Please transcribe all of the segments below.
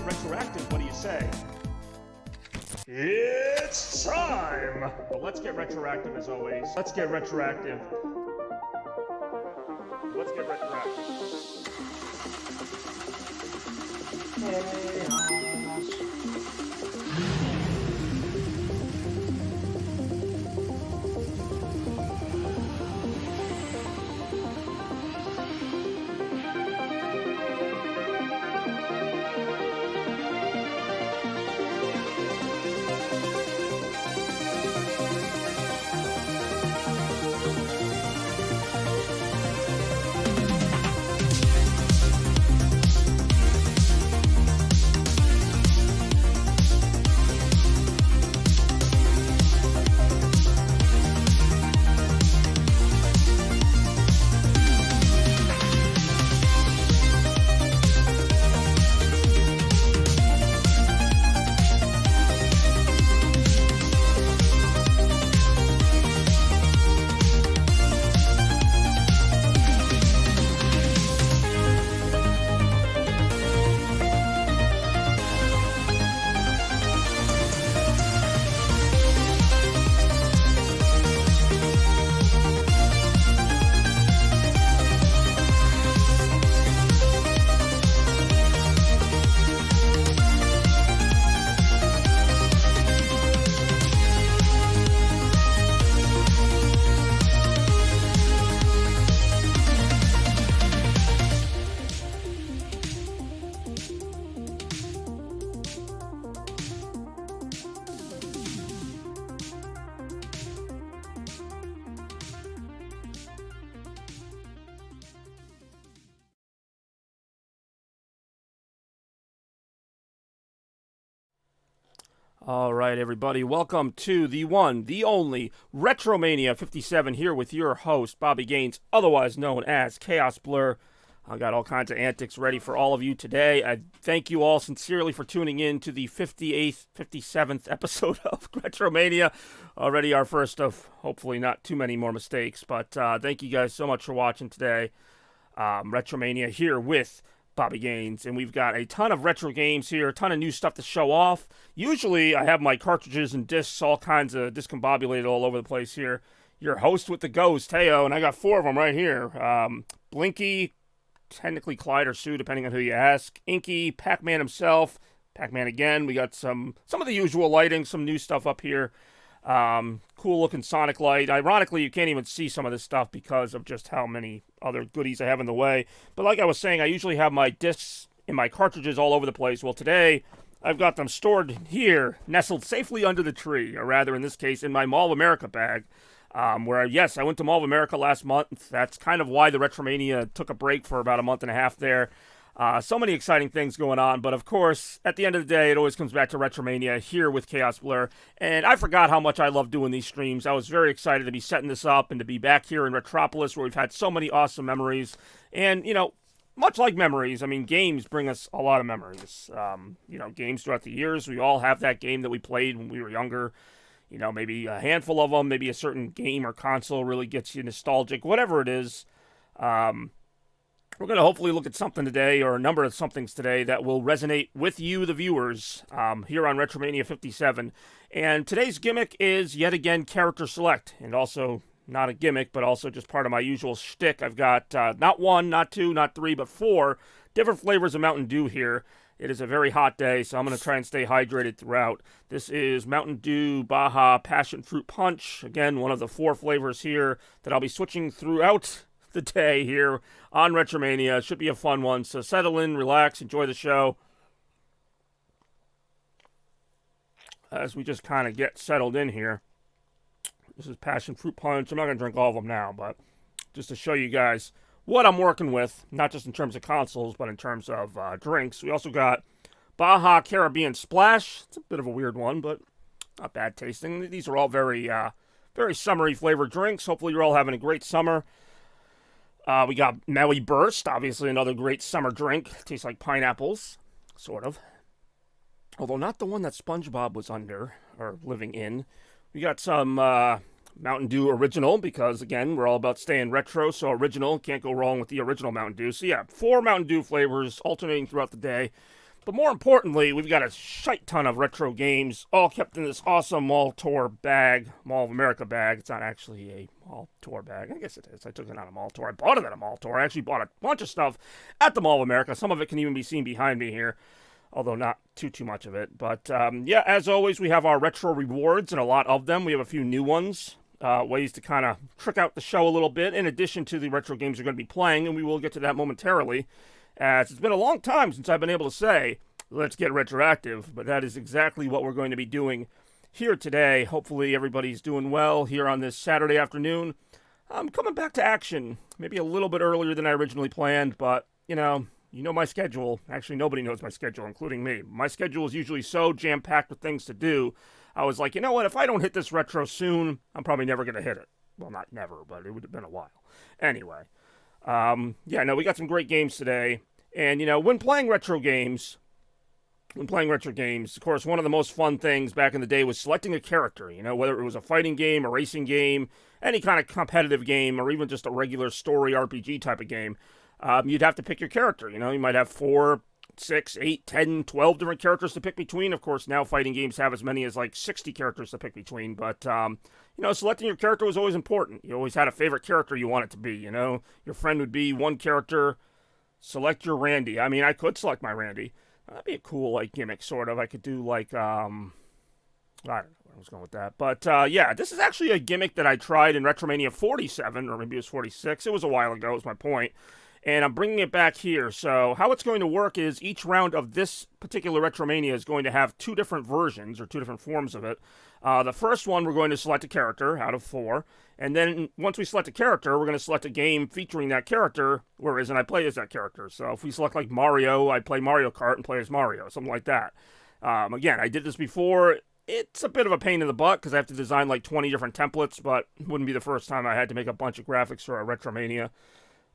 Retroactive, what do you say? It's time! Well, let's get retroactive as always. Let's get retroactive. Let's get retroactive. All right, everybody, welcome to the one, the only Retromania 57 here with your host, Bobby Gaines, otherwise known as Chaos Blur. I got all kinds of antics ready for all of you today. I thank you all sincerely for tuning in to the 58th, 57th episode of Retromania. Already our first of hopefully not too many more mistakes, but thank you guys so much for watching today. Retromania here with Bobby Gaines, and we've got a ton of retro games here, a ton of new stuff to show off. Usually I have my cartridges and discs all kinds of discombobulated all over the place here. Your host with the ghost, Teo, and I got 4 of them right here. Blinky, technically Clyde or Sue, depending on who you ask. Inky, Pac-Man himself, Pac-Man again. We got some of the usual lighting, some new stuff up here. Cool looking Sonic light. Ironically, you can't even see some of this stuff because of just how many other goodies I have in the way. But like I was saying, I usually have my discs and my cartridges all over the place. Well, today I've got them stored here, nestled safely under the tree, or rather in this case in my Mall of America bag. I went to Mall of America last month. That's kind of why the Retromania took a break for about a month and a half there. So many exciting things going on, but of course, at the end of the day, it always comes back to Retromania here with Chaos Blur, and I forgot how much I love doing these streams. I was very excited to be setting this up and to be back here in Retropolis, where we've had so many awesome memories, and, much like memories, games bring us a lot of memories. Games throughout the years, we all have that game that we played when we were younger. Maybe a handful of them, maybe a certain game or console really gets you nostalgic, whatever it is. We're going to hopefully look at something today, or a number of somethings today, that will resonate with you, the viewers, here on Retromania 57. And today's gimmick is, yet again, character select. And also, not a gimmick, but also just part of my usual shtick. I've got not 1, not 2, not 3, but 4 different flavors of Mountain Dew here. It is a very hot day, so I'm going to try and stay hydrated throughout. This is Mountain Dew Baja Passion Fruit Punch. Again, one of the 4 flavors here that I'll be switching throughout the day here on Retromania. It should be a fun one, so settle in, relax, enjoy the show as we just kind of get settled in here. This is Passion Fruit Punch. I'm not going to drink all of them now, but just to show you guys what I'm working with, not just in terms of consoles, but in terms of drinks. We also got Baja Caribbean Splash. It's a bit of a weird one, but not bad tasting. These are all very summery flavored drinks. Hopefully you're all having a great summer. We got Maui Burst, obviously another great summer drink. Tastes like pineapples, sort of. Although not the one that SpongeBob was under, or living in. We got some Mountain Dew Original, because, again, we're all about staying retro, so original. Can't go wrong with the original Mountain Dew. So, yeah, 4 Mountain Dew flavors alternating throughout the day. But more importantly, we've got a shite ton of retro games, all kept in this awesome Mall Tour bag, Mall of America bag. It's not actually a Mall Tour bag. I guess it is. I took it on a Mall Tour. I bought it at a Mall Tour. I actually bought a bunch of stuff at the Mall of America. Some of it can even be seen behind me here, although not too much of it. But yeah, as always, we have our retro rewards, and a lot of them. We have a few new ones, ways to kind of trick out the show a little bit, in addition to the retro games we're going to be playing, and we will get to that momentarily. As it's been a long time since I've been able to say, let's get retroactive, but that is exactly what we're going to be doing here today. Hopefully everybody's doing well here on this Saturday afternoon. I'm coming back to action, maybe a little bit earlier than I originally planned, but, you know my schedule. Actually, nobody knows my schedule, including me. My schedule is usually so jam-packed with things to do. I was like, you know what, if I don't hit this retro soon, I'm probably never going to hit it. Well, not never, but it would have been a while. Anyway. Yeah, no, we got some great games today. And, when playing retro games, of course, one of the most fun things back in the day was selecting a character, whether it was a fighting game, a racing game, any kind of competitive game, or even just a regular story RPG type of game. You'd have to pick your character. You might have 4, 6, 8, 10, 12 different characters to pick between. Of course, now fighting games have as many as like 60 characters to pick between. But, selecting your character was always important. You always had a favorite character you want it to be, Your friend would be one character. Select your Randy. I mean, I could select my Randy. That'd be a cool, gimmick, sort of. I could do, I don't know where I was going with that. But, yeah, this is actually a gimmick that I tried in Retromania 47, or maybe it was 46. It was a while ago, is my point. And I'm bringing it back here. So how it's going to work is each round of this particular Retromania is going to have 2 different versions, or 2 different forms of it. The first one, we're going to select a character out of 4. And then once we select a character, we're going to select a game featuring that character, whereas I play as that character. So if we select like Mario, I play Mario Kart and play as Mario, something like that. Again, I did this before. It's a bit of a pain in the butt because I have to design like 20 different templates, but it wouldn't be the first time I had to make a bunch of graphics for a Retromania.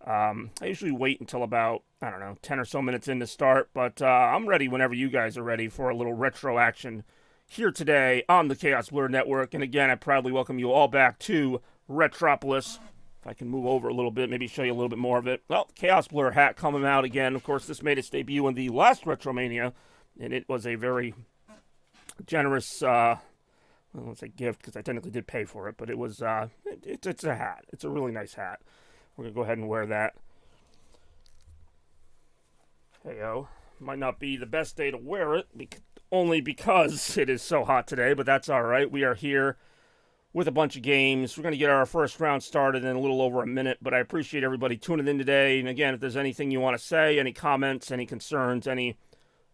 I usually wait until about, 10 or so minutes in to start, but I'm ready whenever you guys are ready for a little retro action here today on the Chaos Blur Network. And again, I proudly welcome you all back to Retropolis. If I can move over a little bit, maybe show you a little bit more of it. Well, Chaos Blur hat coming out again. Of course, this made its debut in the last Retromania, and it was a very generous, I won't say gift because I technically did pay for it, but it was, it's a hat. It's a really nice hat. We're going to go ahead and wear that. Hey-o. Might not be the best day to wear it, only because it is so hot today, but that's all right. We are here with a bunch of games. We're going to get our first round started in a little over a minute, but I appreciate everybody tuning in today. And again, if there's anything you want to say, any comments, any concerns, any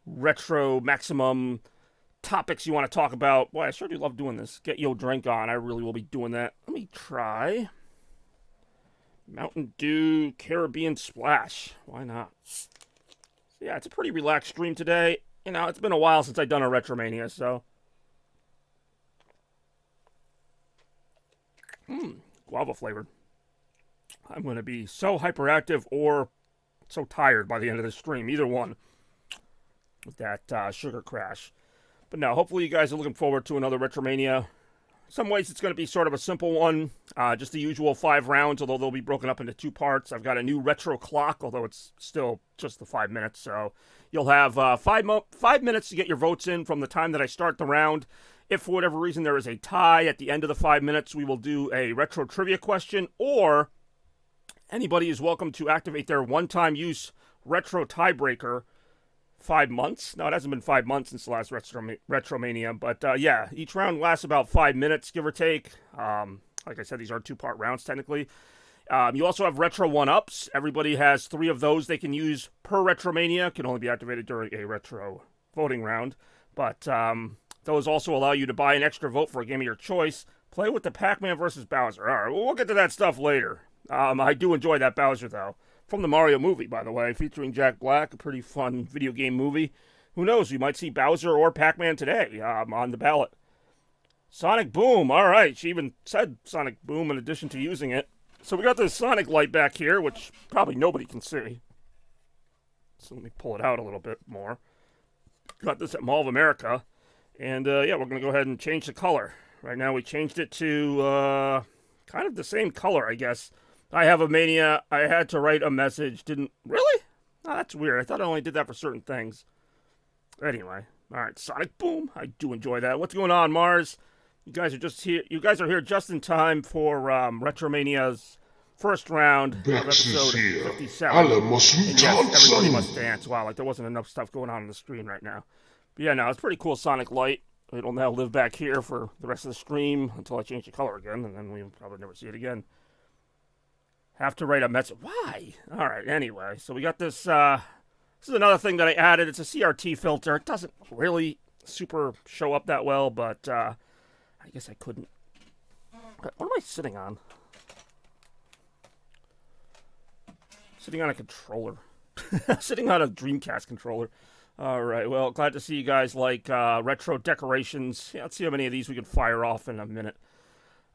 retro maximum topics you want to talk about, boy, I sure do love doing this. Get your drink on. I really will be doing that. Let me try Mountain Dew Caribbean Splash. Why not? Yeah, it's a pretty relaxed stream today. It's been a while since I've done a Retromania, so. Guava flavored. I'm going to be so hyperactive or so tired by the end of the stream. Either one. With that sugar crash. But no, hopefully you guys are looking forward to another Retromania. In some ways, it's going to be sort of a simple one. Just the usual 5 rounds, although they'll be broken up into 2 parts. I've got a new retro clock, although it's still just the 5 minutes. So you'll have 5 minutes to get your votes in from the time that I start the round. If for whatever reason there is a tie at the end of the 5 minutes, we will do a retro trivia question, or anybody is welcome to activate their one-time use retro tiebreaker. 5 months? No, it hasn't been 5 months since the last Retromania, but yeah, each round lasts about 5 minutes, give or take. Like I said, these are 2-part rounds, technically. You also have Retro 1-Ups. Everybody has 3 of those they can use per Retromania. Can only be activated during a Retro voting round. But those also allow you to buy an extra vote for a game of your choice. Play with the Pac-Man versus Bowser. All right, well, we'll get to that stuff later. I do enjoy that Bowser, though. From the Mario movie, by the way, featuring Jack Black, a pretty fun video game movie. Who knows, we might see Bowser or Pac-Man today on the ballot. Sonic Boom, all right, she even said Sonic Boom in addition to using it. So we got this Sonic light back here, which probably nobody can see. So let me pull it out a little bit more. Got this at Mall of America. And yeah, we're going to go ahead and change the color. Right now we changed it to kind of the same color, I guess. I have a mania. I had to write a message. Didn't... Really? Oh, that's weird. I thought I only did that for certain things. Anyway, all right, Sonic Boom. I do enjoy that. What's going on, Mars? You guys are just here. You guys are here just in time for Retromania's first round of Vex is episode here. 57. Alle must And yes, everybody must tanzen. dance. Wow, like there wasn't enough stuff going on the screen right now. But yeah, no, it's pretty cool Sonic Light. It'll now live back here for the rest of the stream until I change the color again, and then we'll probably never see it again. Have to write a message. Why? All right, anyway. So we got this. This is another thing that I added. It's a CRT filter. It doesn't really super show up that well, but I guess I couldn't. What am I sitting on? Sitting on a controller. Sitting on a Dreamcast controller. All right, well, glad to see you guys like retro decorations. Yeah, let's see how many of these we can fire off in a minute.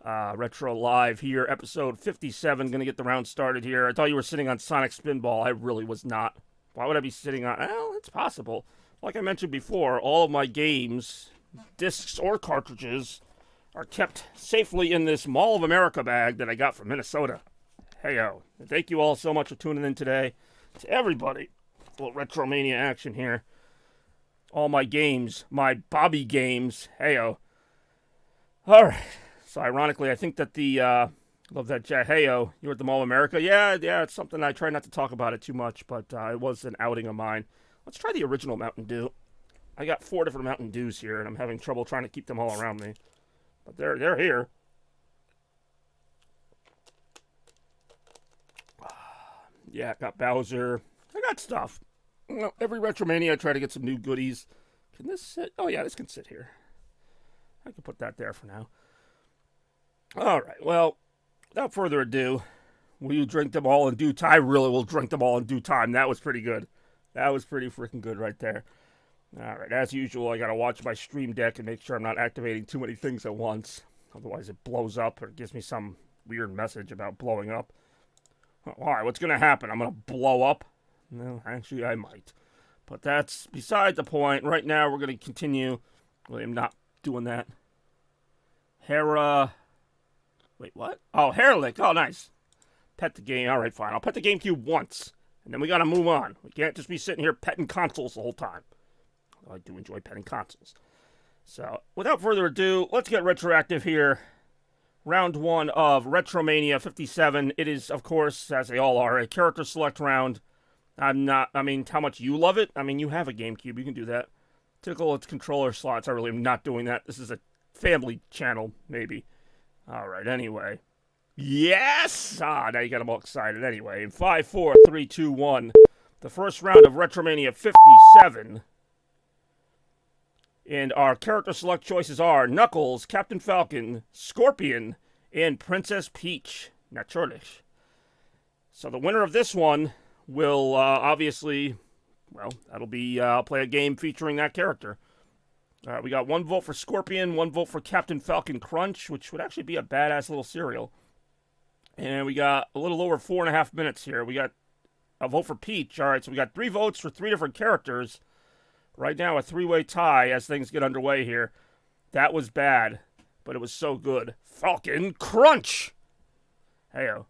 Retro Live here, episode 57. Gonna get the round started here. I thought you were sitting on Sonic Spinball. I really was not. Why would I be sitting on... Well, it's possible. Like I mentioned before, all of my games, discs or cartridges, are kept safely in this Mall of America bag that I got from Minnesota. Hey-o. Thank you all so much for tuning in today. To everybody. A little Retromania action here. All my games. My Bobby games. Hey-o. Alright. So ironically, I think that the... love that, Hey-o. You were at the Mall of America? Yeah, it's something I try not to talk about it too much, but it was an outing of mine. Let's try the original Mountain Dew. I got 4 different Mountain Dews here, and I'm having trouble trying to keep them all around me. But they're here. Yeah, got Bowser. I got stuff. You know, every Retromania I try to get some new goodies. Can this sit? Oh yeah, this can sit here. I can put that there for now. Alright, well, without further ado, will you drink them all in due time? I really will drink them all in due time. That was pretty good. That was pretty freaking good right there. Alright, as usual, I gotta watch my stream deck and make sure I'm not activating too many things at once. Otherwise it blows up or gives me some weird message about blowing up. Alright, what's gonna happen? I'm gonna blow up? No, actually I might. But that's beside the point. Right now we're gonna continue. Well, I'm not doing that. Wait, what? Oh, Hair Lick. Oh, nice. Pet the game. All right, fine. I'll pet the GameCube once, and then we got to move on. We can't just be sitting here petting consoles the whole time. I do enjoy petting consoles. So, without further ado, let's get retroactive here. Round 1 of Retromania 57. It is, of course, as they all are, a character select round. How much you love it? I mean, you have a GameCube. You can do that. Tickle its controller slots. I really am not doing that. This is a family channel, maybe. Alright, anyway. Yes! Now you got them all excited. Anyway, in 5, 4, 3, 2, 1. The first round of Retromania 57. And our character select choices are Knuckles, Captain Falcon, Scorpion, and Princess Peach. Natürlich. So the winner of this one will obviously... Well, that'll be... play a game featuring that character. We got 1 vote for Scorpion, 1 vote for Captain Falcon Crunch, which would actually be a badass little cereal. And we got a little over 4.5 minutes here. We got a vote for Peach. All right, so we got 3 votes for 3 different characters. Right now, a 3-way tie as things get underway here. That was bad, but it was so good. Falcon Crunch! Heyo.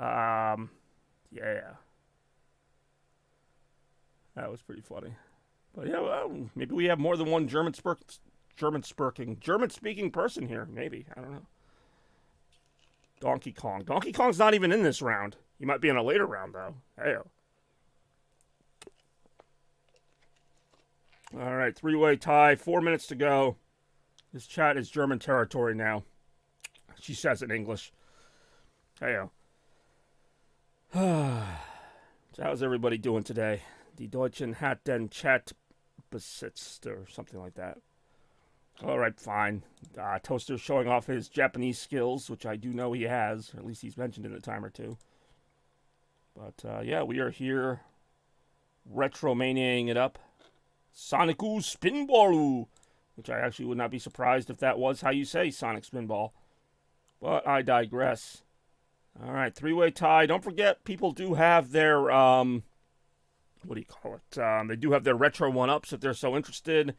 Yeah. That was pretty funny. But yeah, well, maybe we have more than one German-speaking person here. Maybe. I don't know. Donkey Kong. Donkey Kong's not even in this round. He might be in a later round, though. Hey-o. All right, 3-way tie. 4 minutes to go. This chat is German territory now. She says it in English. Hey-o. So how's everybody doing today? Die Deutschen hat den Chat besitzt, or something like that. Alright, fine. Toaster's showing off his Japanese skills, which I do know he has, or at least he's mentioned in a time or two. But, yeah, we are here Retromaniaing it up. Sonicu Spinballu, which I actually would not be surprised if that was how you say Sonic Spinball. But I digress. Alright, 3-way tie. Don't forget, people do have their, what do you call it? They do have their retro one-ups if they're so interested.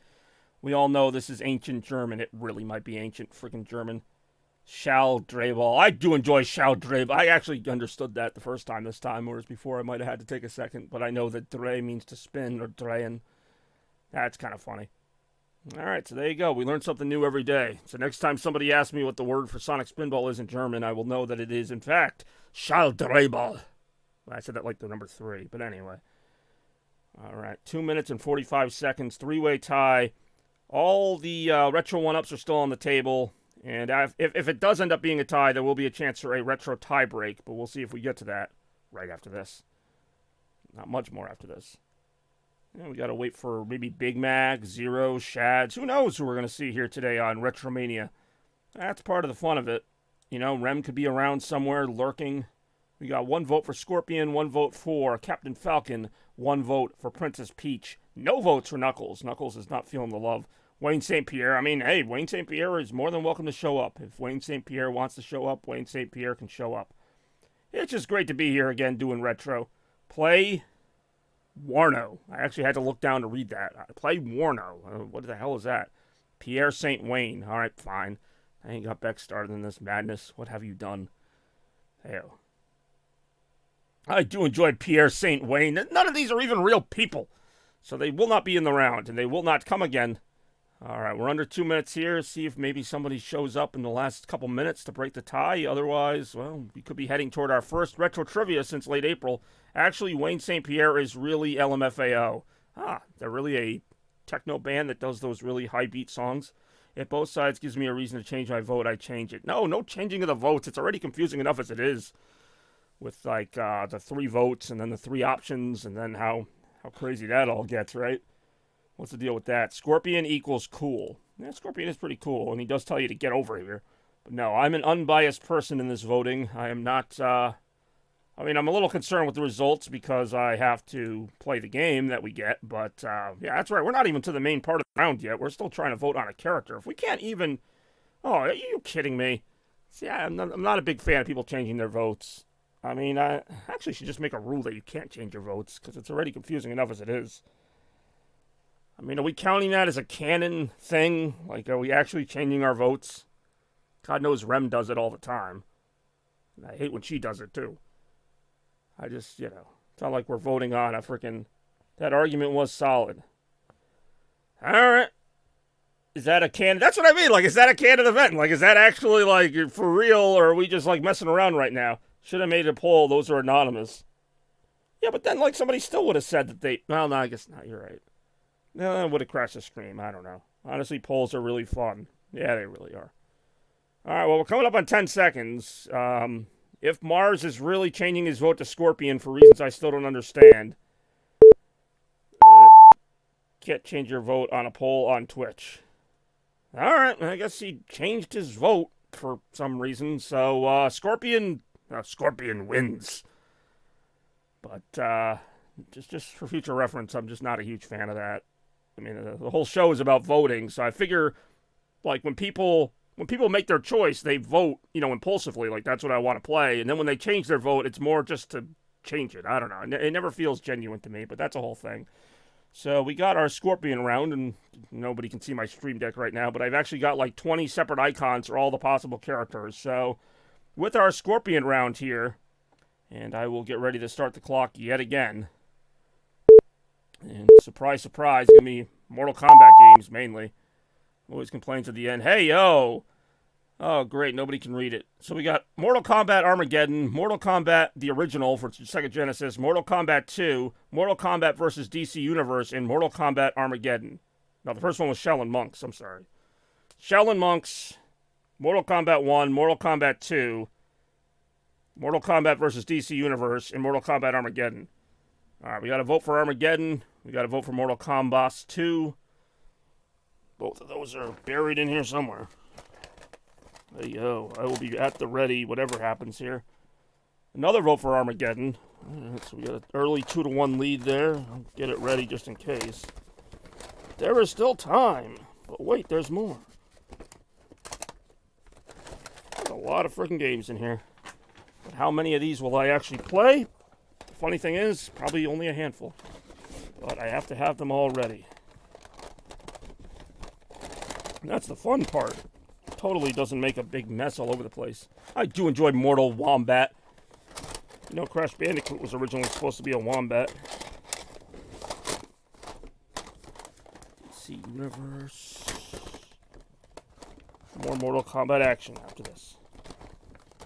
We all know this is ancient German. It really might be ancient freaking German. Schaldreball. I do enjoy Schaldreball. I actually understood that the first time this time, whereas before I might have had to take a second. But I know that Dreh means to spin, or drehen. That's kind of funny. All right, so there you go. We learn something new every day. So next time somebody asks me what the word for Sonic Spinball is in German, I will know that it is, in fact, Schalldrehball. I said that like the number 3, but anyway. All right, 2 minutes and 45 seconds, 3-way tie. All the retro one-ups are still on the table, and if it does end up being a tie, there will be a chance for a retro tie break, but we'll see if we get to that right after this. Not much more after this. Yeah, we got to wait for maybe Big Mac, Zero, Shads. Who knows who we're going to see here today on Retromania. That's part of the fun of it. You know, Rem could be around somewhere lurking. We got 1 vote for Scorpion, 1 vote for Captain Falcon, 1 vote for Princess Peach. No votes for Knuckles. Knuckles is not feeling the love. Wayne St. Pierre, I mean, hey, Wayne St. Pierre is more than welcome to show up. If Wayne St. Pierre wants to show up, Wayne St. Pierre can show up. It's just great to be here again doing retro. Play Warno. I actually had to look down to read that. Play Warno. What the hell is that? Pierre St. Wayne. All right, fine. I ain't got Beck started in this madness. What have you done? Hell. I do enjoy Pierre St. Wayne. None of these are even real people. So they will not be in the round, and they will not come again. All right, we're under 2 minutes here. See if maybe somebody shows up in the last couple minutes to break the tie. Otherwise, well, we could be heading toward our first retro trivia since late April. Actually, Wayne St. Pierre is really LMFAO. They're really a techno band that does those really high beat songs. If both sides gives me a reason to change my vote, I change it. No changing of the votes. It's already confusing enough as it is. With like the 3 votes and then the 3 options and then how crazy that all gets, right? What's the deal with that? Scorpion equals cool. Yeah, Scorpion is pretty cool, and he does tell you to get over here. But no, I'm an unbiased person in this voting. I am not, I'm a little concerned with the results because I have to play the game that we get. But, yeah, that's right. We're not even to the main part of the round yet. We're still trying to vote on a character. If we can't even... Oh, are you kidding me? See, I'm not a big fan of people changing their votes. I mean, I actually should just make a rule that you can't change your votes because it's already confusing enough as it is. I mean, are we counting that as a canon thing? Like, are we actually changing our votes? God knows Rem does it all the time. And I hate when she does it, too. I just, it's not like we're voting on a freaking... That argument was solid. All right. Is that a canon? That's what I mean. Like, is that a canon event? Like, is that actually, like, for real, or are we just, like, messing around right now? Should have made a poll. Those are anonymous. Yeah, but then, like, somebody still would have said that they... Well, no, I guess not. You're right. No, I would have crashed the stream. I don't know. Honestly, polls are really fun. Yeah, they really are. All right, well, we're coming up on 10 seconds. If Mars is really changing his vote to Scorpion for reasons I still don't understand, can't change your vote on a poll on Twitch. All right, I guess he changed his vote for some reason. So, Scorpion wins. But, just for future reference, I'm just not a huge fan of that. I mean, the whole show is about voting, so I figure, like, when people make their choice, they vote, impulsively, like, that's what I want to play, and then when they change their vote, it's more just to change it. I don't know. It never feels genuine to me, but that's a whole thing. So we got our Scorpion round, and nobody can see my stream deck right now, but I've actually got, like, 20 separate icons for all the possible characters. So with our Scorpion round here, and I will get ready to start the clock yet again. And surprise, surprise, give me Mortal Kombat games, mainly. Always complains at the end, hey, yo! Oh, great, nobody can read it. So we got Mortal Kombat Armageddon, Mortal Kombat the original for Sega Genesis, Mortal Kombat 2, Mortal Kombat vs. DC Universe, and Mortal Kombat Armageddon. Now, the first one was Shaolin Monks, I'm sorry. Shaolin Monks, Mortal Kombat 1, Mortal Kombat 2, Mortal Kombat vs. DC Universe, and Mortal Kombat Armageddon. Alright, we got to vote for Armageddon. We got to vote for Mortal Kombat 2. Both of those are buried in here somewhere. Hey, yo, I will be at the ready, whatever happens here. Another vote for Armageddon. Alright, so we got an early 2-1 lead there. I'll get it ready just in case. There is still time. But wait, there's more. There's a lot of freaking games in here. But how many of these will I actually play? The funny thing is, probably only a handful. But I have to have them all ready. And that's the fun part. Totally doesn't make a big mess all over the place. I do enjoy Mortal Wombat. You know, Crash Bandicoot was originally supposed to be a wombat. DC Universe. More Mortal Kombat action after this.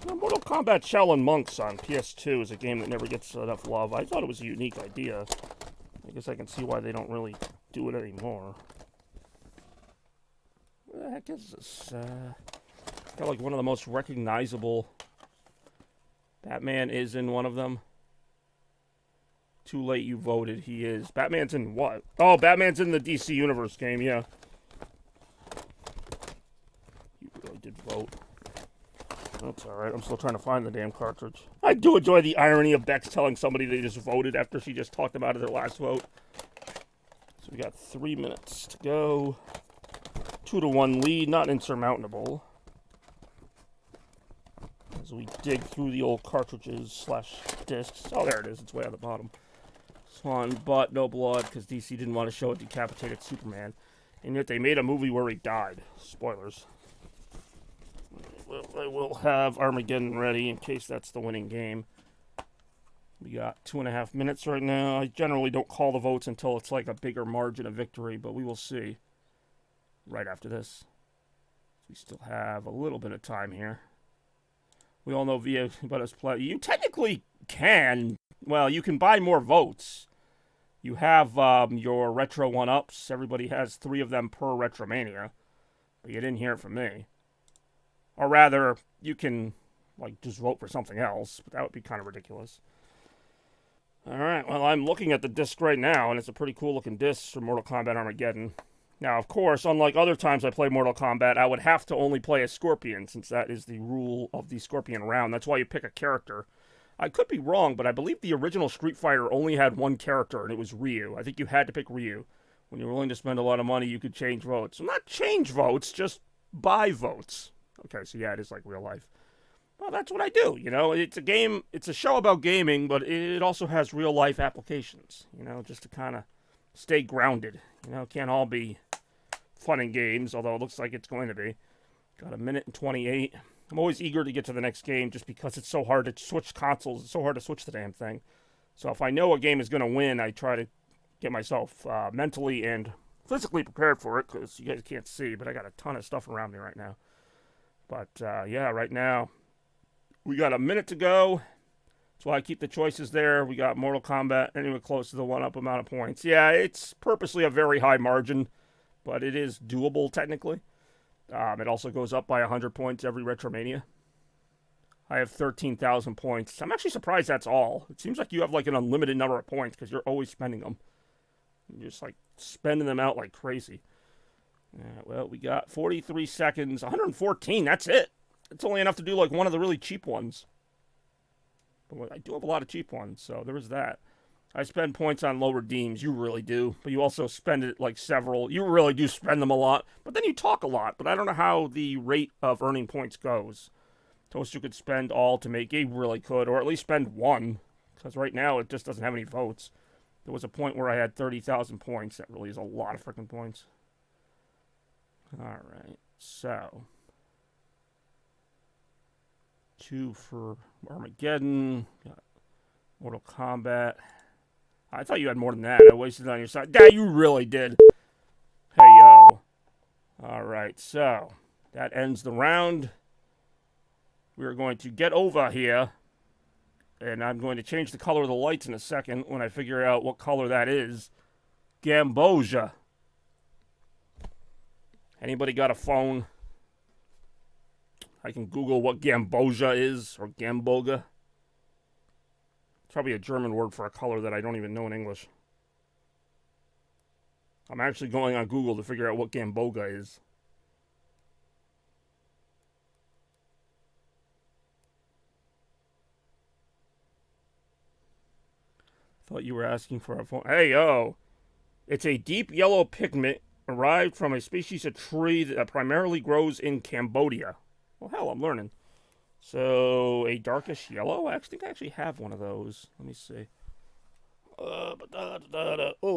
You know, Mortal Kombat Shaolin Monks on PS2 is a game that never gets enough love. I thought it was a unique idea. I guess I can see why they don't really do it anymore. What the heck is this? Got like one of the most recognizable. Batman is in one of them. Too late you voted. He is. Batman's in what? Oh, Batman's in the DC Universe game, yeah. You really did vote. That's alright. I'm still trying to find the damn cartridge. I do enjoy the irony of Bex telling somebody they just voted after she just talked about their last vote. So we got 3 minutes to go. 2-1 lead, not insurmountable. As we dig through the old cartridges / discs. Oh, there it is. It's way on the bottom. Swan, but no blood, because DC didn't want to show a decapitated Superman. And yet they made a movie where he died. Spoilers. Well, I will have Armageddon ready in case that's the winning game. We got 2.5 minutes right now. I generally don't call the votes until it's like a bigger margin of victory, but we will see right after this. We still have a little bit of time here. We all know VA but us play. You technically can. Well, you can buy more votes. You have your Retro 1-ups. Everybody has 3 of them per Retromania. But you didn't hear it from me. Or rather, you can like just vote for something else. But that would be kind of ridiculous. Alright, well, I'm looking at the disc right now. And it's a pretty cool looking disc for Mortal Kombat Armageddon. Now, of course, unlike other times I play Mortal Kombat, I would have to only play as Scorpion, since that is the rule of the Scorpion round. That's why you pick a character. I could be wrong, but I believe the original Street Fighter only had one character, and it was Ryu. I think you had to pick Ryu. When you're willing to spend a lot of money, you could change votes. Well, not change votes, just buy votes. Okay, so yeah, it is like real life. Well, that's what I do, you know. It's a game, it's a show about gaming, but it also has real life applications, you know, just to kind of stay grounded. You know, it can't all be fun and games, although it looks like it's going to be. Got 1:28. I'm always eager to get to the next game just because it's so hard to switch consoles. It's so hard to switch the damn thing. So if I know a game is going to win, I try to get myself mentally and physically prepared for it, because you guys can't see, but I got a ton of stuff around me right now. But yeah, right now, we got a minute to go. That's why I keep the choices there. We got Mortal Kombat anywhere close to the 1-up amount of points. Yeah, it's purposely a very high margin, but it is doable technically. It also goes up by 100 points every Retromania. I have 13,000 points. I'm actually surprised that's all. It seems like you have like an unlimited number of points because you're always spending them. You're just like spending them out like crazy. Well, we got 43 seconds. 114, that's it. It's only enough to do like one of the really cheap ones. But I do have a lot of cheap ones, so there is that. I spend points on low redeems. You really do. But you also spend it like several. You really do spend them a lot. But then you talk a lot. But I don't know how the rate of earning points goes. Toaster could spend all to make. He really could. Or at least spend one. Because right now it just doesn't have any votes. There was a point where I had 30,000 points. That really is a lot of freaking points. Alright. So. 2 for Armageddon. Got Mortal Kombat. I thought you had more than that. I wasted it on your side. Yeah, you really did. Hey, yo. Alright, so. That ends the round. We're going to get over here. And I'm going to change the color of the lights in a second when I figure out what color that is. Gamboja. Anybody got a phone? I can Google what Gamboja is, or Gamboga. It's probably a German word for a color that I don't even know in English. I'm actually going on Google to figure out what Gamboga is. Thought you were asking for a phone. Hey, yo! It's a deep yellow pigment arrived from a species of tree that primarily grows in Cambodia. Well, hell, I'm learning. So, a darkish yellow? I think I actually have one of those. Let me see. Oh,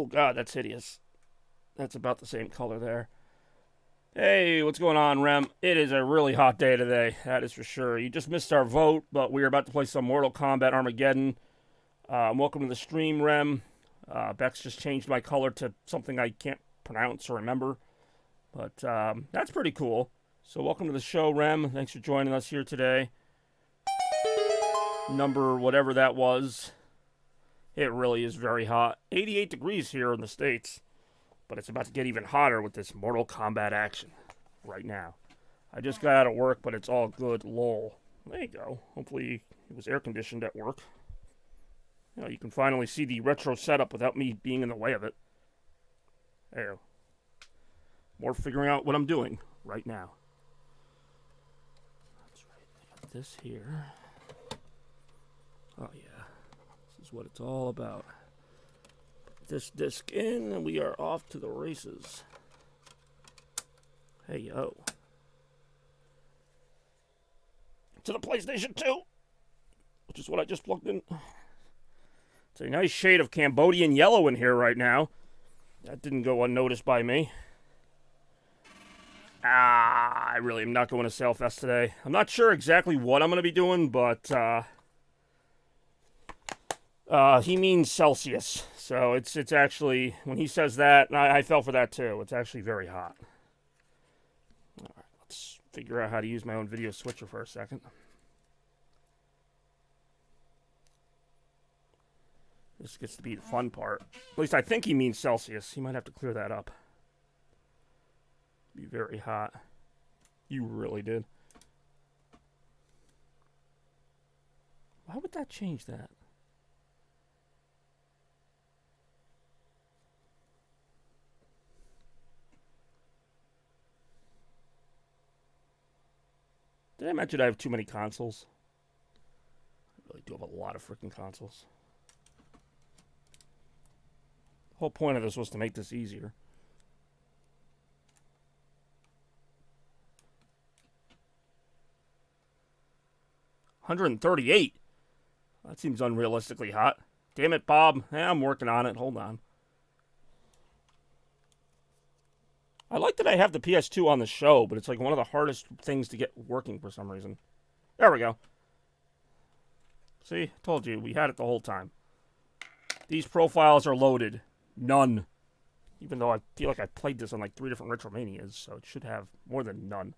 God, that's hideous. That's about the same color there. Hey, what's going on, Rem? It is a really hot day today, that is for sure. You just missed our vote, but we are about to play some Mortal Kombat Armageddon. Welcome to the stream, Rem. Bex just changed my color to something I can't pronounce or remember. But that's pretty cool. So welcome to the show, Rem. Thanks for joining us here today. Number whatever that was. It really is very hot. 88 degrees here in the States. But it's about to get even hotter with this Mortal Kombat action right now. I just got out of work, but it's all good. Lol. There you go. Hopefully it was air conditioned at work. You know, you can finally see the retro setup without me being in the way of it. There. More figuring out what I'm doing right now. That's right. I got this here. Oh yeah. This is what it's all about. Put this disc in and we are off to the races. Hey yo. To the PlayStation 2, which is what I just plugged in. It's a nice shade of Cambodian yellow in here right now. That didn't go unnoticed by me. I really am not going to Sailfest today. I'm not sure exactly what I'm going to be doing, but he means Celsius. So it's actually, when he says that, I fell for that too. It's actually very hot. All right, let's figure out how to use my own video switcher for a second. This gets to be the fun part. At least I think he means Celsius. He might have to clear that up. Be very hot. You really did. Why would that change that? Did I mention I have too many consoles? I really do have a lot of freaking consoles. The whole point of this was to make this easier. $138. That seems unrealistically hot. Damn it, Bob. I'm working on it. Hold on. I like that I have the PS2 on the show, but it's like one of the hardest things to get working for some reason. There we go. See? Told you. We had it the whole time. These profiles are loaded. None. Even though I feel like I played this on like 3 different Retromanias, so it should have more than none.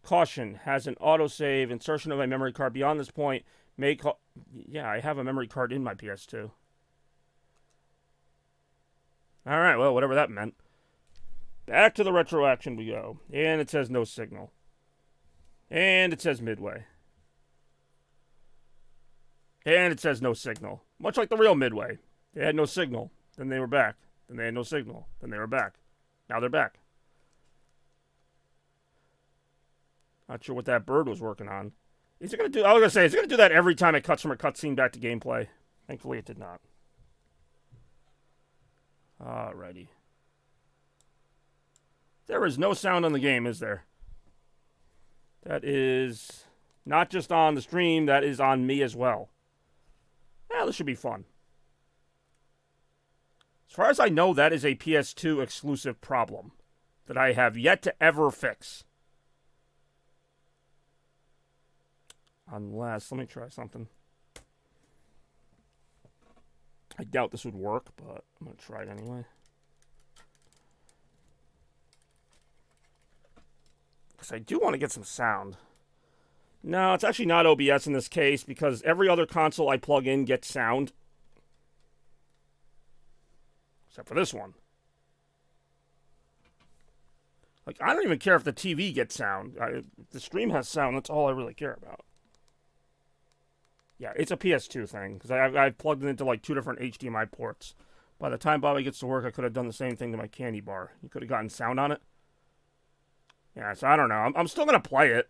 Caution. Has an autosave. Insertion of my memory card beyond this point. Yeah, I have a memory card in my PS2. Alright, well, whatever that meant. Back to the retro action we go. And it says no signal. And it says Midway. And it says no signal. Much like the real Midway. They had no signal. Then they were back. Then they had no signal. Then they were back. Now they're back. Not sure what that bird was working on. Is it going to do... I was going to say, is it going to do that every time it cuts from a cutscene back to gameplay? Thankfully it did not. Alrighty. There is no sound on the game, is there? That is not just on the stream, that is on me as well. Yeah, this should be fun. As far as I know, that is a PS2 exclusive problem that I have yet to ever fix. Unless, let me try something. I doubt this would work, but I'm going to try it anyway. Because I do want to get some sound. No, it's actually not OBS in this case, because every other console I plug in gets sound. Except for this one. Like, I don't even care if the TV gets sound. If the stream has sound, that's all I really care about. Yeah, it's a PS2 thing, because I've plugged it into like 2 different HDMI ports. By the time Bobby gets to work, I could have done the same thing to my candy bar. You could have gotten sound on it. Yeah, so I don't know. I'm still going to play it,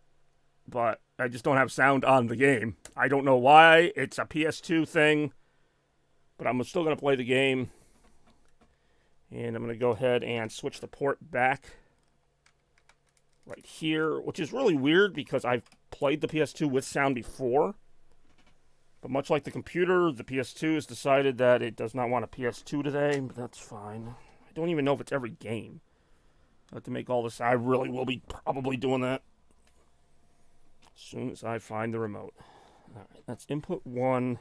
but I just don't have sound on the game. I don't know why. It's a PS2 thing, but I'm still going to play the game. And I'm going to go ahead and switch the port back right here, which is really weird because I've played the PS2 with sound before. But much like the computer, the PS2 has decided that it does not want a PS2 today, but that's fine. I don't even know if it's every game. I have to make all this. I really will be probably doing that as soon as I find the remote. All right, that's input 1,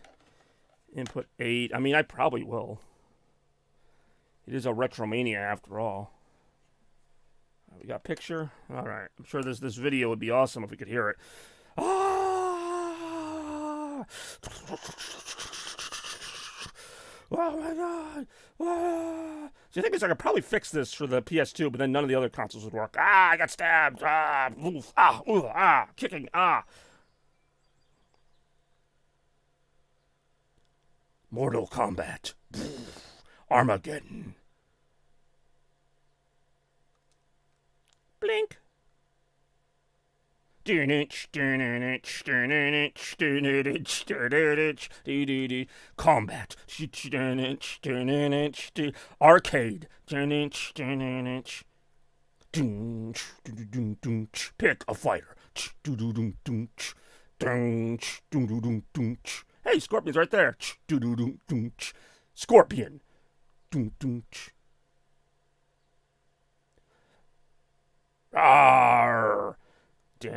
input 8. I mean, I probably will. It is a Retromania after all. We got a picture. All right. I'm sure this video would be awesome if we could hear it. Ah! Oh my god! Ah! So the thing is, I could probably fix this for the PS2, but then none of the other consoles would work. Ah! I got stabbed! Ah! Oof! Ah! Ooh! Ah! Kicking! Ah! Mortal Kombat. Armageddon. Blink. Combat. Arcade. Pick a fighter. Hey, Scorpion's right there. Scorpion. Arr. I'm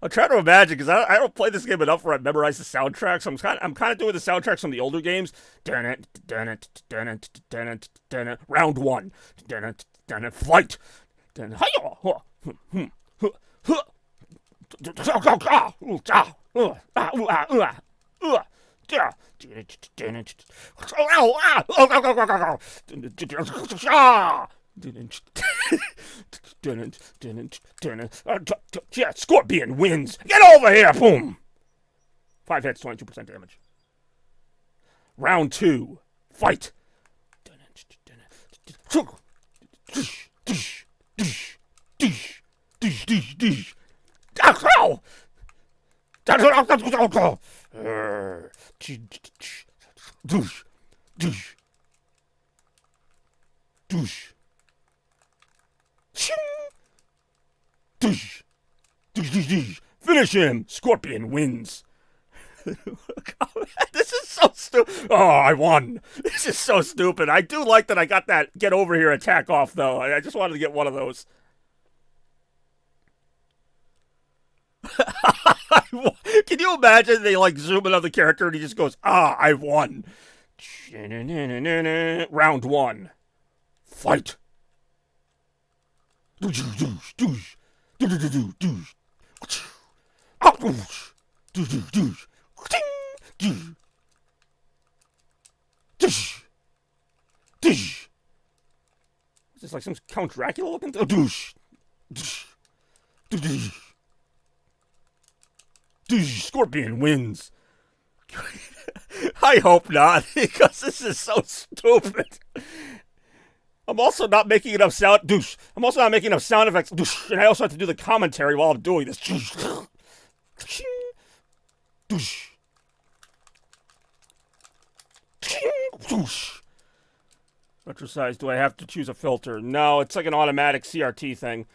trying to imagine because I don't play this game enough where I memorize the soundtrack. So I'm kind of doing the soundtracks from the older games. Round one. Fight. Yeah, Scorpion wins. Get over here, boom. 5 hits, 22% damage. Round 2, fight. Finish him! Scorpion wins. This is so stupid. Oh, I won. This is so stupid. I do like that I got that get over here attack off, though. I just wanted to get one of those. Can you imagine they like zoom in on the character and he just goes, ah, I won. Round 1. Fight. Is this like some Count Dracula looking thing? Scorpion wins. I hope not, because this is so stupid. I'm also not making enough sound. I'm also not making enough sound effects. And I also have to do the commentary while I'm doing this. Retro size, do I have to choose a filter? No, it's like an automatic CRT thing.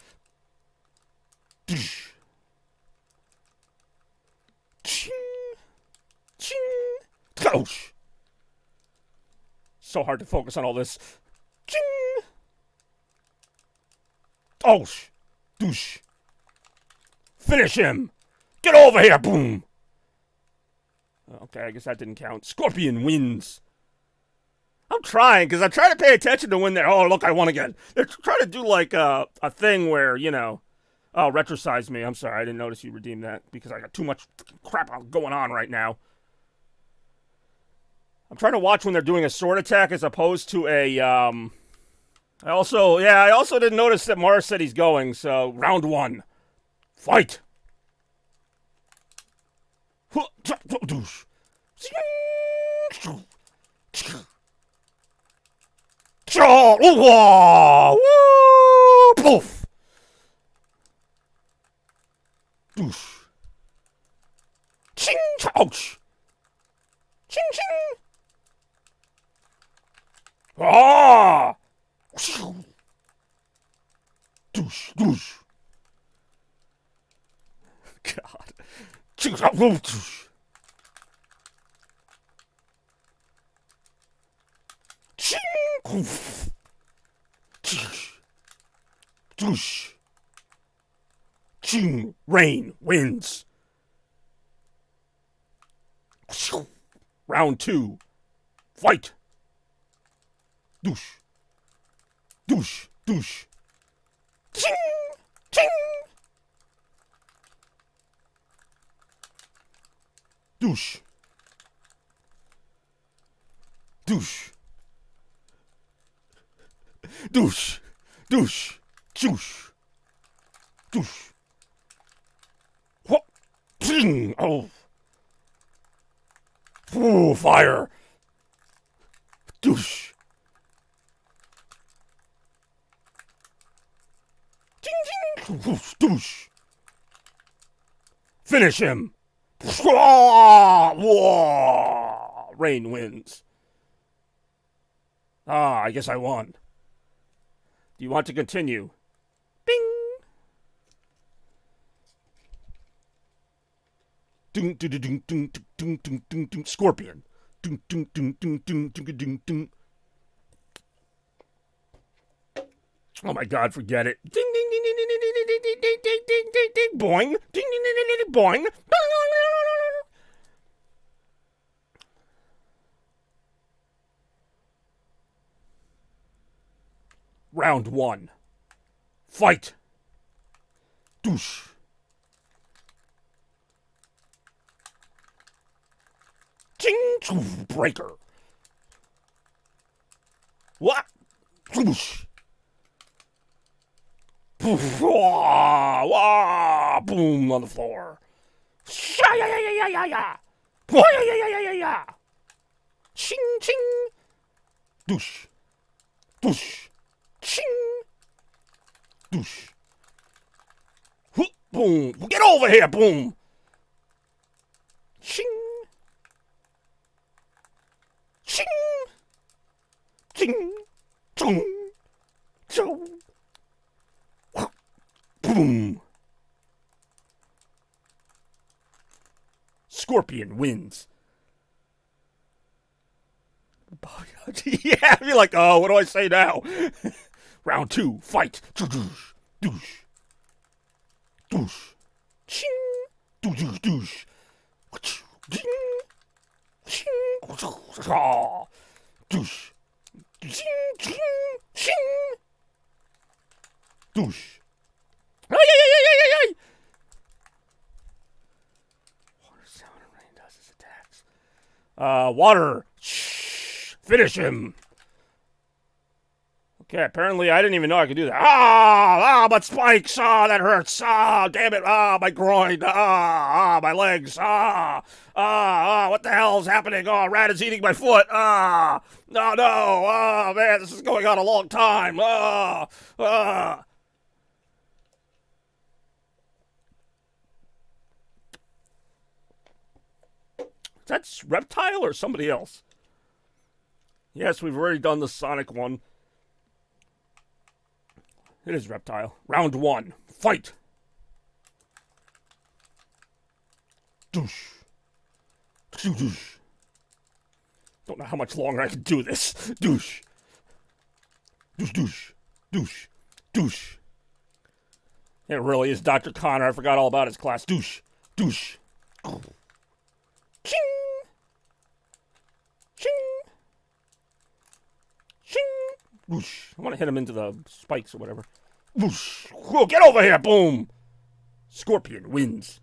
So hard to focus on all this. Oh, douche. Finish him. Get over here, boom. Okay, I guess that didn't count. Scorpion wins. I'm trying, because I'm trying to pay attention to when they're, oh, look, I won again. They're trying to do like a thing where, you know, oh, retrosize me. I'm sorry, I didn't notice you redeemed that because I got too much crap going on right now. I'm trying to watch when they're doing a sword attack as opposed to a, I also didn't notice that Mars said he's going, so round 1. Fight! Poof! Ching! Ouch! Ching ching! Ah! Douche, douche. God. Ching, douche. Ching! Douche. Douche. Rain wins. Round 2. Fight. Douche. Douche. Douche. Ching. Ching. Douche. Douche. Douche. Douche. Douche. Douche. What? Ching. Oh. Ooh, fire. Douche. Ching, ching. Douche. Finish him. Rain wins. I guess I won. Do you want to continue? Bing. Ding ding ding ding ding ding ding ding. Scorpion. Ding ding ding ding ding ding ding ding. Oh my God! Forget it. Ding ding ding ding ding ding ding ding ding ding ding ding ding. Boing. Ding ding ding ding ding boing. Round 1. Fight. Douche. Ching choo breaker. What? Douche. Poof, wah, wah, boom on the floor. Sha ya ya ya ya ya ya. Wah ya ya ya ya ya ya. Ching ching. Douche. Douche. Ching. Douche. Whoop, boom. Get over here, boom. Ching. Ching. Ching. Chung. Chung. Boom. Scorpion wins. Yeah, you're like, oh, what do I say now? Round 2, fight. Douche. Douche. Douche. Ching. Douche. Douche. Ching. Ching. Douche. Ching. Ching. Ching. Douche. Ay, ay, ay, ay, ay, ay. Water, sound, and rain does his attacks. Water. Shh. Finish him. Okay, apparently I didn't even know I could do that. But spikes. That hurts. Damn it. My groin. My legs. What the hell is happening? Rat is eating my foot. No. Oh, man, this is going on a long time. That's Reptile or somebody else? Yes, we've already done the Sonic one. It is Reptile. Round 1. Fight! Douche. Douche. Don't know how much longer I can do this. Douche. Douche, douche. Douche. Douche. It really is Dr. Connor. I forgot all about his class. Douche. Douche. Ching! Ching! Ching! Whoosh. I want to hit him into the spikes or whatever. Whoosh. Whoa, get over here! Boom! Scorpion wins.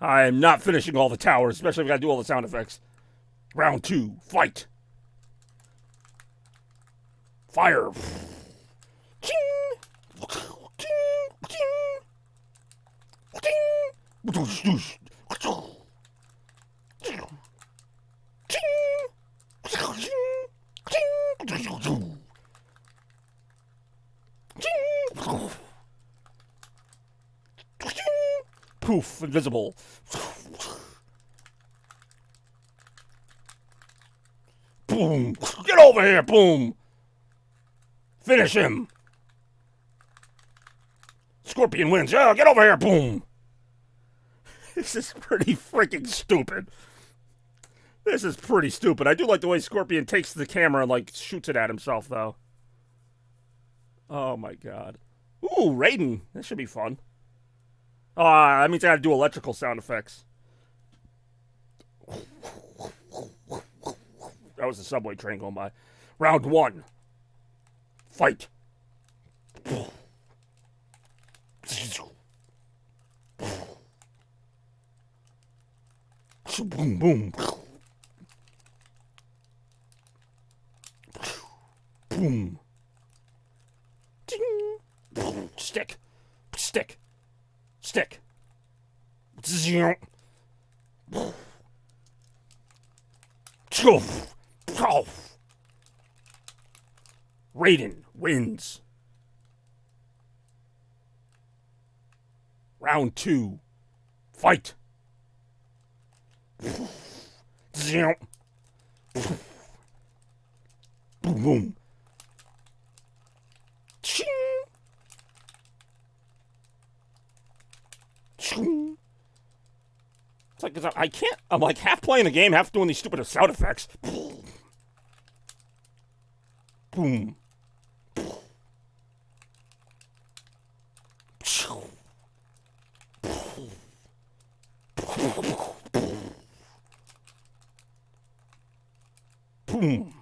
I'm not finishing all the towers, especially if I gotta do all the sound effects. Round 2, fight! Fire! Ching! Ching! Ching! Ching! Whoosh, whoosh. Poof, invisible. Boom. Get over here, boom. Finish him. Scorpion wins. Yeah, get over here, boom. This is pretty freaking stupid. This is pretty stupid. I do like the way Scorpion takes the camera and, like, shoots it at himself, though. Oh, my God. Ooh, Raiden. This should be fun. That means I gotta do electrical sound effects. That was the subway train going by. Round 1. Fight. Boom, boom. Boom. Ding. Stick. Stick. Stick. Raiden wins. Round 2. Fight. Boom, boom. Ching. Ching. It's like I can't. I'm like half playing the game, half doing these stupid sound effects. Boom. Boom.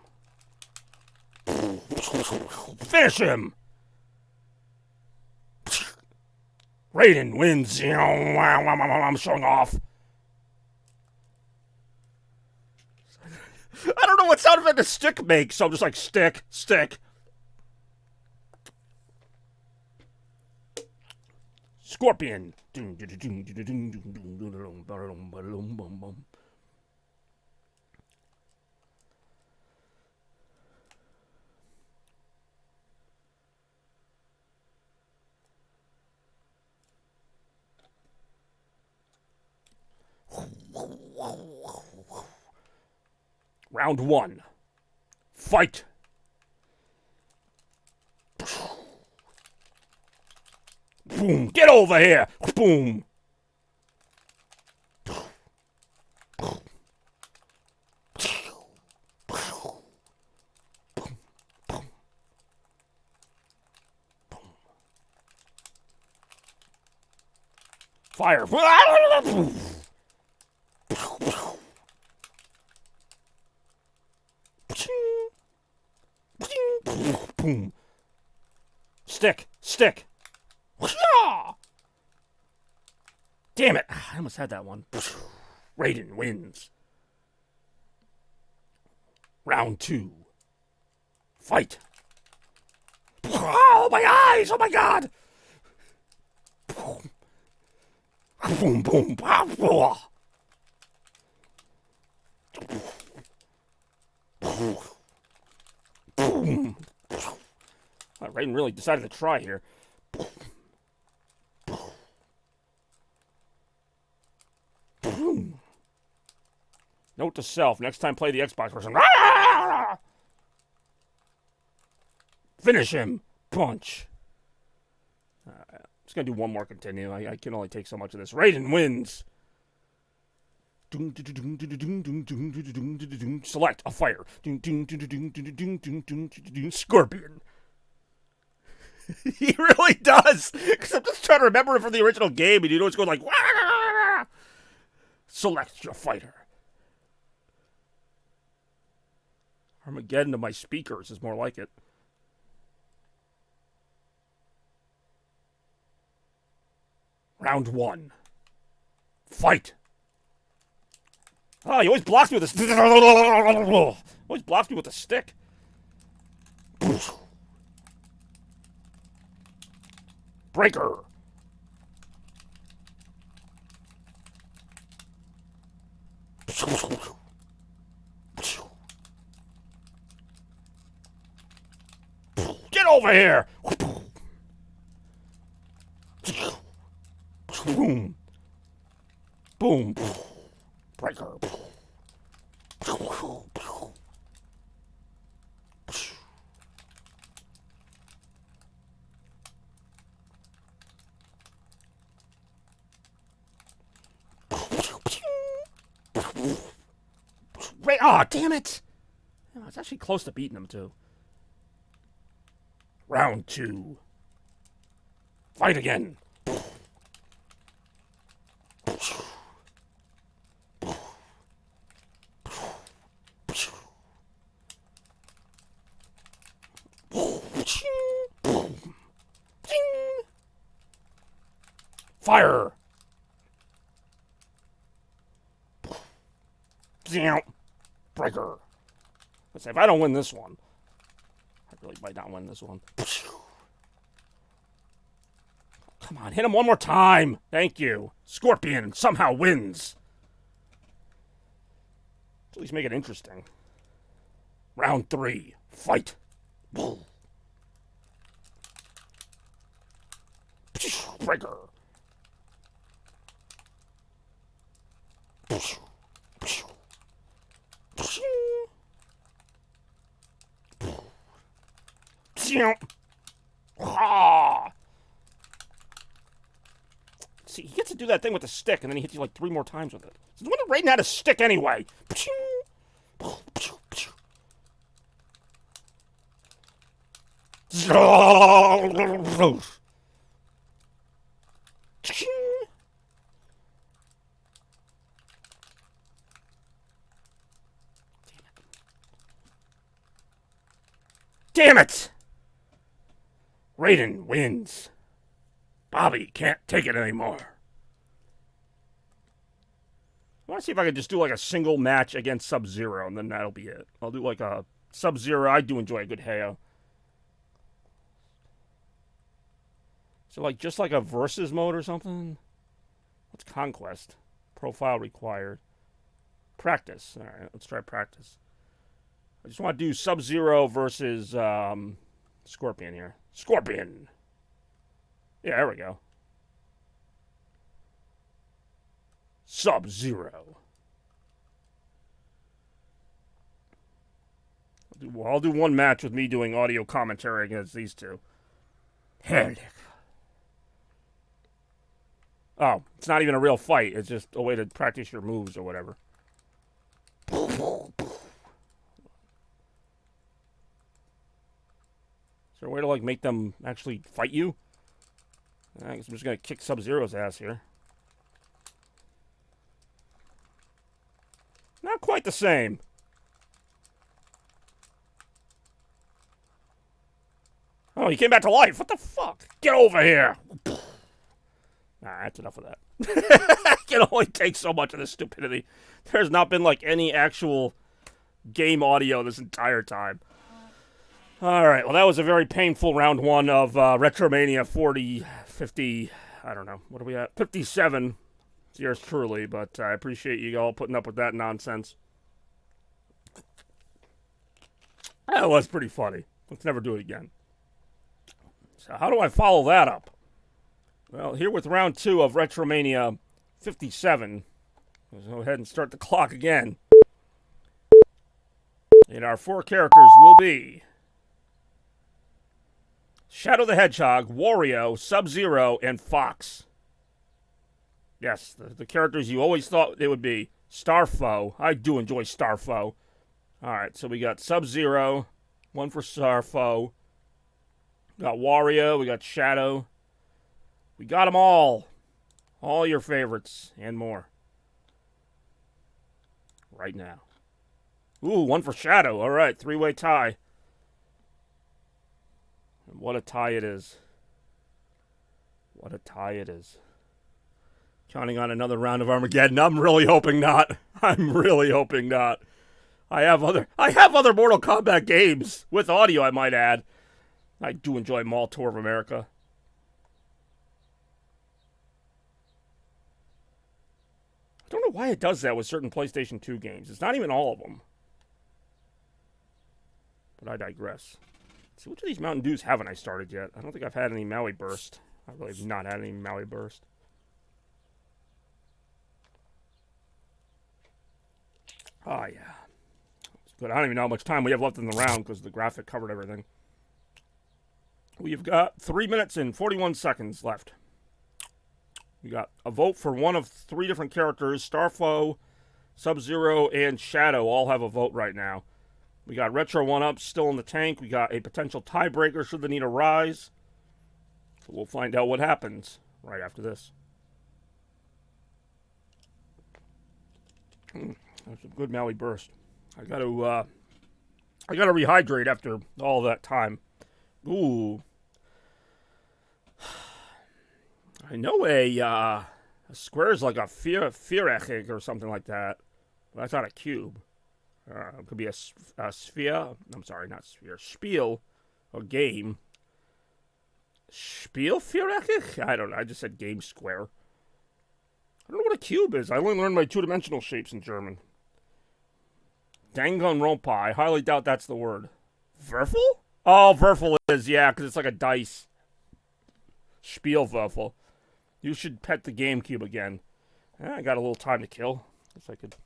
Finish him. Raiden wins. I'm showing off. I don't know what sound effect a stick makes, so I'm just like, stick, stick. Scorpion. Round 1. Fight. Boom. Get over here. Boom. Fire. Boom. Stick. Stick. Damn it. I almost had that one. Raiden wins. Round 2. Fight. Oh, my eyes. Oh, my God. Boom, boom, boom. Boom. Raiden really decided to try here. Boom. Note to self: next time play the Xbox version. Finish him. Punch. I'm just gonna do one more continue. I can only take so much of this. Raiden wins. Select a fighter. Scorpion. He really does. Because I'm just trying to remember it from the original game, and you know it's going like, wah! Select your fighter. Armageddon to my speakers is more like it. Round 1. Fight. Oh, he always blocks me with a always blocks me with a stick. Breaker. Get over here. Boom. Boom. Breaker. Oh, damn it! Oh, it's actually close to beating him, too. Round 2. Fight again. Fire! Damn. Breaker. Let's say if I don't win this one, I really might not win this one. Come on, hit him one more time. Thank you. Scorpion somehow wins. At least make it interesting. Round 3. Fight. Breaker. See, he gets to do that thing with the stick, and then he hits you like 3 more times with it. So the one that Raiden had a stick anyway. Damn it! Raiden wins. Bobby can't take it anymore. I want to see if I can just do like a single match against Sub-Zero, and then that'll be it. I'll do like a Sub-Zero. I do enjoy a good Heyo. So like just like a versus mode or something? What's Conquest? Profile required. Practice. Alright, let's try practice. I just want to do Sub-Zero versus Scorpion here. Scorpion! Yeah, there we go. Sub-Zero. I'll do one match with me doing audio commentary against these two. Hell. Oh, it's not even a real fight. It's just a way to practice your moves or whatever. Is there a way to, like, make them actually fight you? I guess I'm just going to kick Sub-Zero's ass here. Not quite the same. Oh, he came back to life. What the fuck? Get over here. Nah, that's enough of that. I can only take so much of this stupidity. There's not been, like, any actual game audio this entire time. Alright, well, that was a very painful round 1 of Retromania 50, I don't know. What are we at? 57. It's yours truly, but I appreciate you all putting up with that nonsense. That was pretty funny. Let's never do it again. So how do I follow that up? Well, here with round 2 of Retromania 57, let's go ahead and start the clock again. And our 4 characters will be Shadow the Hedgehog, Wario, Sub-Zero, and Fox. Yes, the characters you always thought they would be. Starfo. I do enjoy Starfo. Alright, so we got Sub-Zero, one for Starfo. We got Wario, we got Shadow. We got them all. All your favorites and more. Right now. Ooh, one for Shadow. Alright, 3-way tie. And what a tie it is. What a tie it is. Counting on another round of Armageddon. I'm really hoping not. I'm really hoping not. I have other Mortal Kombat games with audio, I might add. I do enjoy Mall Tour of America. I don't know why it does that with certain PlayStation 2 games. It's not even all of them. But I digress. Let's see, which of these Mountain Dews haven't I started yet? I don't think I've had any Maui Burst. I really have not had any Maui Burst. Oh, yeah. But I don't even know how much time we have left in the round because the graphic covered everything. We've got 3 minutes and 41 seconds left. We got a vote for one of 3 different characters. Starfo, Sub-Zero, and Shadow all have a vote right now. We got Retro 1-Up still in the tank. We got a potential tiebreaker should the need arise. So we'll find out what happens right after this. That's a good Maui Burst. I gotta rehydrate after all that time. Ooh. I know a square is like a viereckig or something like that. But that's not a cube. It could be a sphere. I'm sorry, not sphere. Spiel, or game. Spiel viereckig? I don't know. I just said game square. I don't know what a cube is. I only learned my two-dimensional shapes in German. Danganronpa. I highly doubt that's the word. Würfel? Oh, Würfel is, yeah, because it's like a dice. Spielwürfel. You should pet the GameCube again. I got a little time to kill. Guess I could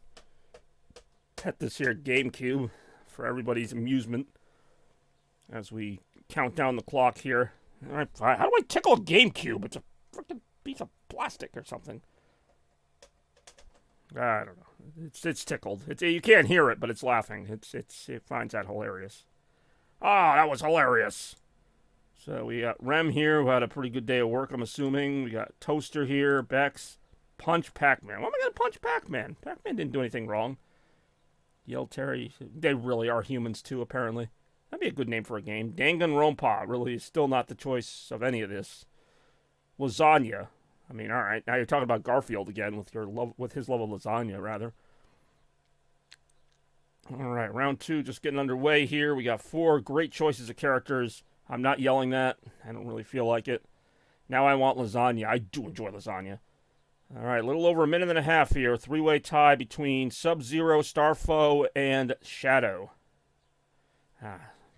pet this here GameCube for everybody's amusement as we count down the clock here. All right, fine. How do I tickle a GameCube? It's a freaking piece of plastic or something. I don't know. It's tickled. You can't hear it, but it's laughing. It finds that hilarious. Ah, that was hilarious. So we got Rem here, who had a pretty good day of work, I'm assuming. We got Toaster here, Bex, Punch Pac-Man. Why am I going to punch Pac-Man? Pac-Man didn't do anything wrong. Yell Terry. They really are humans, too, apparently. That'd be a good name for a game. Danganronpa really is still not the choice of any of this. Lasagna. I mean, all right. Now you're talking about Garfield again with his love of lasagna, rather. All right, round 2 just getting underway here. We got 4 great choices of characters. I'm not yelling that. I don't really feel like it. Now I want lasagna. I do enjoy lasagna. All right, a little over a minute and a half here. 3-way tie between Sub-Zero, Starfoe, and Shadow.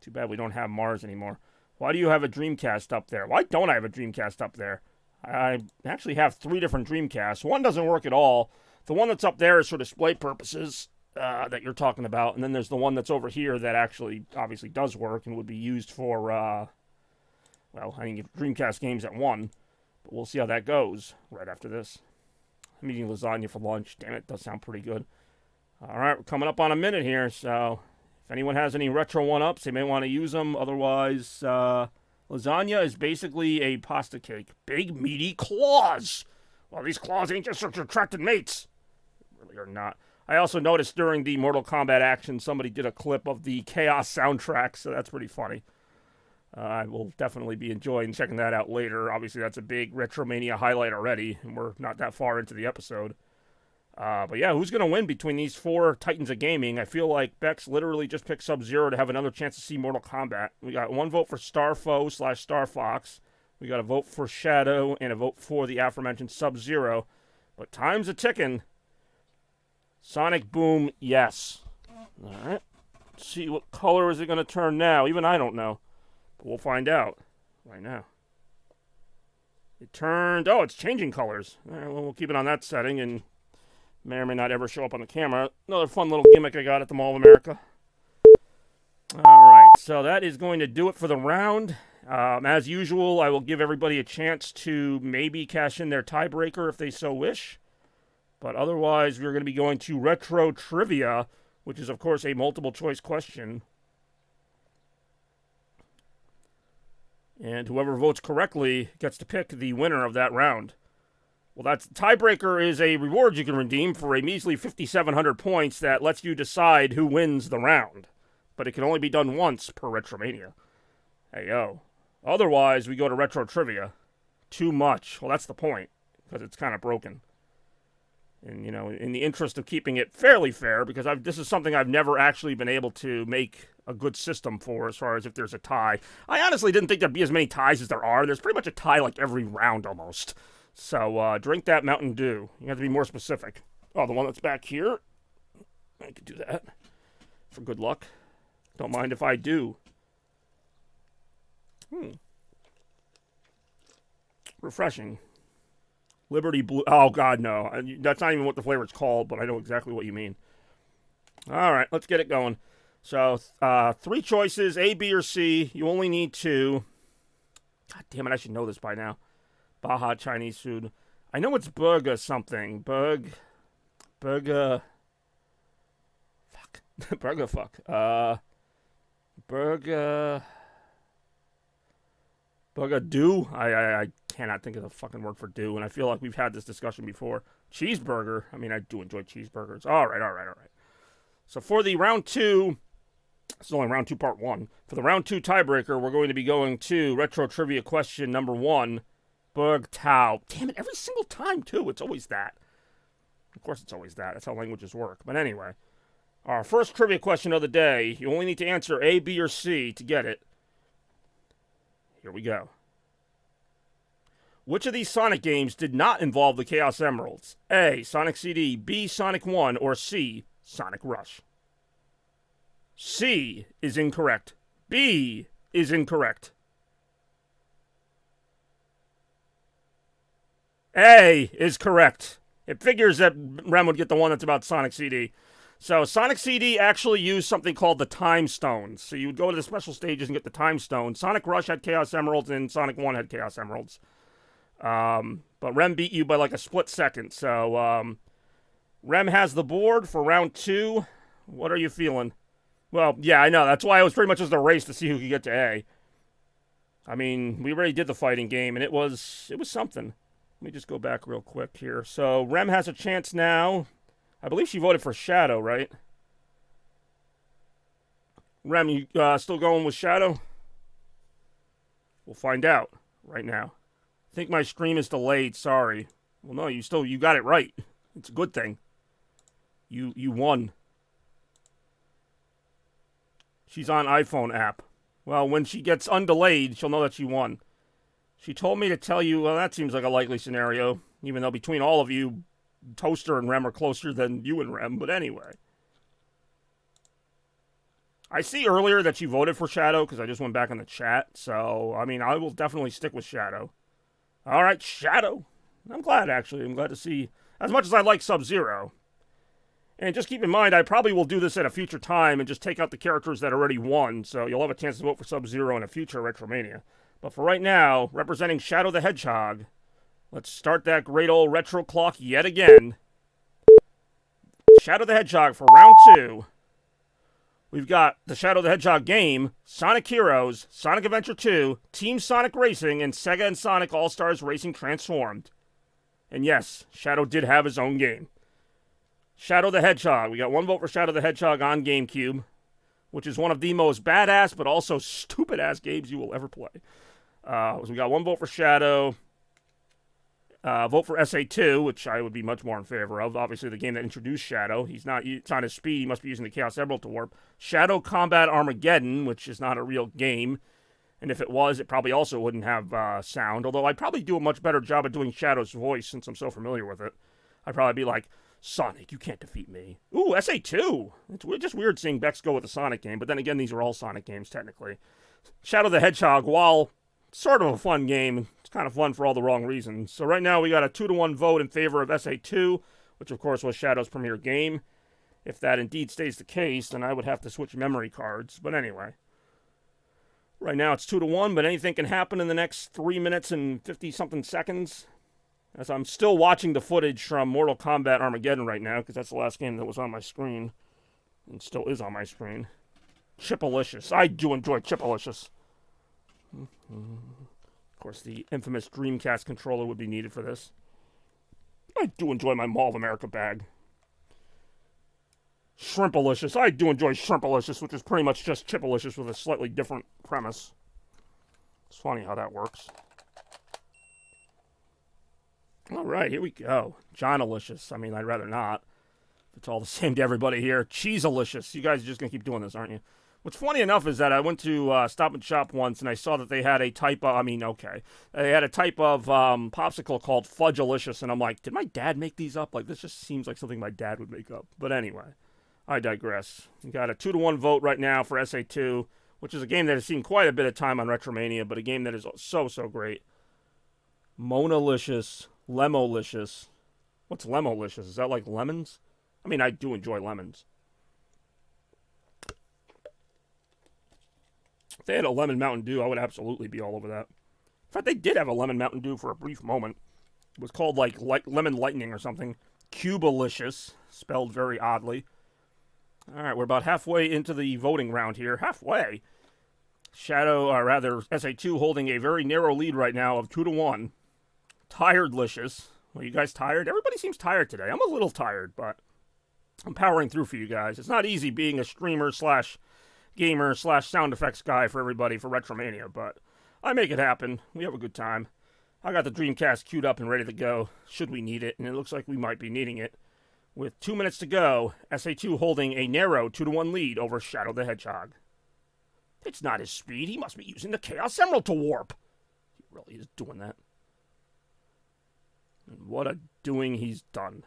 Too bad we don't have Mars anymore. Why do you have a Dreamcast up there? Why don't I have a Dreamcast up there? I actually have 3 different Dreamcasts. One doesn't work at all. The one that's up there is for display purposes that you're talking about. And then there's the one that's over here that actually obviously does work and would be used for, well, I can get Dreamcast games at one. But we'll see how that goes right after this. I'm eating lasagna for lunch. Damn it, does sound pretty good. All right, we're coming up on a minute here. So if anyone has any retro one-ups, they may want to use them. Otherwise, lasagna is basically a pasta cake. Big, meaty claws. Well, these claws ain't just such attracted mates. Really are not. I also noticed during the Mortal Kombat action, somebody did a clip of the Chaos soundtrack, so that's pretty funny. I will definitely be enjoying checking that out later. Obviously, that's a big Retromania highlight already, and we're not that far into the episode. But yeah, who's going to win between these 4 titans of gaming? I feel like Bex literally just picked Sub-Zero to have another chance to see Mortal Kombat. We got 1 vote for Starfoe/Star Fox. We got a vote for Shadow and a vote for the aforementioned Sub-Zero. But time's a-ticking. Sonic Boom, yes. All right. Let's see, what color is it going to turn now? Even I don't know. But we'll find out right now. It turned... Oh, it's changing colors. All right, well, we'll keep it on that setting and may or may not ever show up on the camera. Another fun little gimmick I got at the Mall of America. All right, so that is going to do it for the round. As usual, I will give everybody a chance to maybe cash in their tiebreaker if they so wish. But otherwise, we're going to be going to Retro Trivia, which is, of course, a multiple-choice question. And whoever votes correctly gets to pick the winner of that round. Well, that's tiebreaker is a reward you can redeem for a measly 5,700 points that lets you decide who wins the round. But it can only be done once per Retromania. Hey, yo. Otherwise, we go to Retro Trivia. Too much. Well, that's the point, because it's kind of broken. And, you know, in the interest of keeping it fairly fair, because this is something I've never actually been able to make a good system for as far as if there's a tie. I honestly didn't think there'd be as many ties as there are. There's pretty much a tie like every round almost. So, drink that Mountain Dew. You have to be more specific. Oh, the one that's back here? I could do that. For good luck. Don't mind if I do. Refreshing. Liberty Blue. Oh, God, no. That's not even what the flavor's called, but I know exactly what you mean. All right, let's get it going. So, 3 choices, A, B, or C. You only need 2. God damn it, I should know this by now. Baja Chinese food. I know it's burger something. Burger. Fuck. Burger fuck. Burger do? I cannot think of the fucking word for do, and I feel like we've had this discussion before. Cheeseburger. I mean, I do enjoy cheeseburgers. All right. So for the round 2, this is only round 2 part 1. For the round 2 tiebreaker, we're going to be going to Retro Trivia question number 1. Berg Tau. Damn it, every single time, too. It's always that. Of course it's always that. That's how languages work. But anyway, our first trivia question of the day. You only need to answer A, B, or C to get it. Here we go. Which of these Sonic games did not involve the Chaos Emeralds? A, Sonic CD, B, Sonic 1, or C, Sonic Rush? C is incorrect. B is incorrect. A is correct. It figures that Rem would get the one that's about Sonic CD. So Sonic CD actually used something called the Time Stones. So you would go to the special stages and get the Time Stones. Sonic Rush had Chaos Emeralds and Sonic 1 had Chaos Emeralds. But Rem beat you by like a split second. So Rem has the board for round 2. What are you feeling? Well, yeah, I know. That's why it was pretty much just a race to see who could get to A. I mean, we already did the fighting game, and it was something. Let me just go back real quick here. So Rem has a chance now. I believe she voted for Shadow, right? Rem, you still going with Shadow? We'll find out right now. I think my stream is delayed. Sorry. Well, no, you got it right. It's a good thing. You won. She's on iPhone app. Well, when she gets undelayed, she'll know that she won. She told me to tell you, well, that seems like a likely scenario, even though between all of you, Toaster and Rem are closer than you and Rem, but anyway. I see earlier that you voted for Shadow, because I just went back in the chat, so, I mean, I will definitely stick with Shadow. All right, Shadow. I'm glad, actually. I'm glad to see, as much as I like Sub-Zero. And just keep in mind, I probably will do this at a future time and just take out the characters that already won, so you'll have a chance to vote for Sub-Zero in a future Retromania. But for right now, representing Shadow the Hedgehog, let's start that great old retro clock yet again. Shadow the Hedgehog for round 2. We've got the Shadow the Hedgehog game, Sonic Heroes, Sonic Adventure 2, Team Sonic Racing, and Sega and Sonic All-Stars Racing Transformed. And yes, Shadow did have his own game. Shadow the Hedgehog. We got one vote for Shadow the Hedgehog on GameCube, which is one of the most badass but also stupid-ass games you will ever play. So we got one vote for Shadow. Vote for SA2, which I would be much more in favor of. Obviously, the game that introduced Shadow. It's on his speed. He must be using the Chaos Emerald to warp. Shadow Combat Armageddon, which is not a real game. And if it was, it probably also wouldn't have sound. Although I'd probably do a much better job of doing Shadow's voice since I'm so familiar with it. I'd probably be like, Sonic, you can't defeat me. Ooh, SA2. It's just weird seeing Bex go with a Sonic game. But then again, these are all Sonic games, technically. Shadow the Hedgehog, while sort of a fun game, it's kind of fun for all the wrong reasons. So right now we got a 2-1 vote in favor of SA2, which of course was Shadow's premier game. If that indeed stays the case, then I would have to switch memory cards. But anyway. Right now it's 2-1, but anything can happen in the next 3 minutes and 50-something seconds. As I'm still watching the footage from Mortal Kombat Armageddon right now, because that's the last game that was on my screen. And still is on my screen. Chipalicious. I do enjoy Chipalicious. Of course, the infamous Dreamcast controller would be needed for this. I do enjoy my Mall of America bag. Shrimpalicious. I do enjoy Shrimpalicious, which is pretty much just Chipalicious with a slightly different premise. It's funny how that works. All right, here we go. Johnalicious. I mean, I'd rather not. It's all the same to everybody here. Cheesealicious. You guys are just going to keep doing this, aren't you? What's funny enough is that I went to Stop and Shop once, and I saw that they had a type of, they had a type of popsicle called Fudgealicious, and I'm like, did my dad make these up? Like, this just seems like something my dad would make up. But anyway, I digress. We got a 2-1 vote right now for SA2, which is a game that has seen quite a bit of time on Retromania, but a game that is so great. Monalicious. Lemolicious. What's Lemolicious? Is that like lemons? I mean, I do enjoy lemons. If they had a lemon Mountain Dew, I would absolutely be all over that. In fact, they did have a lemon Mountain Dew for a brief moment. It was called like Lemon Lightning or something. Cubalicious, spelled very oddly. All right, we're about halfway into the voting round here. Halfway. Shadow, or rather, SA2 holding a very narrow lead right now of 2-1. Tiredlicious. Well, you guys tired? Everybody seems tired today. I'm a little tired, but I'm powering through for you guys. It's not easy being a streamer slash gamer slash sound effects guy for everybody for Retromania, but I make it happen. We have a good time. I got the Dreamcast queued up and ready to go, should we need it, and it looks like we might be needing it. With 2 minutes to go, SA2 holding a narrow 2-1 lead over Shadow the Hedgehog. It's not his speed. He must be using the Chaos Emerald to warp. He really is doing that. And what a doing he's done.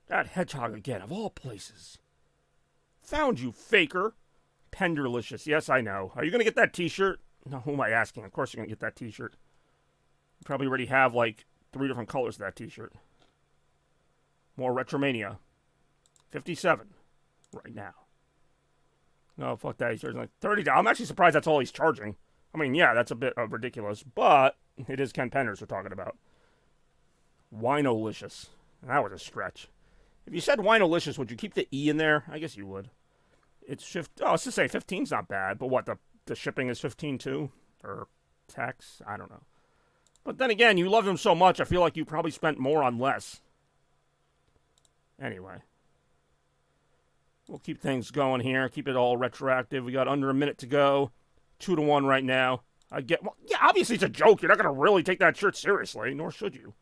That Hedgehog again, of all places. Found you, faker. Penderlicious. Yes, I know. Are you going to get that t-shirt? No, who am I asking? Of course you're going to get that t-shirt. You probably already have, like, 3 different colors of that t-shirt. More Retromania. 57. Right now. No, fuck that. He's charging like $30. I'm actually surprised that's all he's charging. I mean, yeah, that's a bit ridiculous, but it is Ken Penders we're talking about. Winolicious. That was a stretch. If you said Winolicious, would you keep the E in there? I guess you would. It's let's just say 15's not bad, but what, the shipping is 15 too? Or tax? I don't know. But then again, you loved him so much, I feel like you probably spent more on less. Anyway. We'll keep things going here. Keep it all retroactive. We got under a minute to go. 2-1 right now. Well, yeah, obviously it's a joke. You're not going to really take that shirt seriously, nor should you.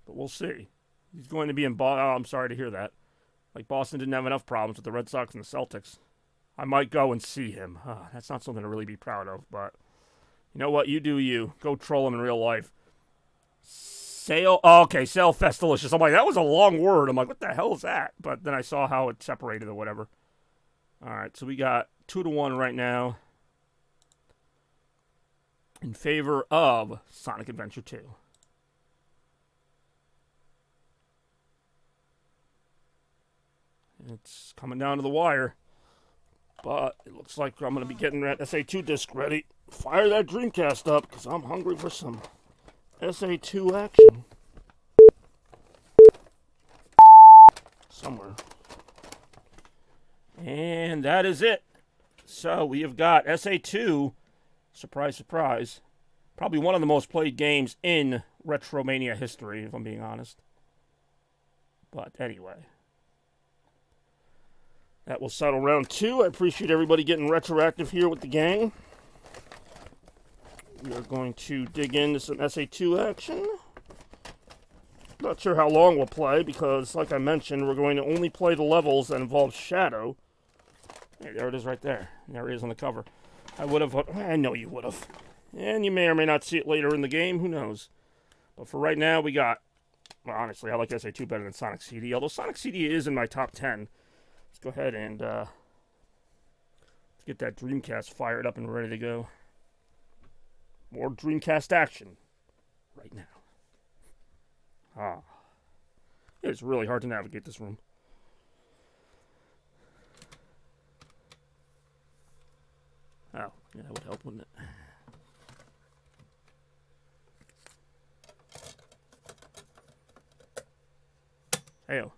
But we'll see. He's going to be in Boston. Oh, I'm sorry to hear that. Like, Boston didn't have enough problems with the Red Sox and the Celtics. I might go and see him. That's not something to really be proud of, but you know what? You do you. Go troll him in real life. Sale Festalicious. I'm like, that was a long word. I'm like, what the hell is that? But then I saw how it separated or whatever. All right, so we got 2-1 right now in favor of Sonic Adventure 2. It's coming down to the wire. But it looks like I'm going to be getting that SA2 disc ready. Fire that Dreamcast up, because I'm hungry for some SA2 action. Somewhere. And that is it. So we have got SA2, surprise, surprise, probably one of the most played games in Retromania history, if I'm being honest. But anyway. That will settle round 2. I appreciate everybody getting retroactive here with the gang. We are going to dig into some SA2 action. Not sure how long we'll play because, like I mentioned, we're going to only play the levels that involve Shadow. Hey, there it is right there. There it is on the cover. I know you would have. And you may or may not see it later in the game. Who knows? But for right now, we got... Well, honestly, I like SA2 better than Sonic CD. Although Sonic CD is in my top 10. Let's go ahead and get that Dreamcast fired up and ready to go. More Dreamcast action right now. It's really hard to navigate this room. Oh, yeah, that would help, wouldn't it? Hey-o.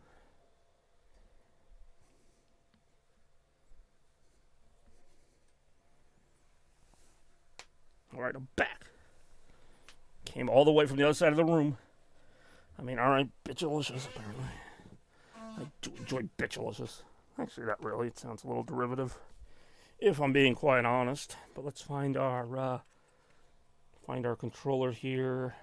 Alright, I'm back. Came all the way from the other side of the room. I mean, alright, bitchalicious, apparently. I do enjoy bitchalicious. Actually, not really. It sounds a little derivative, if I'm being quite honest. But let's find our controller here.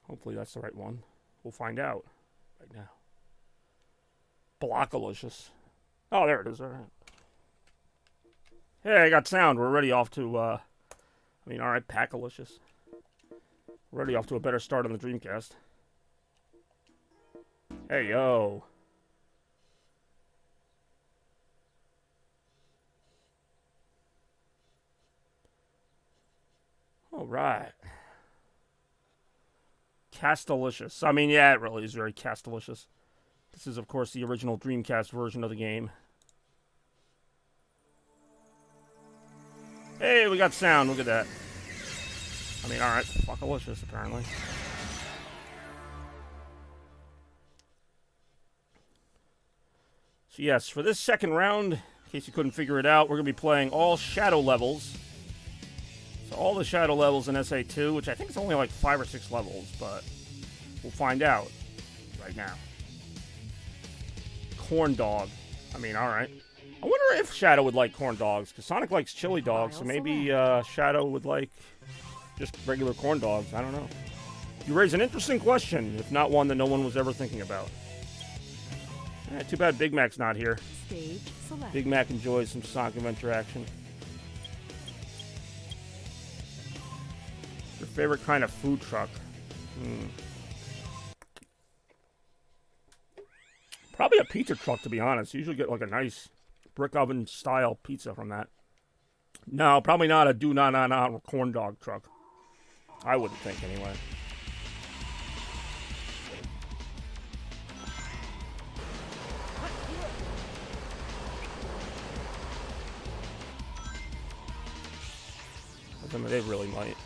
Hopefully that's the right one. We'll find out right now. Blockalicious. Oh, there it is. All right. Hey, I got sound. We're already off to, alright, Packalicious. We're already off to a better start on the Dreamcast. Hey, yo. Alright. Castalicious. I mean, yeah, it really is very Castalicious. This is, of course, the original Dreamcast version of the game. Hey, we got sound. Look at that. I mean, alright. Fuckalicious, apparently. So, yes, for this second round, in case you couldn't figure it out, we're going to be playing all Shadow levels. So, all the Shadow levels in SA2, which I think is only like 5 or 6 levels, but we'll find out right now. Corn Dog. I mean, alright. I wonder if Shadow would like corn dogs, because Sonic likes chili dogs, so maybe Shadow would like just regular corn dogs. I don't know. You raise an interesting question, if not one that no one was ever thinking about. Too bad Big Mac's not here. Stage select. Big Mac enjoys some Sonic Adventure action. Your favorite kind of food truck? Probably a pizza truck, to be honest. You usually get like a nice brick oven style pizza from that. No, probably not a do-na-na-na corn dog truck. I wouldn't think, anyway. I mean, they really might.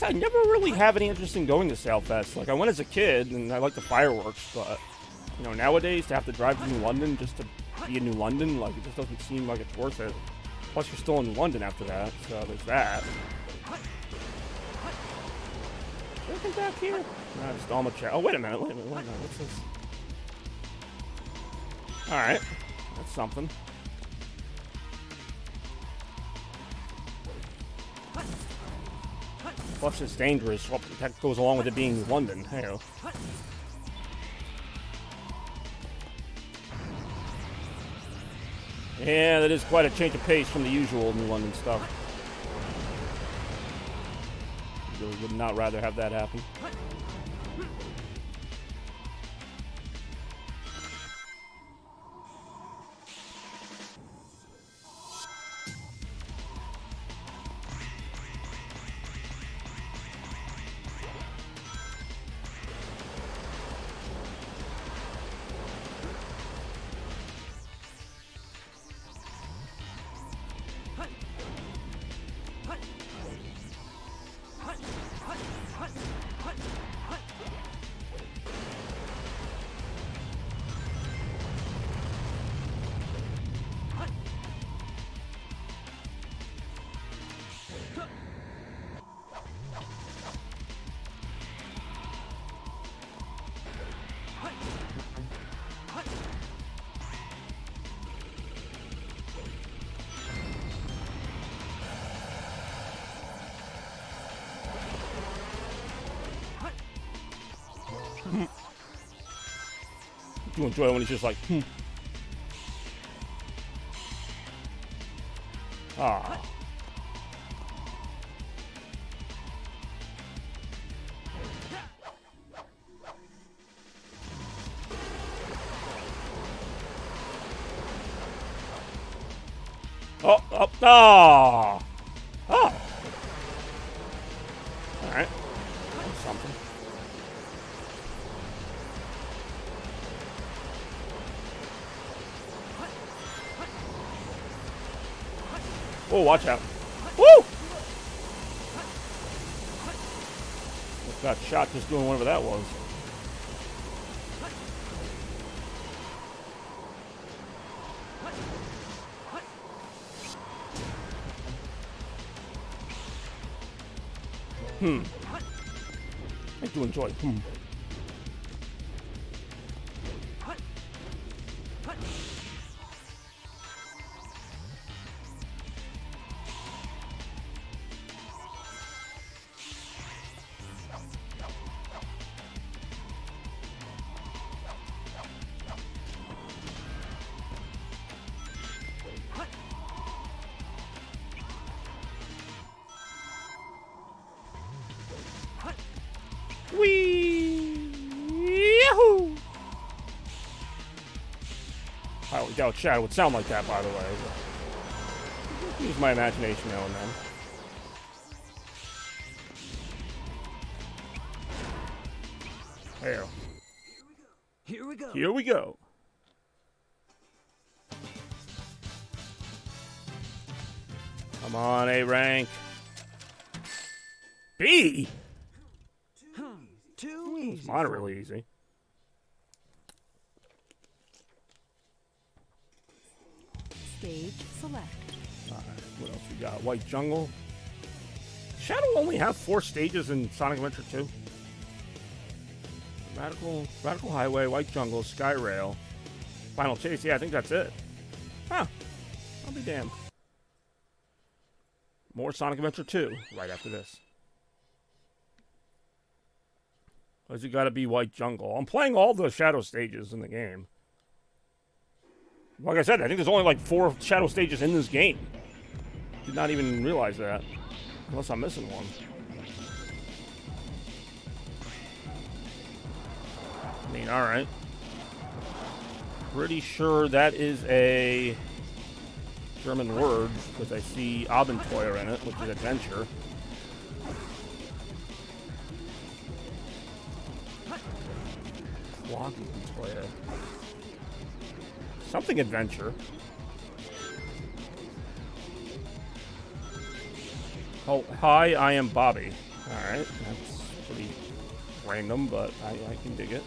I never really have any interest in going to Sailfest. Like, I went as a kid, and I like the fireworks, but, you know, nowadays, to have to drive to New London just to be in New London, like, it just doesn't seem like it's worth it. Plus, you're still in New London after that, so there's that. Anything back here? Nah, just all my chat. Oh, wait a minute, what's this? Alright, that's something. Plus, it's dangerous. Well, that goes along with it being London. Hey-o. Yeah, that is quite a change of pace from the usual New London stuff. Really would not rather have that happen. Do enjoy it when he's just like, Ah. Oh, oh, ah. Oh. All right. That's something. Oh, watch out. Woo! Just got shot just doing whatever that was. I do enjoy. Whee! Yahoo! I doubt Shadow would sound like that, by the way. Use my imagination now and then. There. Here we go. Here we go. Come on, A rank. B. Too easy. Mine are really easy. Stage select. Alright, what else we got? White Jungle. Shadow only have 4 stages in Sonic Adventure 2. Radical Highway, White Jungle, Sky Rail, Final Chase. Yeah, I think that's it. Huh. I'll be damned. More Sonic Adventure 2 right after this. Why's it gotta be White Jungle? I'm playing all the Shadow stages in the game. Like I said, I think there's only like 4 Shadow stages in this game. Did not even realize that. Unless I'm missing one. I mean, alright. Pretty sure that is a German word, because I see Abenteuer in it, which is adventure. Abenteuer. Something adventure. Oh, hi, I am Bobby. Alright, that's pretty random, but I can dig it.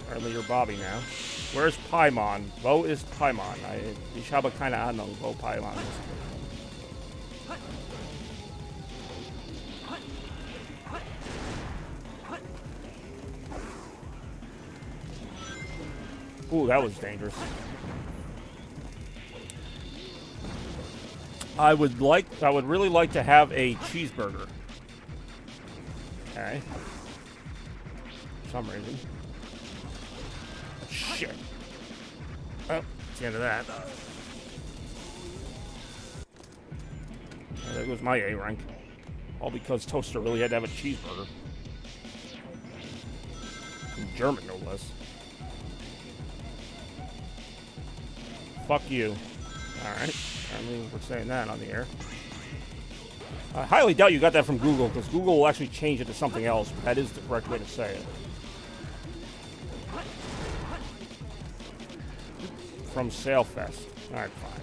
Apparently you're Bobby now. Where's Paimon? Wo ist Paimon? Ich habe keine Ahnung, wo Paimon ist. Ooh, that was dangerous. I would really like to have a cheeseburger. Okay. For some reason. Shit. Oh, that's the end of that. There goes my A rank. All because Toaster really had to have a cheeseburger. In German, no less. Fuck you. Alright. Apparently we're saying that on the air. I highly doubt you got that from Google, because Google will actually change it to something else, but that is the correct way to say it. From Sailfest. Alright, fine.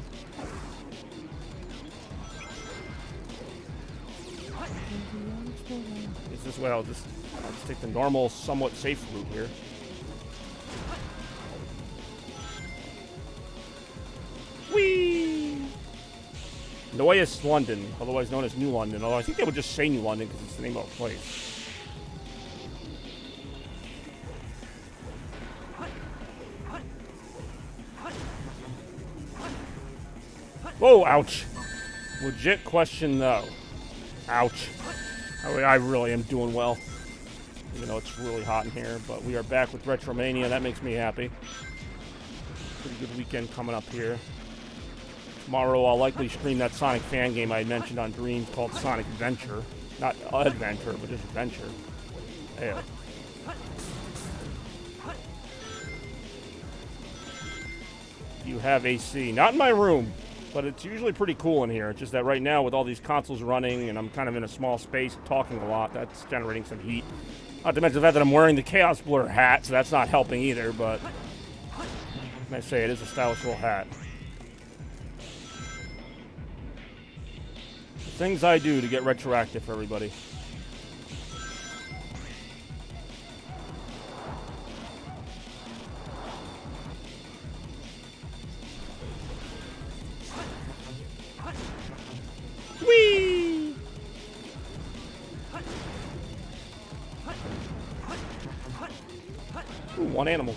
Is this way? I'll just take the normal, somewhat safe route here. Whee! Neues London, otherwise known as New London. Although I think they would just say New London because it's the name of a place. Whoa, ouch. Legit question, though. Ouch. I really am doing well. Even though it's really hot in here. But we are back with Retromania. That makes me happy. Pretty good weekend coming up here. Tomorrow I'll likely stream that Sonic fan game I mentioned on Dreams called Sonic Adventure. Not Adventure, but just Adventure. Yeah. You have AC. Not in my room, but it's usually pretty cool in here. It's just that right now with all these consoles running and I'm kind of in a small space talking a lot, that's generating some heat. Not to mention the fact that I'm wearing the Chaos Blur hat, so that's not helping either, but I say it is a stylish little hat. Things I do to get retroactive for everybody. Whee! Ooh, one animal.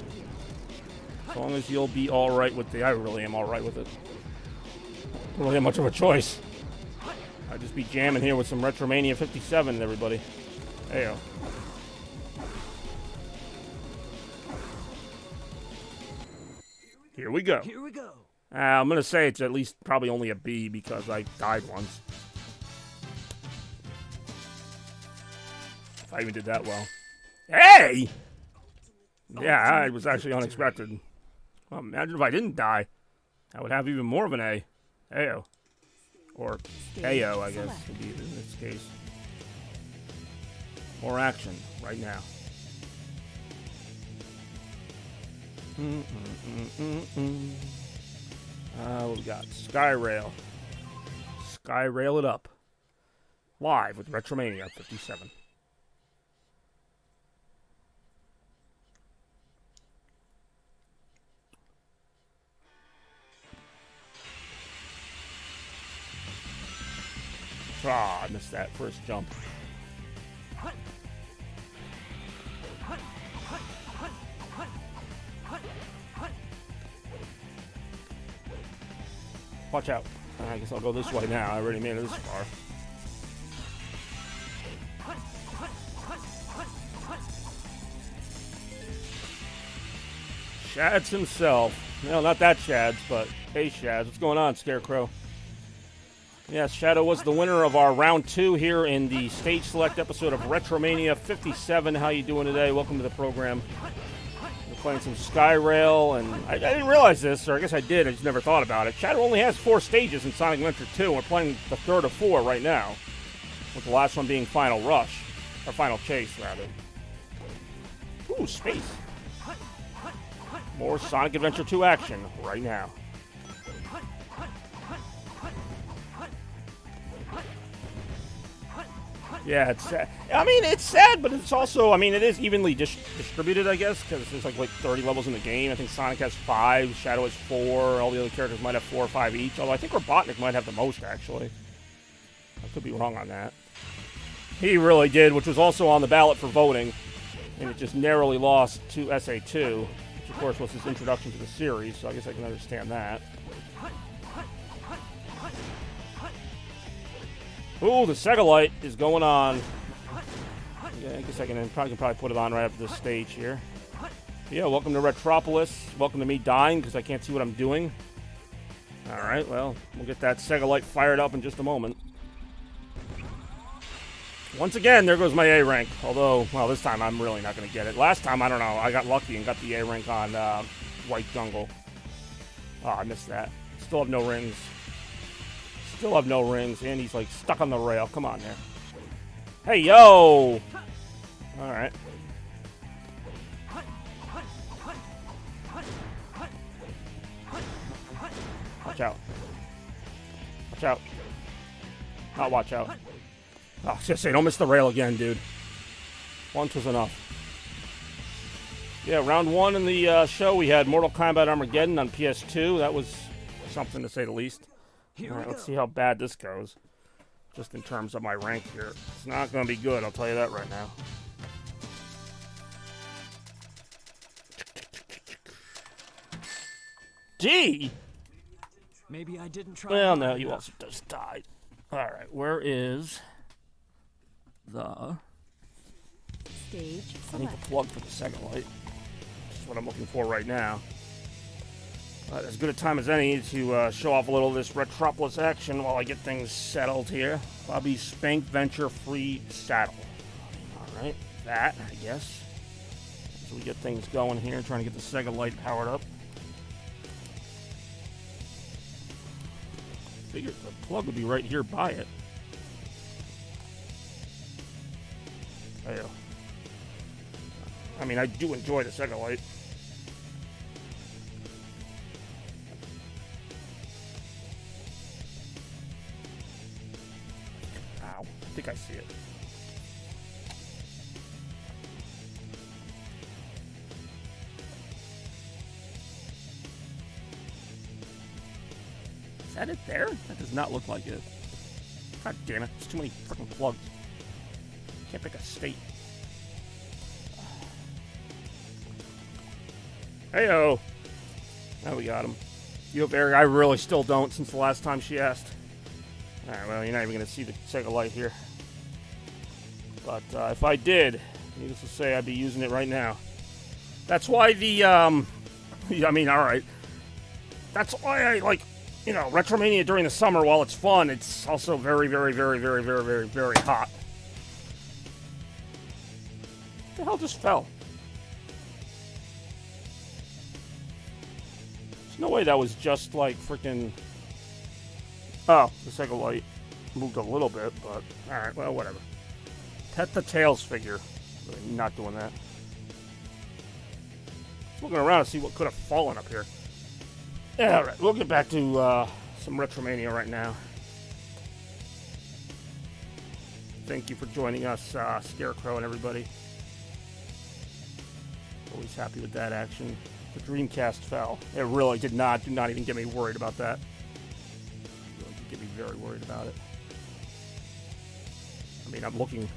As long as you'll be alright with I really am alright with it. Don't really have much of a choice. I'll just be jamming here with some Retromania 57, everybody. Heyo. Here we go. Here we go. I'm gonna say it's at least probably only a B because I died once. If I even did that well. Hey! Yeah, it was actually unexpected. Well, imagine if I didn't die. I would have even more of an A. Heyo. Or KO, I guess, would be in this case. More action right now. What we got? Skyrail. Skyrail it up. Live with Retromania 57. Ah, I missed that first jump. Watch out. I guess I'll go this way now. I already made it this far. Shads himself. No, not that Shads, but hey Shads. What's going on, Scarecrow? Yes, Shadow was the winner of our round 2 here in the stage select episode of Retromania 57. How you doing today? Welcome to the program. We're playing some Skyrail, and I didn't realize this, or I guess I did, I just never thought about it. Shadow only has 4 stages in Sonic Adventure 2, and we're playing the third of 4 right now, with the last one being Final Rush, or Final Chase, rather. Ooh, space. More Sonic Adventure 2 action right now. Yeah, it's sad. I mean, it's sad, but it's also, I mean, it is evenly distributed, I guess, because there's like 30 levels in the game. I think Sonic has 5, Shadow has 4, all the other characters might have 4 or 5 each, although I think Robotnik might have the most, actually. I could be wrong on that. He really did, which was also on the ballot for voting, and it just narrowly lost to SA2, which, of course, was his introduction to the series, so I guess I can understand that. Ooh, the Sega Light is going on. Yeah, I guess I can probably put it on right after this stage here. Yeah, welcome to Retropolis. Welcome to me dying because I can't see what I'm doing. Alright, well, we'll get that Sega Light fired up in just a moment. Once again, there goes my A rank. Although, well, this time I'm really not going to get it. Last time, I don't know, I got lucky and got the A rank on White Jungle. Oh, I missed that. Still have no rings. Still have no rings, and he's like stuck on the rail. Come on there. Hey, yo! Alright. Watch out. Watch out. Not watch out. Oh, I was gonna say, don't miss the rail again, dude. Once was enough. Yeah, round 1 in the show, we had Mortal Kombat Armageddon on PS2. That was something to say the least. Alright, let's see how bad this goes. Just in terms of my rank here. It's not going to be good, I'll tell you that right now. D? Maybe I didn't try. Well, no, you also just died. Alright, where is the... Stage I need select. the plug for the second light. That's what I'm looking for right now. As good a time as any to show off a little of this Retropolis action while I get things settled here. Bobby's Spank Venture Free Saddle. Alright, that, I guess. So we get things going here, trying to get the Sega Light powered up. Figured the plug would be right here by it. There. I mean, I do enjoy the Sega Light. I think I see it. Is that it there? That does not look like it. God damn it. There's too many freaking plugs. Can't pick a state. Hey-o. Now we got him. You have Eric? I really still don't since the last time she asked. Alright, well, you're not even going to see the Sega Light here. But if I did, needless to say, I'd be using it right now. That's why the, I mean, alright. That's why I, like, you know, Retromania during the summer, while it's fun, it's also very, very, very, very, very, very, very hot. What the hell just fell? There's no way that was just, like, freaking... Oh, the Sega Light moved a little bit, but alright, well, whatever. Pet the Tails figure. Really not doing that. Just looking around to see what could have fallen up here. Yeah, alright, we'll get back to some Retromania right now. Thank you for joining us, Scarecrow and everybody. Always happy with that action. The Dreamcast fell. It really did not. Do not even get me worried about that. Get me very worried about it. I mean, I'm looking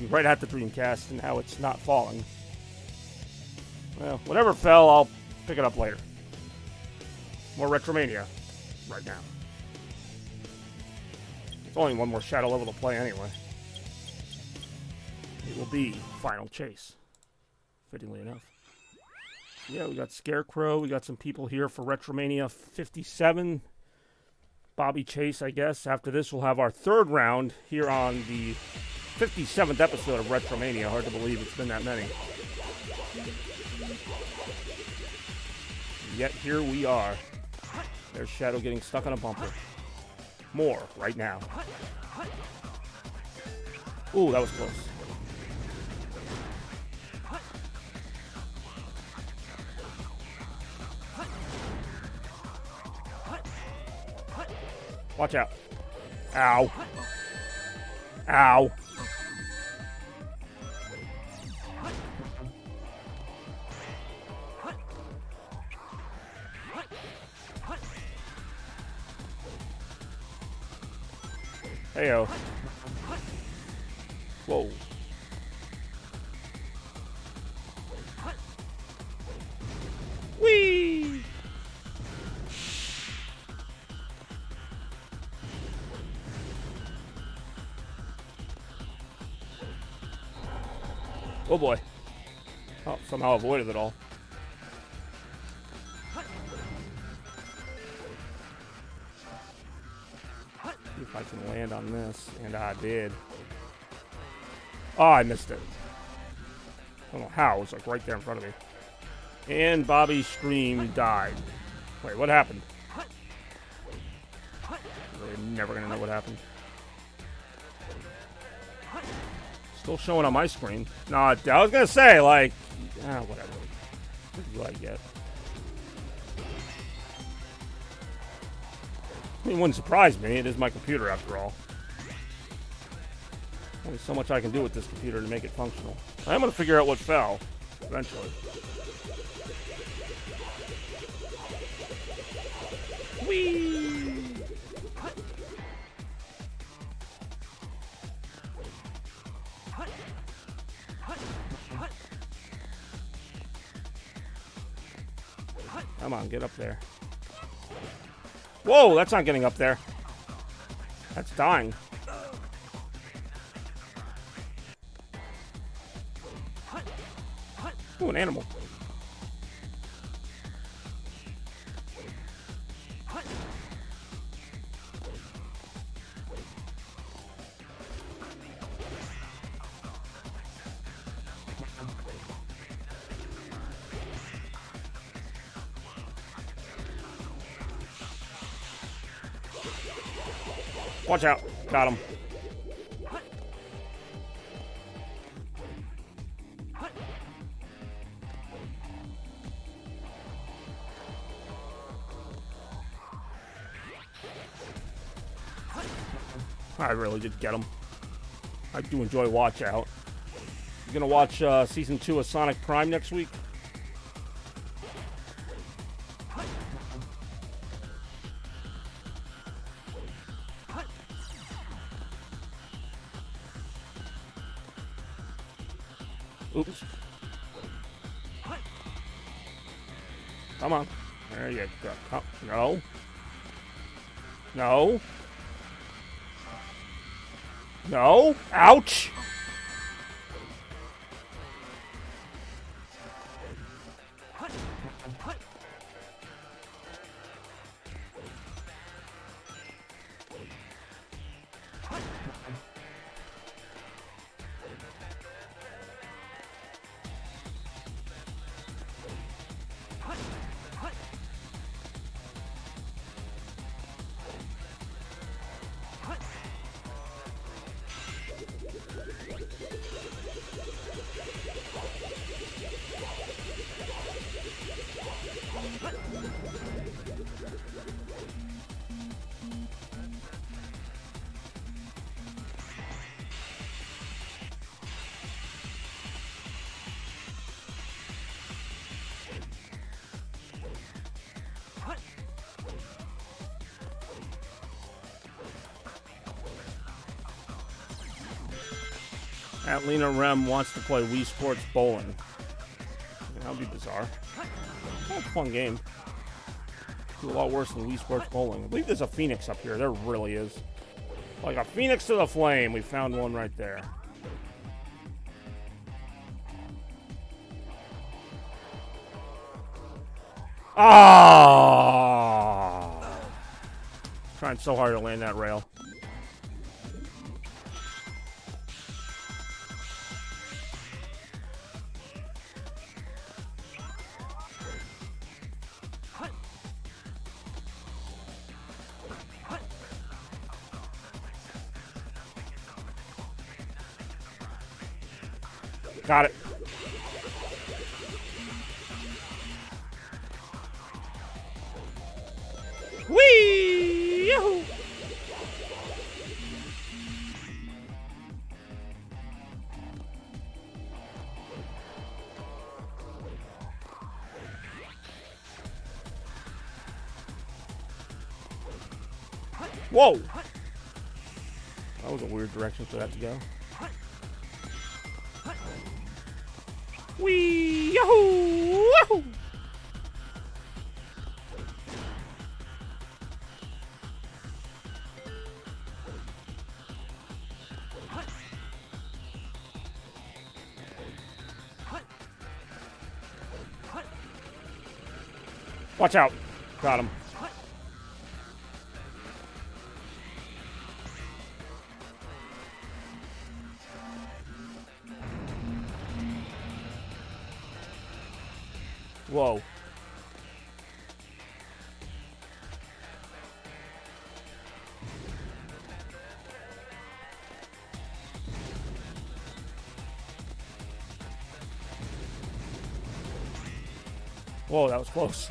right at the Dreamcast and how it's not falling. Well, whatever fell, I'll pick it up later. More Retromania. right now. It's only one more shadow level to play anyway. It will be Final Chase, fittingly enough. Yeah, we got Scarecrow. We got some people here for Retromania 57. Bobby Chase, I guess. After this, we'll have our third round here on the 57th episode of Retromania. Hard to believe it's been that many. Yet here we are. There's Shadow getting stuck on a bumper. More right now. Ooh, that was close. Watch out. Ow. Ow. Heyo. Whoa. Whee! Oh boy. Oh, somehow avoided it all. See if I can land on this. And I did. Oh, I missed it. I don't know how. It was like right there in front of me. And Bobby's stream died. Wait, what happened? We're never going to know what happened. Still showing on my screen. No, I was going to say, like, whatever. What do I get? I mean, it wouldn't surprise me. It is my computer, after all. Only so much I can do with this computer to make it functional. I'm going to figure out what fell, eventually. Whee! Come on, get up there. Whoa, that's not getting up there. That's dying. Ooh, an animal. Watch out. Got him. I really did get him. I do enjoy Watch Out. You gonna watch Season 2 of Sonic Prime next week? Oops. Come on. There you go. Oh, no. No. No. Ouch. Atlina Rem wants to play Wii Sports Bowling. That would be bizarre. Oh, it's a fun game. Do a lot worse than Wii Sports Bowling. I believe there's a Phoenix up here. There really is. Like a Phoenix to the flame. We found one right there. Ah! Trying so hard to land that rail. Got it. Whee! Yahoo! Whoa! That was a weird direction for that to go. Whee! Yahoo! Wahoo! Watch out. Got him. Whoa. Whoa, that was close.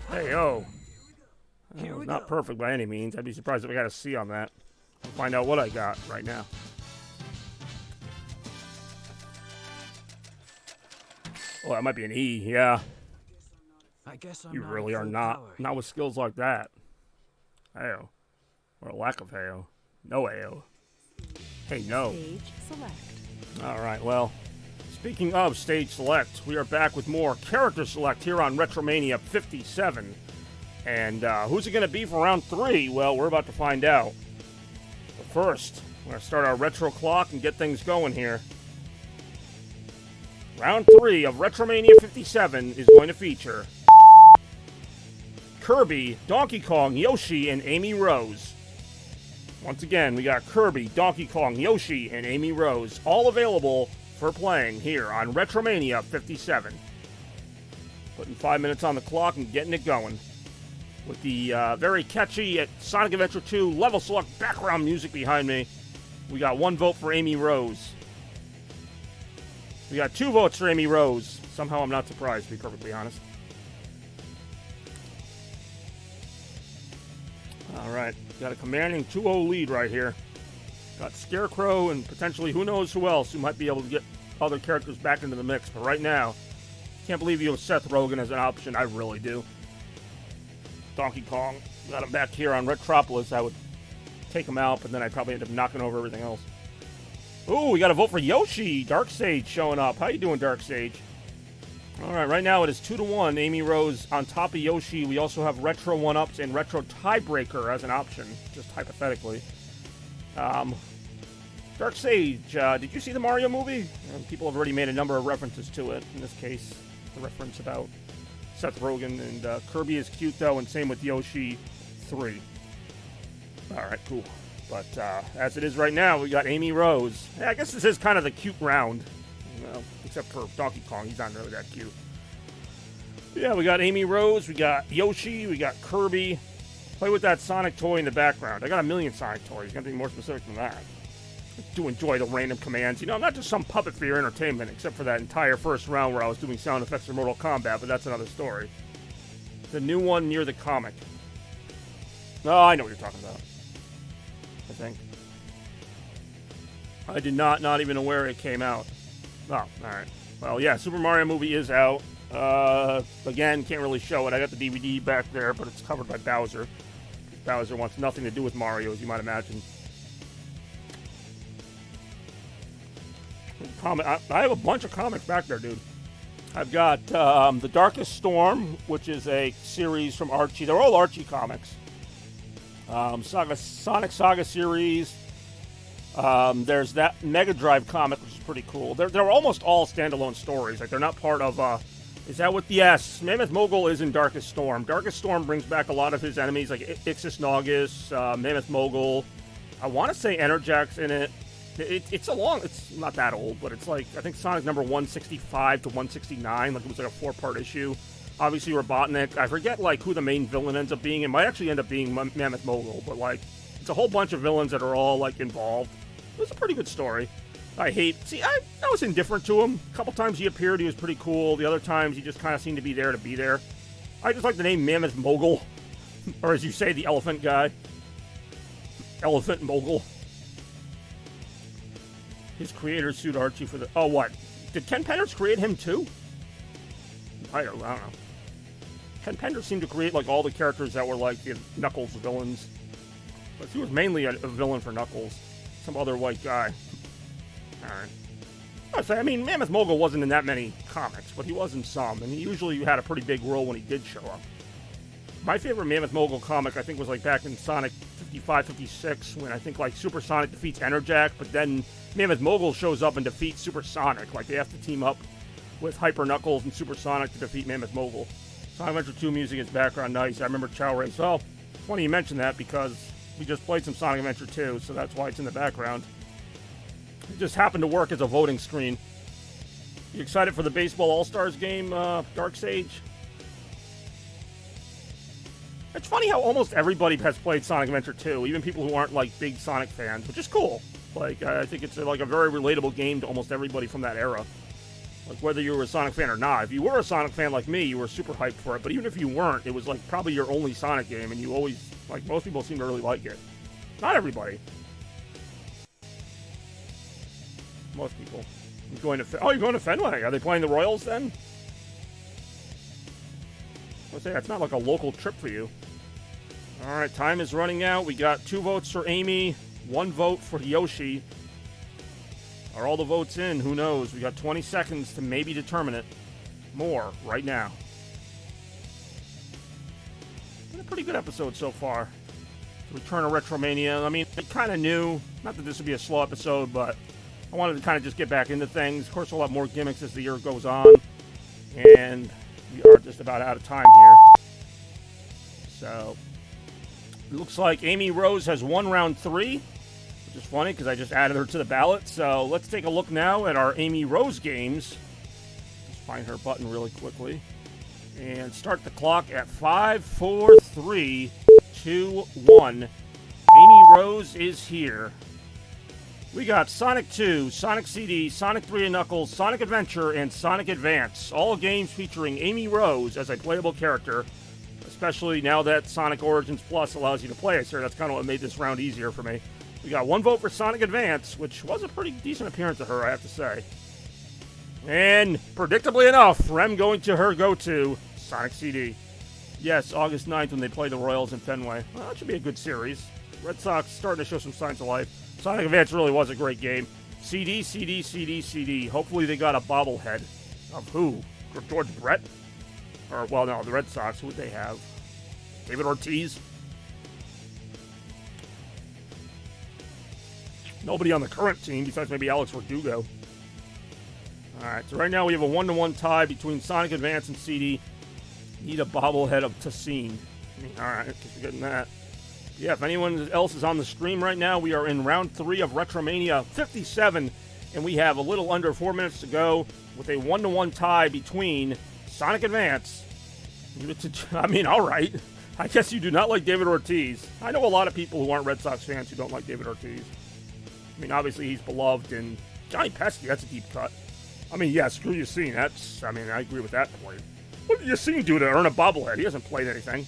Hey, yo. Not perfect by any means. I'd be surprised if I got a C on that. I'll find out what I got right now. Oh, that might be an E, yeah. I guess I'm You not really at are full not. power. Not with skills like that. Heyo. Or a lack of heyo. No heyo. Hey, no. Stage select. Alright, well, speaking of stage select, we are back with more character select here on Retromania 57. And who's it going to be for round 3? Well, we're about to find out. But first, we're going to start our retro clock and get things going here. Round 3 of Retromania 57 is going to feature Kirby, Donkey Kong, Yoshi, and Amy Rose. Once again, we got Kirby, Donkey Kong, Yoshi, and Amy Rose, all available for playing here on Retromania 57. Putting 5 minutes on the clock and getting it going. With the very catchy Sonic Adventure 2 level select background music behind me, we got 1 vote for Amy Rose. We got 2 votes for Amy Rose. Somehow I'm not surprised, to be perfectly honest. Alright, got a commanding 2-0 lead right here. Got Scarecrow and potentially who knows who else who might be able to get other characters back into the mix. But right now, can't believe you have Seth Rogen as an option. I really do. Donkey Kong, got him back here on Retropolis. I would take him out, but then I'd probably end up knocking over everything else. Ooh, we got a vote for Yoshi. Dark Sage showing up. How you doing, Dark Sage? All right now it is 2-1. Amy Rose on top of Yoshi. We also have Retro 1-Ups and Retro Tiebreaker as an option, just hypothetically. Dark Sage, did you see the Mario movie? People have already made a number of references to it. In this case, the reference about Seth Rogen, and Kirby is cute, though, and same with Yoshi 3. All right, cool. But as it is right now, we got Amy Rose. Yeah, I guess this is kind of the cute round. Well, except for Donkey Kong. He's not really that cute. Yeah, we got Amy Rose, we got Yoshi, we got Kirby. Play with that Sonic toy in the background. I got a million Sonic toys. Got to be more specific than that. I do enjoy the random commands. You know, I'm not just some puppet for your entertainment, except for that entire first round where I was doing sound effects for Mortal Kombat, but that's another story. The new one near the comic. Oh, I know what you're talking about. I think. I did not even aware it came out. Oh, alright. Well, yeah, Super Mario movie is out. Again, can't really show it. I got the DVD back there, but it's covered by Bowser. Bowser wants nothing to do with Mario, as you might imagine. I have a bunch of comics back there, dude. I've got The Darkest Storm, which is a series from Archie. They're all Archie comics. Sonic Saga series. There's that Mega Drive comic, which is pretty cool. They're almost all standalone stories. Like, they're not part of... is that what... Yes, Mammoth Mogul is in Darkest Storm. Darkest Storm brings back a lot of his enemies, like Ixis Naugus, Mammoth Mogul. I want to say Enerjak's in it. It's not that old, but it's like, I think Sonic number 165 to 169, like it was like a 4-part issue. Obviously Robotnik, I forget like who the main villain ends up being. It might actually end up being Mammoth Mogul, but like, it's a whole bunch of villains that are all like involved. It was a pretty good story. I was indifferent to him. A couple times he appeared, he was pretty cool. The other times he just kind of seemed to be there to be there. I just like the name Mammoth Mogul, or as you say, the elephant guy. Elephant Mogul. His creators sued Archie for the... Oh, what? Did Ken Penders create him, too? I don't know. Ken Penders seemed to create, like, all the characters that were, like, the Knuckles villains. But he was mainly a villain for Knuckles. Some other white guy. Alright. I mean, Mammoth Mogul wasn't in that many comics, but he was in some. And he usually had a pretty big role when he did show up. My favorite Mammoth Mogul comic, I think, was, like, back in Sonic 55, 56, when I think, like, Super Sonic defeats Enerjak, but then Mammoth Mogul shows up and defeats Super Sonic. Like, they have to team up with Hyper Knuckles and Super Sonic to defeat Mammoth Mogul. Sonic Adventure 2 music is background nice. I remember Chow Ray. So, funny you mention that because we just played some Sonic Adventure 2, so that's why it's in the background. It just happened to work as a voting screen. You excited for the Baseball All-Stars game, Dark Sage? It's funny how almost everybody has played Sonic Adventure 2, even people who aren't, like, big Sonic fans, which is cool. Like, I think it's, like, a very relatable game to almost everybody from that era. Like, whether you were a Sonic fan or not. If you were a Sonic fan like me, you were super hyped for it. But even if you weren't, it was, like, probably your only Sonic game, and you always, like, most people seem to really like it. Not everybody. Most people. You're going to Fenway. Are they playing the Royals, then? Let's say that's not like a local trip for you. Alright, time is running out. We got 2 votes for Amy, 1 vote for Yoshi. Are all the votes in? Who knows? We got 20 seconds to maybe determine it. More right now. Been a pretty good episode so far. Return of Retromania. I mean, I kind of knew, not that this would be a slow episode, but I wanted to kind of just get back into things. Of course, we'll have more gimmicks as the year goes on. And we are just about out of time here. So, it looks like Amy Rose has won round 3, which is funny because I just added her to the ballot. So, let's take a look now at our Amy Rose games. Just find her button really quickly. And start the clock at 5, 4, 3, 2, 1. Amy Rose is here. We got Sonic 2, Sonic CD, Sonic 3 and Knuckles, Sonic Adventure, and Sonic Advance. All games featuring Amy Rose as a playable character, especially now that Sonic Origins Plus allows you to play as her. That's kind of what made this round easier for me. We got 1 vote for Sonic Advance, which was a pretty decent appearance of her, I have to say. And, predictably enough, Rem going to her go-to, Sonic CD. Yes, August 9th when they play the Royals in Fenway. Well, that should be a good series. Red Sox starting to show some signs of life. Sonic Advance really was a great game. CD, CD, CD, CD. Hopefully they got a bobblehead. Of who? George Brett? Or, well, no, the Red Sox. Who would they have? David Ortiz? Nobody on the current team besides maybe Alex Verdugo. Alright, so right now we have a 1-1 tie between Sonic Advance and CD. Need a bobblehead of Tassine. Alright, guess we're getting that. Yeah, if anyone else is on the stream right now, we are in round 3 of Retromania 57, and we have a little under 4 minutes to go with a 1-1 tie between Sonic Advance. I mean, alright. I guess you do not like David Ortiz. I know a lot of people who aren't Red Sox fans who don't like David Ortiz. I mean, obviously he's beloved, and Johnny Pesky, that's a deep cut. I mean, yeah, screw Yassine. I mean, I agree with that point. What did Yassine do to earn a bobblehead? He hasn't played anything.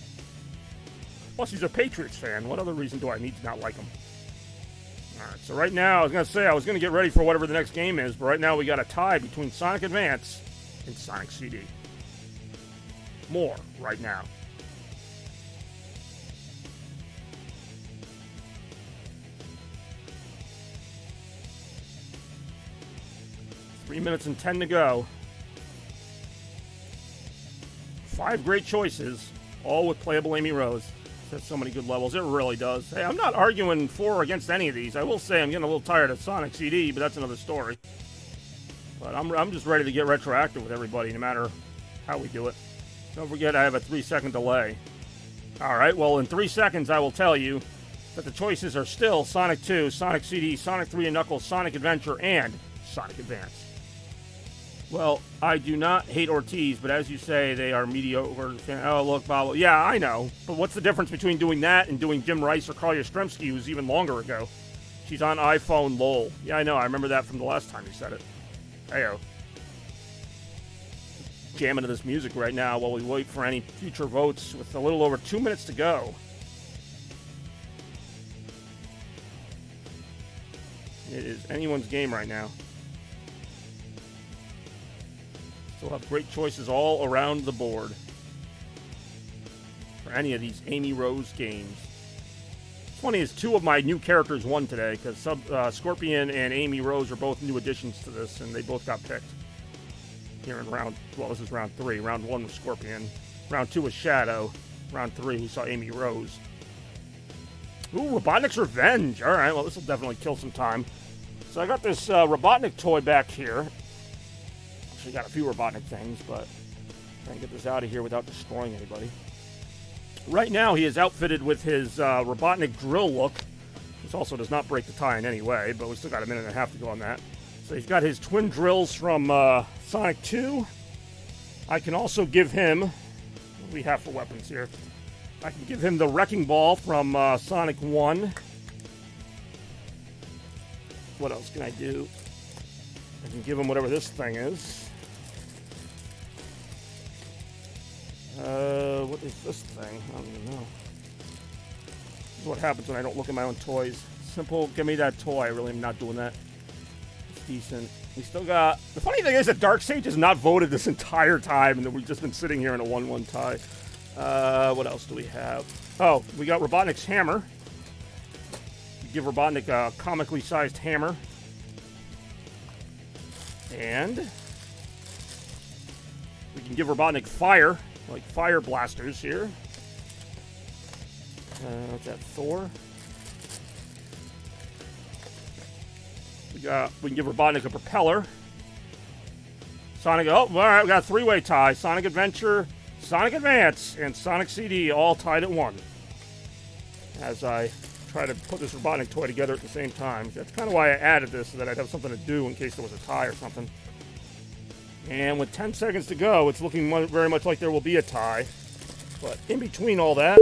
Plus, he's a Patriots fan. What other reason do I need to not like him? Alright, so right now, I was going to get ready for whatever the next game is, but right now we got a tie between Sonic Advance and Sonic CD. More right now. $3 minutes and 10 to go. 5 great choices, all with playable Amy Rose. It has so many good levels. It really does. Hey, I'm not arguing for or against any of these. I will say I'm getting a little tired of Sonic CD, but that's another story. But I'm just ready to get retroactive with everybody, no matter how we do it. Don't forget I have a 3-second delay. Alright, well in 3 seconds I will tell you that the choices are still Sonic 2, Sonic CD, Sonic 3 and Knuckles, Sonic Adventure, and Sonic Advance. Well, I do not hate Ortiz, but as you say, they are mediocre. Oh, look, Bob. Yeah, I know. But what's the difference between doing that and doing Jim Rice or Carl Yastrzemski, who's even longer ago? She's on iPhone, lol. Yeah, I know. I remember that from the last time you said it. Heyo. Jamming to this music right now while we wait for any future votes with a little over 2 minutes to go. It is anyone's game right now. Still have great choices all around the board for any of these Amy Rose games. What's funny is 2 of my new characters won today because Scorpion and Amy Rose are both new additions to this, and they both got picked here in round. Well, this is round 3. Round 1 was Scorpion. Round 2 was Shadow. Round 3 we saw Amy Rose. Ooh, Robotnik's Revenge. All right, well this will definitely kill some time. So I got this Robotnik toy back here. Actually got a few Robotnik things, but try and get this out of here without destroying anybody. Right now he is outfitted with his Robotnik drill look. This also does not break the tie in any way, but we still got a minute and a half to go on that. So he's got his twin drills from Sonic 2. I can also give him, what do we have for weapons here? I can give him the Wrecking Ball from Sonic 1. What else can I do? I can give him whatever this thing is. What is this thing? I don't even know. This is what happens when I don't look at my own toys. Simple, give me that toy. I really am not doing that. It's decent. We still got... The funny thing is that Darkseid has not voted this entire time, and that we've just been sitting here in a 1-1 tie. What else do we have? Oh, we got Robotnik's hammer. We give Robotnik a comically sized hammer. And we can give Robotnik fire, like fire blasters here. What's that, Thor? We can give Robotnik a propeller. Sonic, oh, all right, we got a 3-way tie. Sonic Adventure, Sonic Advance, and Sonic CD all tied at 1. As I try to put this Robotnik toy together at the same time. That's kind of why I added this, so that I'd have something to do in case there was a tie or something. And with 10 seconds to go, it's looking very much like there will be a tie. But in between all that,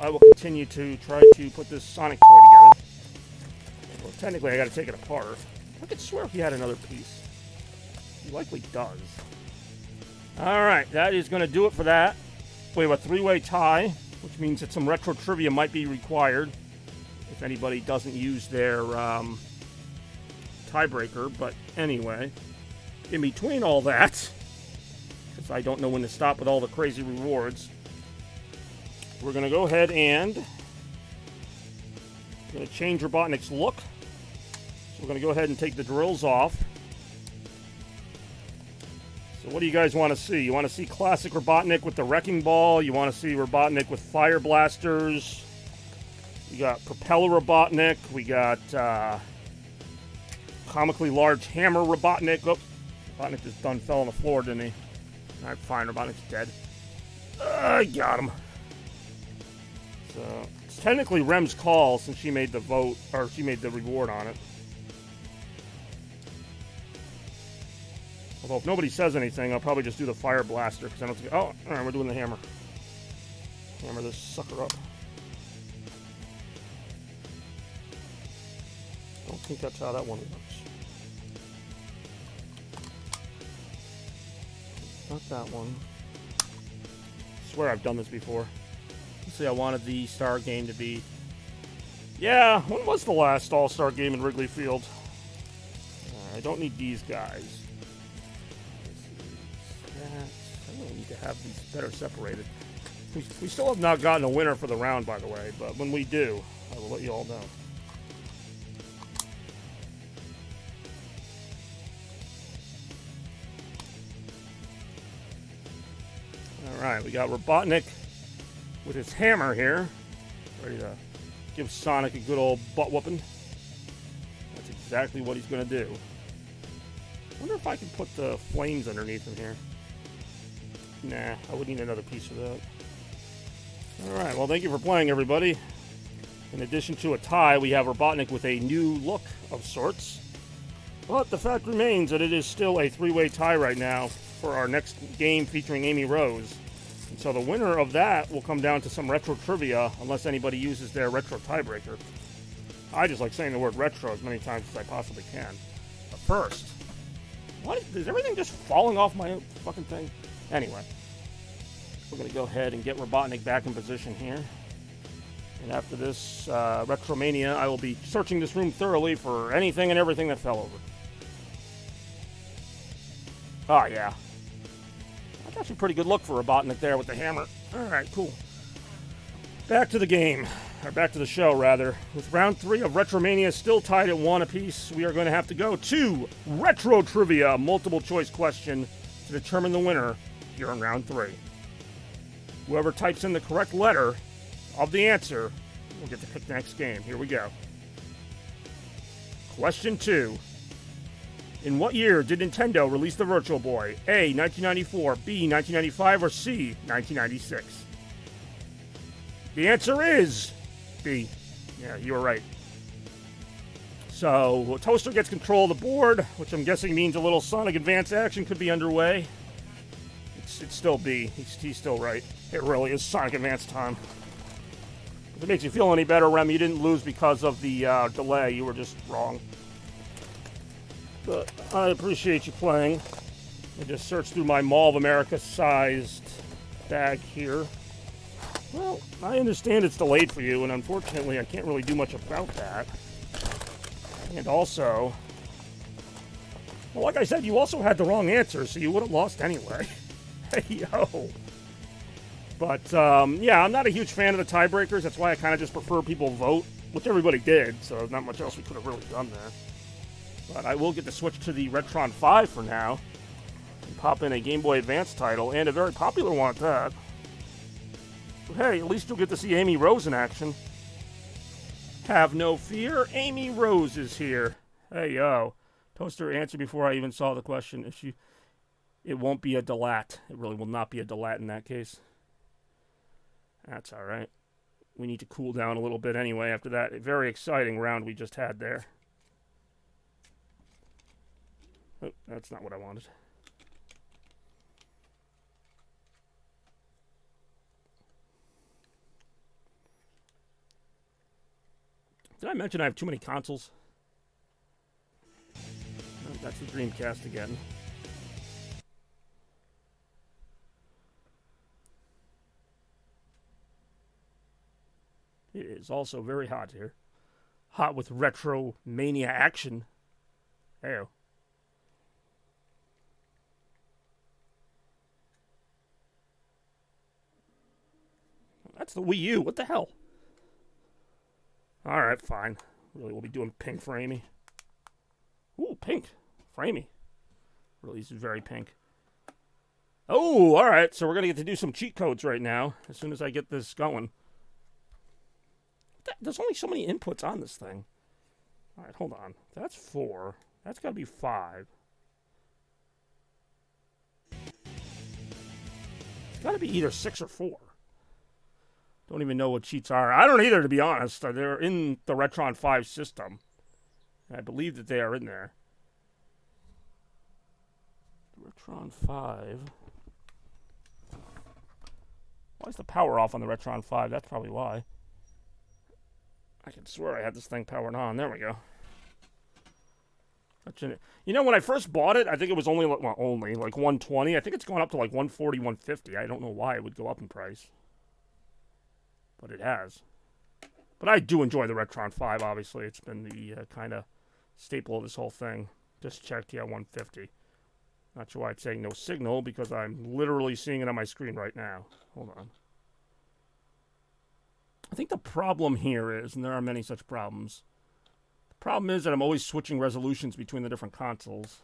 I will continue to try to put this Sonic toy together. Well, technically, I got to take it apart. I could swear he had another piece. He likely does. Alright, that is going to do it for that. We have a 3-way tie, which means that some retro trivia might be required if anybody doesn't use their tiebreaker. But anyway, in between all that, because I don't know when to stop with all the crazy rewards, we're going to go ahead and we're going to change Robotnik's look. So we're going to go ahead and take the drills off. So what do you guys want to see? You want to see classic Robotnik with the Wrecking Ball? You want to see Robotnik with fire blasters? We got propeller Robotnik. We got comically large hammer Robotnik. Oh, Robotnik just done fell on the floor, didn't he? Alright, fine. Robotnik's dead. I got him. So it's technically Rem's call since she made the vote, or she made the reward on it. Although if nobody says anything, I'll probably just do the fire blaster because I don't think. Oh, alright, we're doing the hammer. Hammer this sucker up. Don't think that's how that one works. Not that one. I swear I've done this before. Let's see, I wanted the Star game to be... Yeah, when was the last All-Star game in Wrigley Field? I don't need these guys. I really need to have these better separated. We still have not gotten a winner for the round, by the way, but when we do, I will let you all know. Alright, right, we got Robotnik with his hammer here, ready to give Sonic a good old butt whooping. That's exactly what he's going to do. I wonder if I can put the flames underneath him here. Nah, I would need another piece of that. Alright, well, thank you for playing, everybody. In addition to a tie, we have Robotnik with a new look of sorts. But the fact remains that it is still a three-way tie right now for our next game featuring Amy Rose. And so the winner of that will come down to some retro trivia, unless anybody uses their retro tiebreaker. I just like saying the word retro as many times as I possibly can. But first, what is everything just falling off my fucking thing? Anyway, we're going to go ahead and get Robotnik back in position here. And after this Retromania, I will be searching this room thoroughly for anything and everything that fell over. Oh, yeah. That's actually a pretty good look for Robotnik there with the hammer. Alright, cool. Back to the game. Or back to the show, rather. With round 3 of Retromania still tied at 1 apiece, we are going to have to go to Retro Trivia, multiple choice question, to determine the winner here in round 3. Whoever types in the correct letter of the answer will get to pick the next game. Here we go. Question 2. In what year did Nintendo release the Virtual Boy? A, 1994, B, 1995, or C, 1996? The answer is B. Yeah, you were right. So, Toaster gets control of the board, which I'm guessing means a little Sonic Advance action could be underway. It's still B. He's still right. It really is Sonic Advance time. If it makes you feel any better, Rem, you didn't lose because of the delay. You were just wrong. But I appreciate you playing. I just searched through my Mall of America-sized bag here. Well, I understand it's delayed for you, and unfortunately I can't really do much about that. And also, well, like I said, you also had the wrong answer, so you would have lost anyway. Hey, yo. But, yeah, I'm not a huge fan of the tiebreakers. That's why I kind of just prefer people vote, which everybody did, so not much else we could have really done there. But I will get to switch to the Retron 5 for now, and pop in a Game Boy Advance title, and a very popular one at that. But hey, at least you'll get to see Amy Rose in action. Have no fear, Amy Rose is here. Hey, yo. Toaster answered before I even saw the question. It won't be a delat. It really will not be a delat in that case. That's alright. We need to cool down a little bit anyway after that very exciting round we just had there. Oh, that's not what I wanted. Did I mention I have too many consoles? No, that's the Dreamcast again. It is also very hot here. Hot with Retromania action. Ew. That's the Wii U. What the hell? Alright, fine. Really, we'll be doing pink for Amy. Ooh, pink. For Amy. Really, this is very pink. Oh, alright. So we're going to get to do some cheat codes right now. As soon as I get this going. There's only so many inputs on this thing. Alright, hold on. That's 4. That's got to be 5. It's got to be either 6 or 4. Don't even know what cheats are. I don't either, to be honest. They're in the Retron 5 system. I believe that they are in there. Retron 5. Why is the power off on the Retron 5? That's probably why. I can swear I had this thing powered on. There we go. You know, when I first bought it, I think it was only like 120. I think it's gone up to like 140, 150. I don't know why it would go up in price. But it has. But I do enjoy the Retron 5, obviously. It's been the kind of staple of this whole thing. Just checked, yeah, 150. Not sure why it's saying no signal, because I'm literally seeing it on my screen right now. Hold on. I think the problem here is, and there are many such problems, the problem is that I'm always switching resolutions between the different consoles.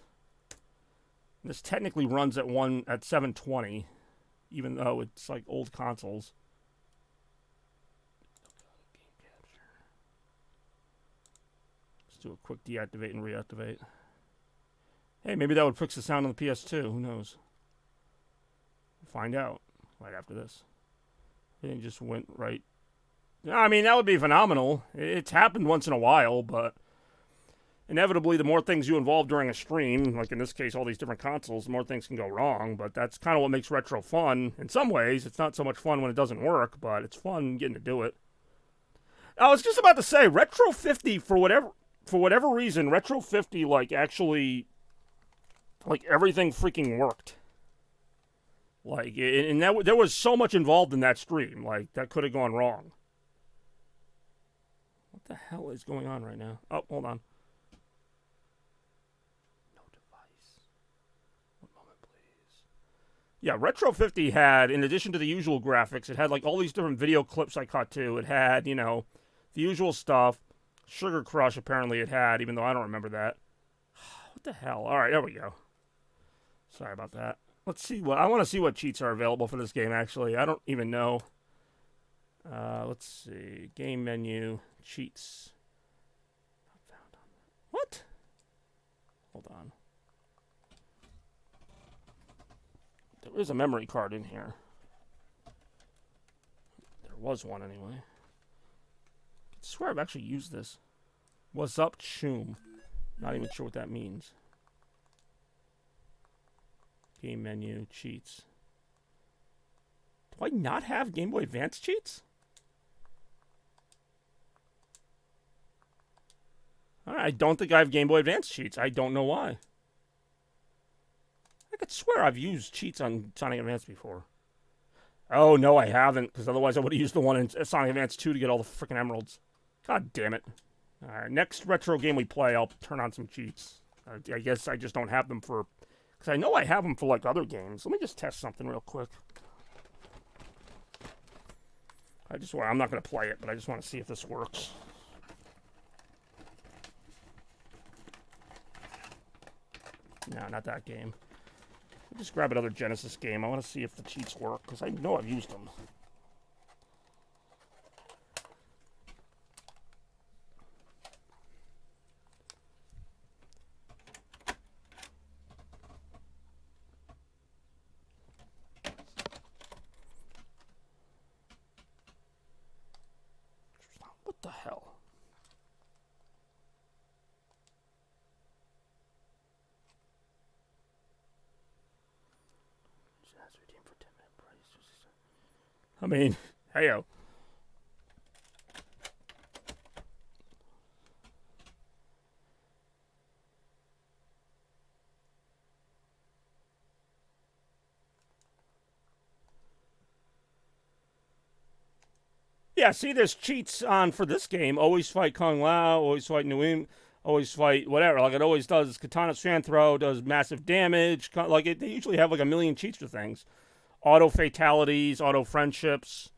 This technically runs at 720. even though it's like old consoles. Let's do a quick deactivate and reactivate. Hey, maybe that would fix the sound on the PS2. Who knows? We'll find out right after this. It just went right. I mean, that would be phenomenal. It's happened once in a while, but inevitably, the more things you involve during a stream, like in this case, all these different consoles, the more things can go wrong. But that's kind of what makes retro fun. In some ways, it's not so much fun when it doesn't work, but it's fun getting to do it. I was just about to say, Retro 50, for whatever reason, Retro 50, like, actually, like, everything freaking worked. Like, and there was so much involved in that stream. Like, that could have gone wrong. What the hell is going on right now? Oh, hold on. No device. One moment, please. Yeah, Retro 50 had, in addition to the usual graphics, it had, like, all these different video clips I caught, too. It had, you know, the usual stuff. Sugar Crush, apparently, it had, even though I don't remember that. What the hell? All right, there we go. Sorry about that. Let's see I want to see what cheats are available for this game, actually. I don't even know. Let's see. Game menu, cheats. What? Hold on. There is a memory card in here. There was one, anyway. I swear I've actually used this. What's up, Choom? Not even sure what that means. Game menu, cheats. Do I not have Game Boy Advance cheats? I don't think I have Game Boy Advance cheats. I don't know why. I could swear I've used cheats on Sonic Advance before. Oh, no, I haven't, because otherwise I would have used the one in Sonic Advance 2 to get all the freaking emeralds. God damn it. Alright, next retro game we play, I'll turn on some cheats. I guess I just don't have them for... Because I know I have them for, like, other games. Let me just test something real quick. I'm not going to play it, but I just want to see if this works. No, not that game. I'll just grab another Genesis game. I want to see if the cheats work, because I know I've used them. What the hell? I mean, heyo. Yeah, see, there's cheats on for this game. Always fight Kung Lao, always fight Nuim, always fight whatever. Like it always does. Katana Strand Throw does massive damage. Like they usually have like a million cheats for things. Auto fatalities, auto friendships.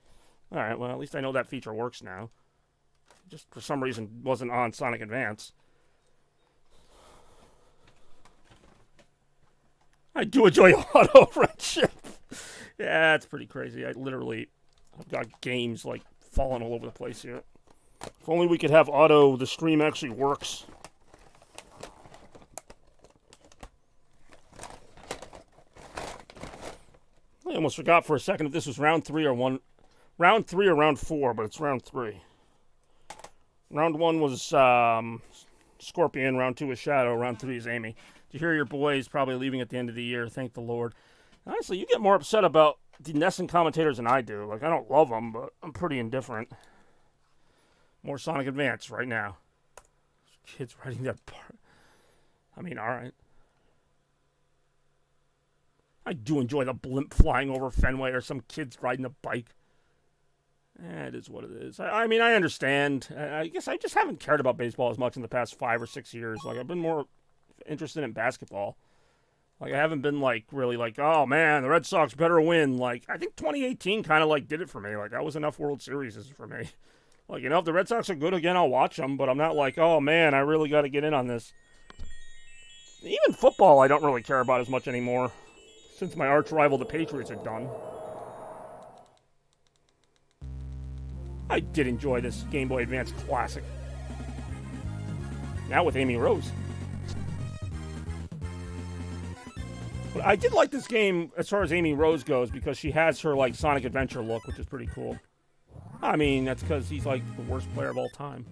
All right, well, at least I know that feature works now. Just for some reason wasn't on Sonic Advance. I do enjoy auto friendship. Yeah, it's pretty crazy. I've got games like falling all over the place here. If only we could have auto, the stream actually works. I almost forgot for a second if this was round 3 or round 4, but it's round 3. Round 1 was Scorpion, round 2 was Shadow, round 3 is Amy. To hear your boys probably leaving at the end of the year, thank the Lord. Honestly, you get more upset about the Nesson commentators than I do. Like, I don't love them, but I'm pretty indifferent. More Sonic Advance right now. Kids riding that part. I mean, alright. I do enjoy the blimp flying over Fenway or some kids riding a bike. It is what it is. I mean, I understand. I guess I just haven't cared about baseball as much in the past 5 or 6 years. Like, I've been more interested in basketball. Like, I haven't been, like, really like, oh, man, the Red Sox better win. Like, I think 2018 kind of, like, did it for me. Like, that was enough World Series for me. Like, you know, if the Red Sox are good again, I'll watch them. But I'm not like, oh, man, I really got to get in on this. Even football, I don't really care about as much anymore. Since my arch rival, the Patriots, are done. I did enjoy this Game Boy Advance classic. Now with Amy Rose. But I did like this game as far as Amy Rose goes because she has her, like, Sonic Adventure look, which is pretty cool. I mean, that's because he's, like, the worst player of all time.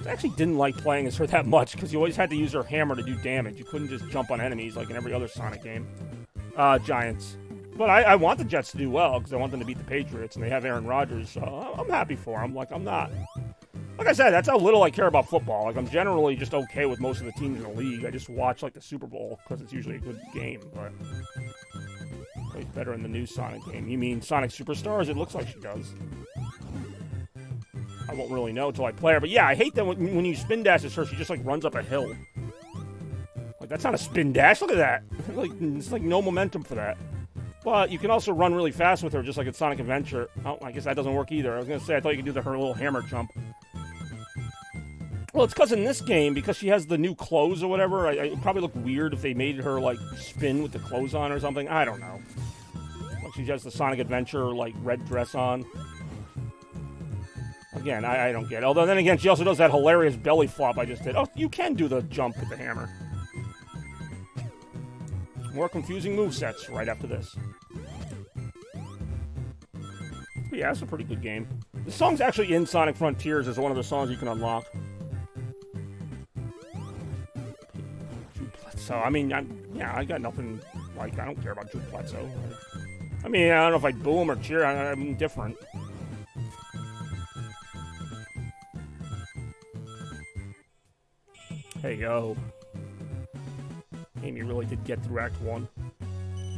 I actually didn't like playing as her that much because you always had to use her hammer to do damage. You couldn't just jump on enemies like in every other Sonic game. Giants. But I want the Jets to do well because I want them to beat the Patriots, and they have Aaron Rodgers, so I'm happy for them. Like, I'm not... Like I said, that's how little I care about football. Like, I'm generally just okay with most of the teams in the league. I just watch, like, the Super Bowl because it's usually a good game, but... Plays better in the new Sonic game. You mean Sonic Superstars? It looks like she does. I won't really know until I play her, but yeah, I hate that when you spin dash as her, she just, like, runs up a hill. Like, that's not a spin dash. Look at that. Like, it's, like, no momentum for that. But you can also run really fast with her, just like at Sonic Adventure. Oh, I guess that doesn't work either. I was going to say, I thought you could do her little hammer jump. Well, it's because in this game, because she has the new clothes or whatever, it would probably look weird if they made her, like, spin with the clothes on or something. I don't know. Like, she has the Sonic Adventure, like, red dress on. Again, I don't get it. Although, then again, she also does that hilarious belly flop I just did. Oh, you can do the jump with the hammer. More confusing movesets right after this. But yeah, it's a pretty good game. The song's actually in Sonic Frontiers as one of the songs you can unlock. So, I mean, I got nothing, like, I don't care about Drew Bledsoe. I mean, I don't know if I'd boo him or cheer, I'm indifferent. Hey, yo. Amy really did get through Act 1.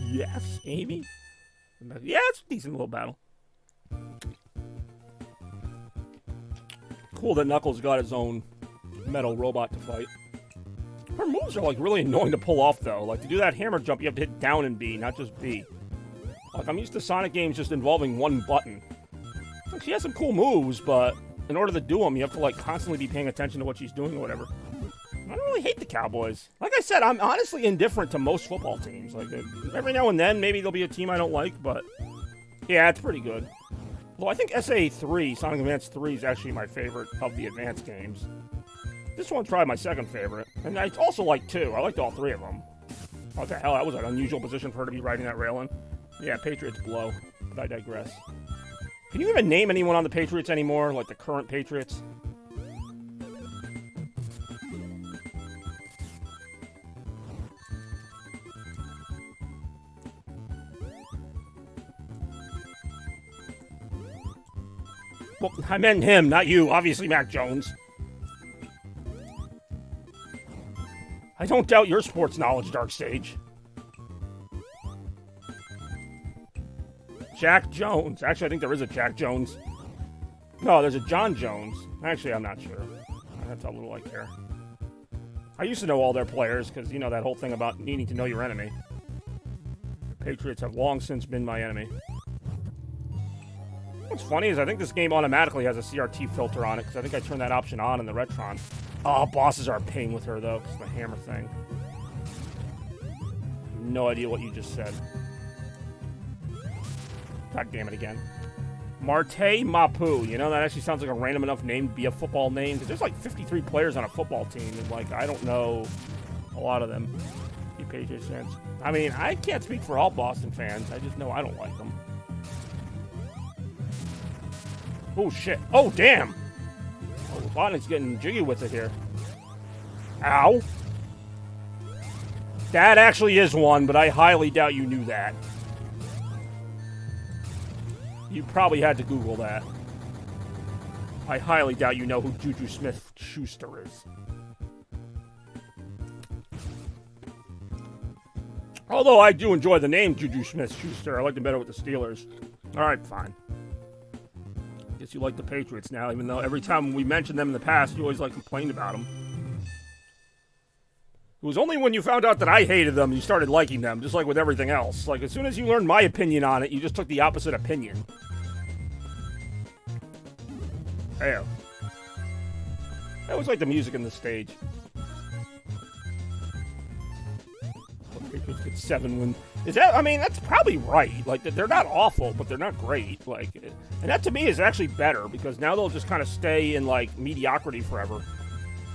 Yes, Amy? Yeah, it's a decent little battle. Cool that Knuckles got his own metal robot to fight. Her moves are, like, really annoying to pull off, though. Like, to do that hammer jump, you have to hit down and B, not just B. Like, I'm used to Sonic games just involving one button. Like, she has some cool moves, but in order to do them, you have to, like, constantly be paying attention to what she's doing or whatever. I don't really hate the Cowboys. Like I said, I'm honestly indifferent to most football teams. Like, every now and then, maybe there'll be a team I don't like, but yeah, it's pretty good. Although I think SA3, Sonic Advance 3, is actually my favorite of the Advance games. This one's probably my second favorite, and I also like 2. I liked all 3 of them. What the hell, that was an unusual position for her to be riding that railing. Yeah, Patriots blow, but I digress. Can you even name anyone on the Patriots anymore, like the current Patriots? Well, I meant him, not you. Obviously, Mac Jones. I don't doubt your sports knowledge, Darkstage. Jack Jones. Actually, I think there is a Jack Jones. No, there's a John Jones. Actually, I'm not sure. That's how little I care. I used to know all their players, because, you know, that whole thing about needing to know your enemy. The Patriots have long since been my enemy. What's funny is I think this game automatically has a CRT filter on it, because I think I turned that option on in the Retron. Oh, bosses are a pain with her, though, because the hammer thing. No idea what you just said. God damn it again. Marte Mapu. You know, that actually sounds like a random enough name to be a football name, because there's like 53 players on a football team, and like, I don't know a lot of them. You Patriots fans. I mean, I can't speak for all Boston fans. I just know I don't like them. Oh, shit. Oh, damn. Oh, Robotnik's getting jiggy with it here. Ow. That actually is one, but I highly doubt you knew that. You probably had to Google that. I highly doubt you know who Juju Smith-Schuster is. Although I do enjoy the name Juju Smith-Schuster. I like them better with the Steelers. Alright, fine. Guess you like the Patriots now, even though every time we mentioned them in the past, you always like complained about them. It was only when you found out that I hated them you started liking them, just like with everything else. Like, as soon as you learned my opinion on it, you just took the opposite opinion. Hey. I always like the music in the stage. Patriots get 7 wins. Is that? I mean, that's probably right. Like, they're not awful, but they're not great. Like, and that to me is actually better because now they'll just kind of stay in like mediocrity forever.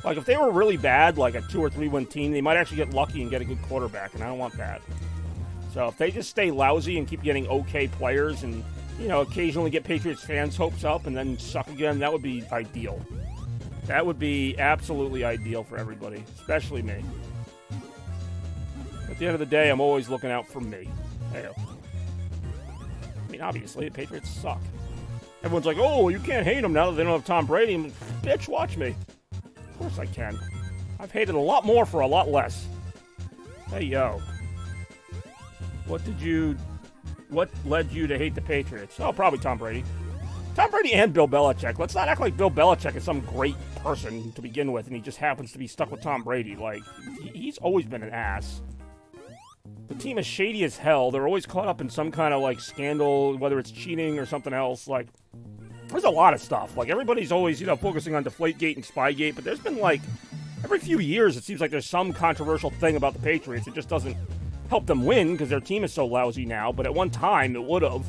Like, if they were really bad, like a 2 or 3 win team, they might actually get lucky and get a good quarterback, and I don't want that. So if they just stay lousy and keep getting okay players and, you know, occasionally get Patriots fans' hopes up and then suck again, that would be ideal. That would be absolutely ideal for everybody, especially me. At the end of the day, I'm always looking out for me. I mean, obviously, the Patriots suck. Everyone's like, oh, you can't hate them now that they don't have Tom Brady. I'm, bitch, watch me. Of course I can. I've hated a lot more for a lot less. Hey, yo. What led you to hate the Patriots? Oh, probably Tom Brady. Tom Brady and Bill Belichick. Let's not act like Bill Belichick is some great person to begin with, and he just happens to be stuck with Tom Brady. Like, he's always been an ass. The team is shady as hell. They're always caught up in some kind of, like, scandal, whether it's cheating or something else. Like, there's a lot of stuff. Like, everybody's always, you know, focusing on Deflategate and Spygate, but there's been, like, every few years it seems like there's some controversial thing about the Patriots. It just doesn't help them win because their team is so lousy now, but at one time it would have.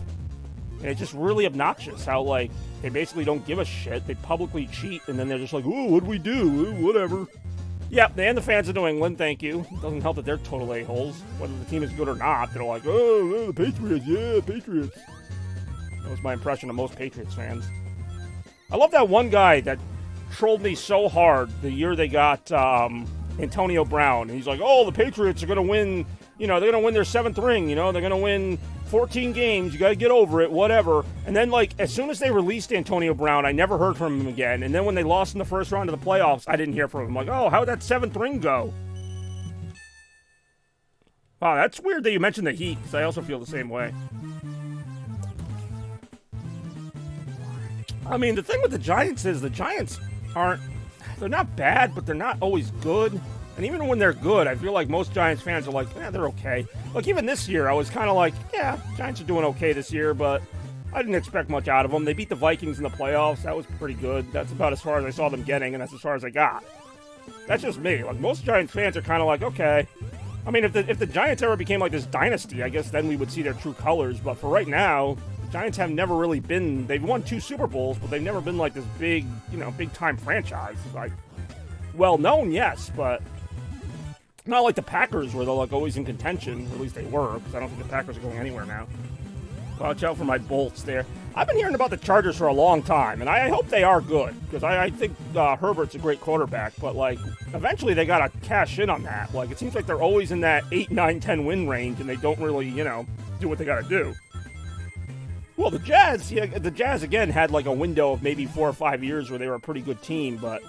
And it's just really obnoxious how, like, they basically don't give a shit. They publicly cheat, and then they're just like, oh, what'd we do? Whatever. Yep, and the fans of New England, thank you. It doesn't help that they're total a-holes. Whether the team is good or not, they're like, oh, the Patriots, yeah, Patriots. That was my impression of most Patriots fans. I love that one guy that trolled me so hard the year they got Antonio Brown. And he's like, oh, the Patriots are going to win, you know, they're going to win their 7th ring, you know, they're going to win 14 games, you got to get over it, whatever. And then, like, as soon as they released Antonio Brown, I never heard from him again. And then when they lost in the first round of the playoffs, I didn't hear from him. I'm like, oh, how'd that 7th ring go? Wow, that's weird that you mentioned the Heat, because I also feel the same way. I mean, the thing with the Giants is the Giants they're not bad, but they're not always good. And even when they're good, I feel like most Giants fans are like, yeah, they're okay. Like, even this year, I was kind of like, yeah, Giants are doing okay this year, but I didn't expect much out of them. They beat the Vikings in the playoffs. That was pretty good. That's about as far as I saw them getting, and that's as far as I got. That's just me. Like, most Giants fans are kind of like, okay. I mean, if the Giants ever became like this dynasty, I guess then we would see their true colors. But for right now, the Giants have never really been, they've won 2 Super Bowls, but they've never been like this big, you know, big-time franchise. Like, well-known, yes, but not like the Packers where they're like always in contention. At least they were, because I don't think the Packers are going anywhere now. Watch out for my Bolts there. I've been hearing about the Chargers for a long time, and I hope they are good, because I think Herbert's a great quarterback, but, like, eventually they got to cash in on that. Like, it seems like they're always in that 8, 9, 10 win range, and they don't really, you know, do what they got to do. Well, the Jazz, again, had, like, a window of maybe 4 or 5 years where they were a pretty good team, but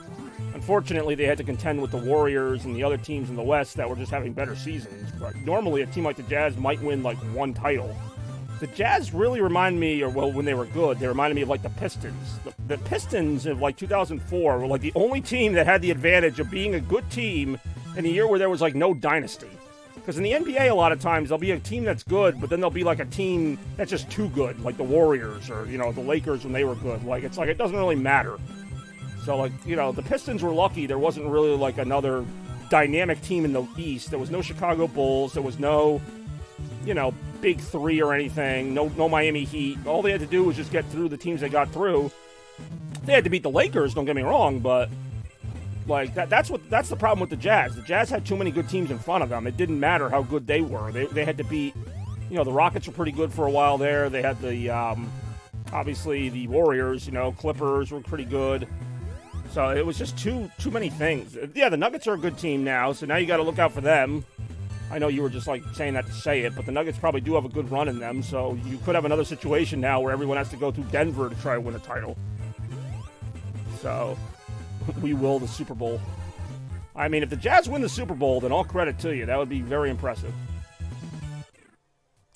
unfortunately, they had to contend with the Warriors and the other teams in the West that were just having better seasons. But normally, a team like the Jazz might win, like, 1 title. The Jazz really remind me, or, well, when they were good, they reminded me of, like, the Pistons. The Pistons of, like, 2004 were, like, the only team that had the advantage of being a good team in a year where there was, like, no dynasty. Because in the NBA, a lot of times, there'll be a team that's good, but then there'll be, like, a team that's just too good, like the Warriors or, you know, the Lakers when they were good. Like, it's like, it doesn't really matter. So, like, you know, the Pistons were lucky. There wasn't really, like, another dynamic team in the East. There was no Chicago Bulls. There was no, you know, Big Three or anything. No Miami Heat. All they had to do was just get through the teams they got through. They had to beat the Lakers, don't get me wrong, but, like, that's the problem with the Jazz. The Jazz had too many good teams in front of them. It didn't matter how good they were. They had to beat, you know, the Rockets were pretty good for a while there. They had the, obviously, the Warriors, you know, Clippers were pretty good. So it was just too many things. Yeah, the Nuggets are a good team now, so now you got to look out for them. I know you were just, like, saying that to say it, but the Nuggets probably do have a good run in them, so you could have another situation now where everyone has to go through Denver to try to win a title. So, we will the Super Bowl. I mean, if the Jazz win the Super Bowl, then all credit to you. That would be very impressive.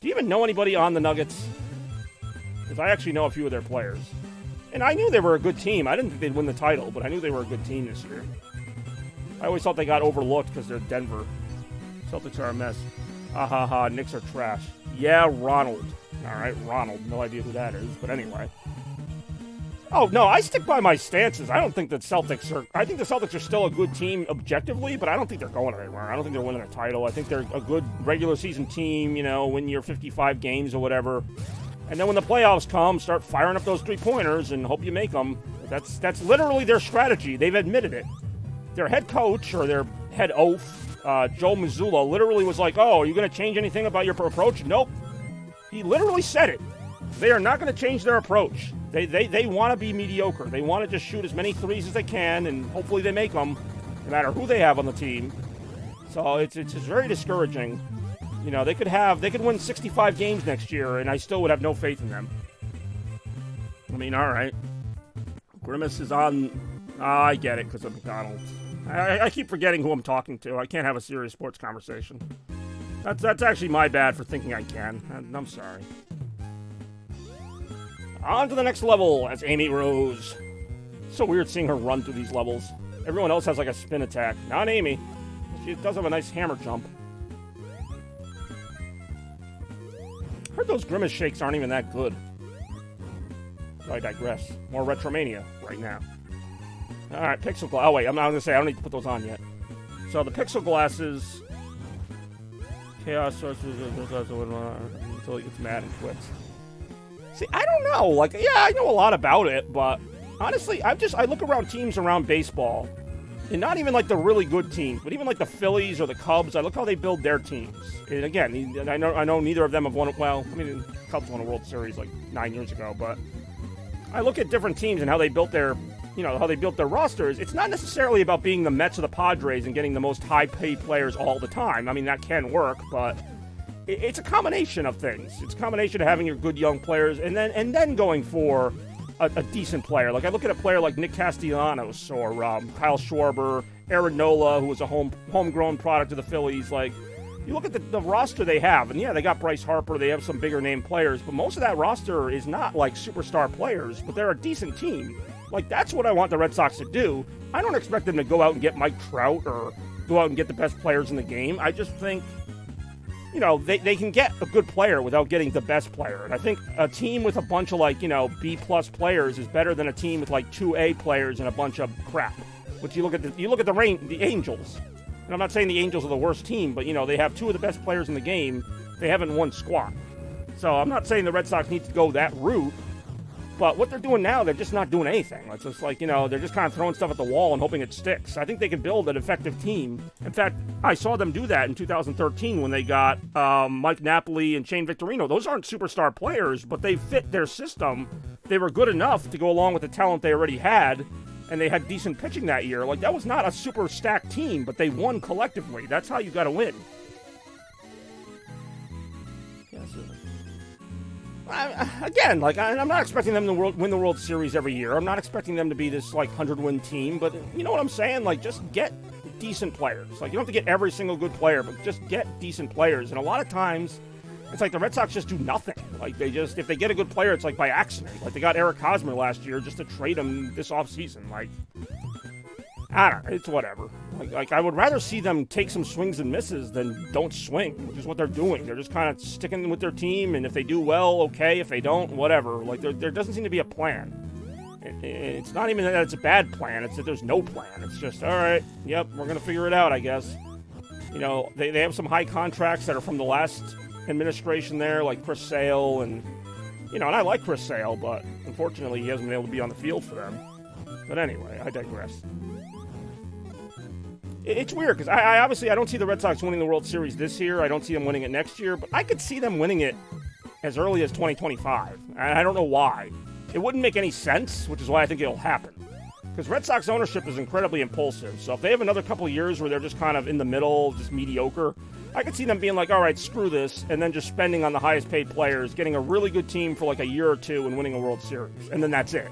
Do you even know anybody on the Nuggets? Because I actually know a few of their players. And I knew they were a good team. I didn't think they'd win the title, but I knew they were a good team this year. I always thought they got overlooked because they're Denver. Celtics are a mess. Knicks are trash. Yeah, Ronald. All right, Ronald. No idea who that is, but anyway. Oh, no, I stick by my stances. I don't think that Celtics are... I think the Celtics are still a good team objectively, but I don't think they're going anywhere. I don't think they're winning a title. I think they're a good regular season team, you know, win your 55 games or whatever. And then when the playoffs come, start firing up those three-pointers and hope you make them. That's literally their strategy. They've admitted it. Their head coach, or their head oaf, Joe Mazzulla, literally was like, oh, are you going to change anything about your approach? Nope. He literally said it. They are not going to change their approach. They want to be mediocre. They want to just shoot as many threes as they can, and hopefully they make them, no matter who they have on the team. So it's very discouraging. You know, they could win 65 games next year, and I still would have no faith in them. I mean, all right. Grimace is on. I get it because of McDonald's. I keep forgetting who I'm talking to. I can't have a serious sports conversation. That's actually my bad for thinking I can. I'm sorry. On to the next level as Amy Rose. So weird seeing her run through these levels. Everyone else has like a spin attack. Not Amy. She does have a nice hammer jump. Heard those Grimace shakes aren't even that good. So I digress. More Retromania right now. Alright, Pixel Glass. Oh wait, I'm not going to say I don't need to put those on yet. So the Pixel Glasses... Chaos sources until he gets mad and quits. See, I don't know. Like, yeah, I know a lot about it, but honestly, I look around teams around baseball, and not even like the really good teams, but even like the Phillies or the Cubs. I look how they build their teams. And again, I know neither of them have won. Well, I mean, the Cubs won a World Series like 9 years ago, but I look at different teams and how they built their, how they built their rosters. It's not necessarily about being the Mets or the Padres and getting the most high-paid players all the time. I mean, that can work, but it's a combination of things. It's a combination of having your good young players and then going for a decent player. Like, I look at a player like Nick Castellanos or Kyle Schwarber, Aaron Nola, who was a homegrown product of the Phillies. Like, you look at the roster they have, and yeah, they got Bryce Harper, they have some bigger name players, but most of that roster is not like superstar players, but they're a decent team. Like, that's what I want the Red Sox to do. I don't expect them to go out and get Mike Trout or go out and get the best players in the game. I just think, they can get a good player without getting the best player. And I think a team with a bunch of, B-plus players is better than a team with, 2A players and a bunch of crap. But you look at the Angels. And I'm not saying the Angels are the worst team, but, they have two of the best players in the game. They haven't won squat. So I'm not saying the Red Sox need to go that route. But what they're doing now, they're just not doing anything. It's just they're just kind of throwing stuff at the wall and hoping it sticks. I think they can build an effective team. In fact, I saw them do that in 2013 when they got Mike Napoli and Shane Victorino. Those aren't superstar players, but they fit their system. They were good enough to go along with the talent they already had, and they had decent pitching that year. Like, that was not a super stacked team, but they won collectively. That's how you got to win. I'm not expecting them to win the World Series every year. I'm not expecting them to be this 100-win team, but you know what I'm saying? Just get decent players. You don't have to get every single good player, but just get decent players. And a lot of times, it's the Red Sox just do nothing. If they get a good player, it's by accident. They got Eric Hosmer last year just to trade him this offseason. I don't know. It's whatever. I would rather see them take some swings and misses than don't swing, which is what they're doing. They're just kind of sticking with their team, and if they do well, okay. If they don't, whatever. There doesn't seem to be a plan. It's not even that it's a bad plan. It's that there's no plan. It's just, all right, yep, we're going to figure it out, I guess. They have some high contracts that are from the last administration there, like Chris Sale, and I like Chris Sale, but unfortunately he hasn't been able to be on the field for them. But anyway, I digress. It's weird, because I don't see the Red Sox winning the World Series this year. I don't see them winning it next year, but I could see them winning it as early as 2025. I don't know why. It wouldn't make any sense, which is why I think it'll happen. Because Red Sox ownership is incredibly impulsive, so if they have another couple of years where they're just kind of in the middle, just mediocre, I could see them being all right, screw this, and then just spending on the highest paid players, getting a really good team for a year or two and winning a World Series, and then that's it.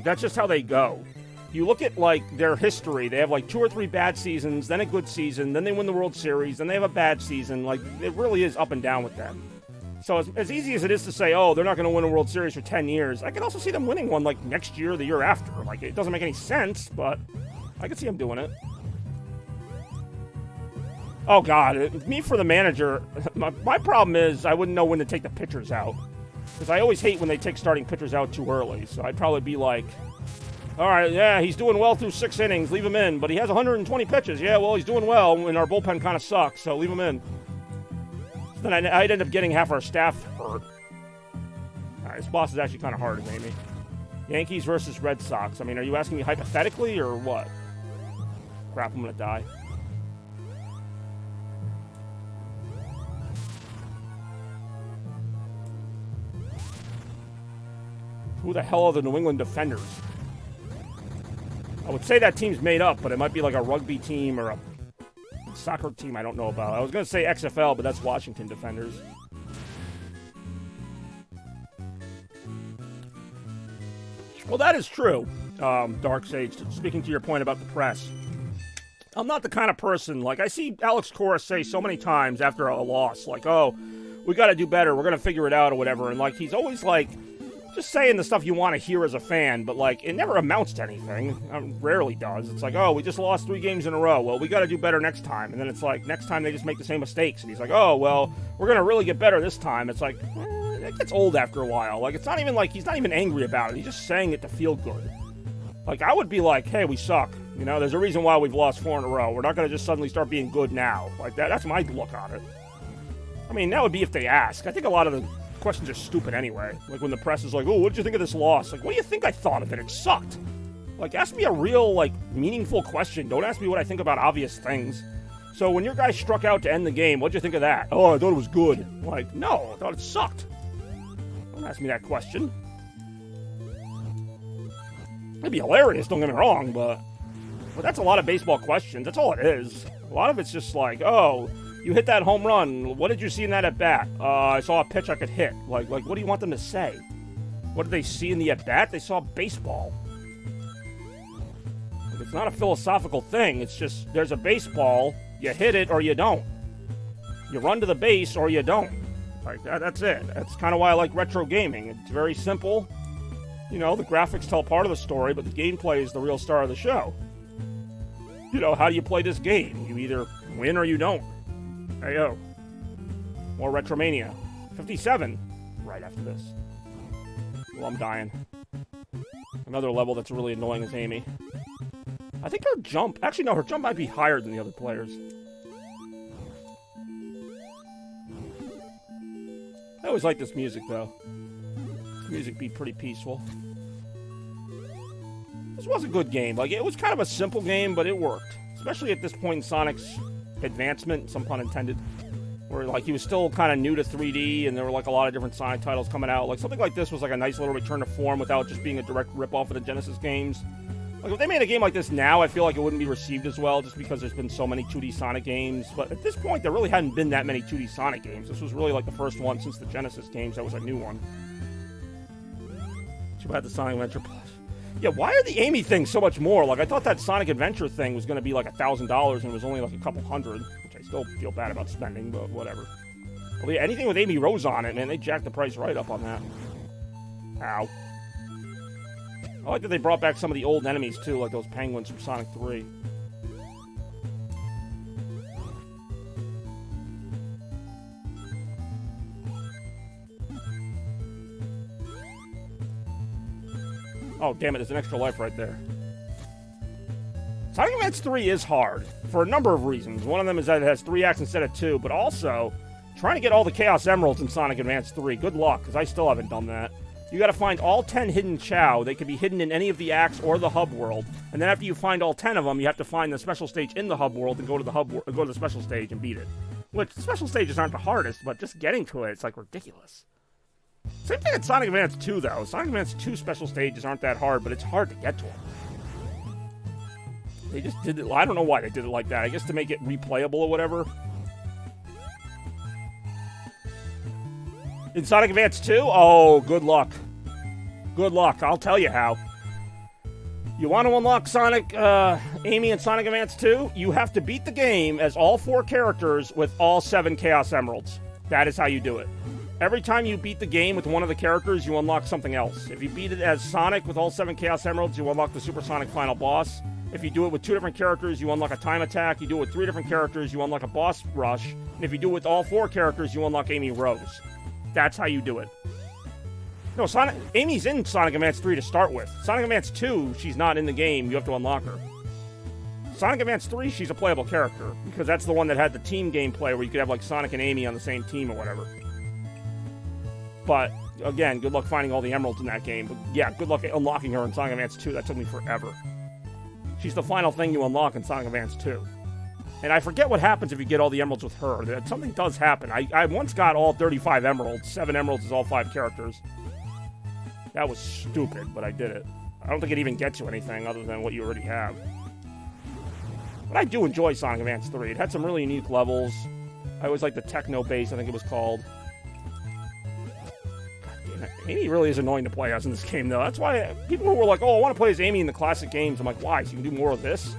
That's just how they go. You look at, their history. They have, 2 or 3 bad seasons, then a good season, then they win the World Series, then they have a bad season. It really is up and down with them. So as easy as it is to say, oh, they're not going to win a World Series for 10 years, I can also see them winning one, next year or the year after. It doesn't make any sense, but I can see them doing it. Oh, God. Me for the manager, my problem is I wouldn't know when to take the pitchers out. Because I always hate when they take starting pitchers out too early. So I'd probably be like, all right, yeah, he's doing well through 6 innings. Leave him in. But he has 120 pitches. Yeah, well, he's doing well, and our bullpen kind of sucks, so leave him in. So then I'd end up getting half our staff hurt. All right, this boss is actually kind of hard, Amy. Yankees versus Red Sox. I mean, are you asking me hypothetically or what? Crap, I'm going to die. Who the hell are the New England Defenders? I would say that team's made up, but it might be like a rugby team or a soccer team I don't know about. I was going to say XFL, but that's Washington Defenders. Well, that is true, Dark Sage. Speaking to your point about the press. I'm not the kind of person, like, I see Alex Cora say so many times after a loss, like, oh, we got to do better, we're going to figure it out or whatever, and, like, he's always, like, just saying the stuff you want to hear as a fan, but, like, it never amounts to anything. Rarely does. It's like, oh, we just lost 3 games in a row. Well, we got to do better next time. And then it's like, next time they just make the same mistakes. And he's like, oh, well, we're going to really get better this time. It's like, it gets old after a while. Like, it's not even like, he's not even angry about it. He's just saying it to feel good. Like, I would be like, hey, we suck. You know, there's a reason why we've lost 4 in a row. We're not going to just suddenly start being good now. Like, that's my look on it. I mean, that would be if they ask. I think a lot of the questions are stupid anyway. Like when the press is like, oh, what did you think of this loss? Like, what do you think I thought of it? It sucked. Like, ask me a real, like, meaningful question. Don't ask me what I think about obvious things. So when your guy struck out to end the game, what'd you think of that? Oh, I thought it was good. Like, no, I thought it sucked. Don't ask me that question. It'd be hilarious, don't get me wrong, but that's a lot of baseball questions. That's all it is. A lot of it's just like, oh, you hit that home run. What did you see in that at-bat? I saw a pitch I could hit. Like, what do you want them to say? What did they see in the at-bat? They saw baseball. Like, it's not a philosophical thing. It's just, there's a baseball. You hit it or you don't. You run to the base or you don't. Like, that's it. That's kind of why I like retro gaming. It's very simple. You know, the graphics tell part of the story, but the gameplay is the real star of the show. You know, how do you play this game? You either win or you don't. Hey, yo. More Retromania. 57 right after this. Well, I'm dying. Another level that's really annoying is Amy. I think her jump... Actually, no, her jump might be higher than the other players. I always like this music, though. This music be pretty peaceful. This was a good game. Like, it was kind of a simple game, but it worked. Especially at this point in Sonic's advancement, some pun intended, where like he was still kind of new to 3D and there were like a lot of different Sonic titles coming out. Like something like this was like a nice little return to form without just being a direct rip-off of the Genesis games. Like if they made a game like this now, I feel like it wouldn't be received as well just because there's been so many 2D Sonic games. But at this point, there really hadn't been that many 2D Sonic games. This was really like the first one since the Genesis games that was a new one. Too bad the Sonic Adventure Plus. Yeah, why are the Amy things so much more? Like, I thought that Sonic Adventure thing was going to be like $1,000 and it was only like a couple hundred, which I still feel bad about spending, but whatever. Well, yeah, anything with Amy Rose on it, man, they jacked the price right up on that. Ow. I like that they brought back some of the old enemies, too, like those penguins from Sonic 3. Oh, damn it, there's an extra life right there. Sonic Advance 3 is hard, for a number of reasons. One of them is that it has 3 acts instead of 2, but also, trying to get all the Chaos Emeralds in Sonic Advance 3, good luck, because I still haven't done that. You gotta find all 10 hidden Chao. They can be hidden in any of the acts or the hub world. And then after you find all 10 of them, you have to find the special stage in the hub world and go to the special stage and beat it. Which, the special stages aren't the hardest, but just getting to it, it's like ridiculous. Same thing at Sonic Advance 2, though. Sonic Advance 2 special stages aren't that hard, but it's hard to get to them. They just did it. I don't know why they did it like that. I guess to make it replayable or whatever. In Sonic Advance 2? Oh, good luck. Good luck. I'll tell you how. You want to unlock Sonic, Amy in Sonic Advance 2? You have to beat the game as all 4 characters with all 7 Chaos Emeralds. That is how you do it. Every time you beat the game with one of the characters, you unlock something else. If you beat it as Sonic with all 7 Chaos Emeralds, you unlock the Super Sonic final boss. If you do it with 2 different characters, you unlock a time attack. You do it with 3 different characters, you unlock a boss rush. And if you do it with all 4 characters, you unlock Amy Rose. That's how you do it. No, Amy's in Sonic Advance 3 to start with. Sonic Advance 2, she's not in the game. You have to unlock her. Sonic Advance 3, she's a playable character, because that's the one that had the team gameplay where you could have, like, Sonic and Amy on the same team or whatever. But, again, good luck finding all the emeralds in that game. But, yeah, good luck unlocking her in Sonic Advance 2. That took me forever. She's the final thing you unlock in Sonic Advance 2. And I forget what happens if you get all the emeralds with her. Something does happen. I once got all 35 emeralds. 7 emeralds is all 5 characters. That was stupid, but I did it. I don't think it even gets you anything other than what you already have. But I do enjoy Sonic Advance 3. It had some really unique levels. I always liked the techno bass, I think it was called. Amy really is annoying to play as in this game, though. That's why people who were like, oh, I want to play as Amy in the classic games. I'm like, why? So you can do more of this?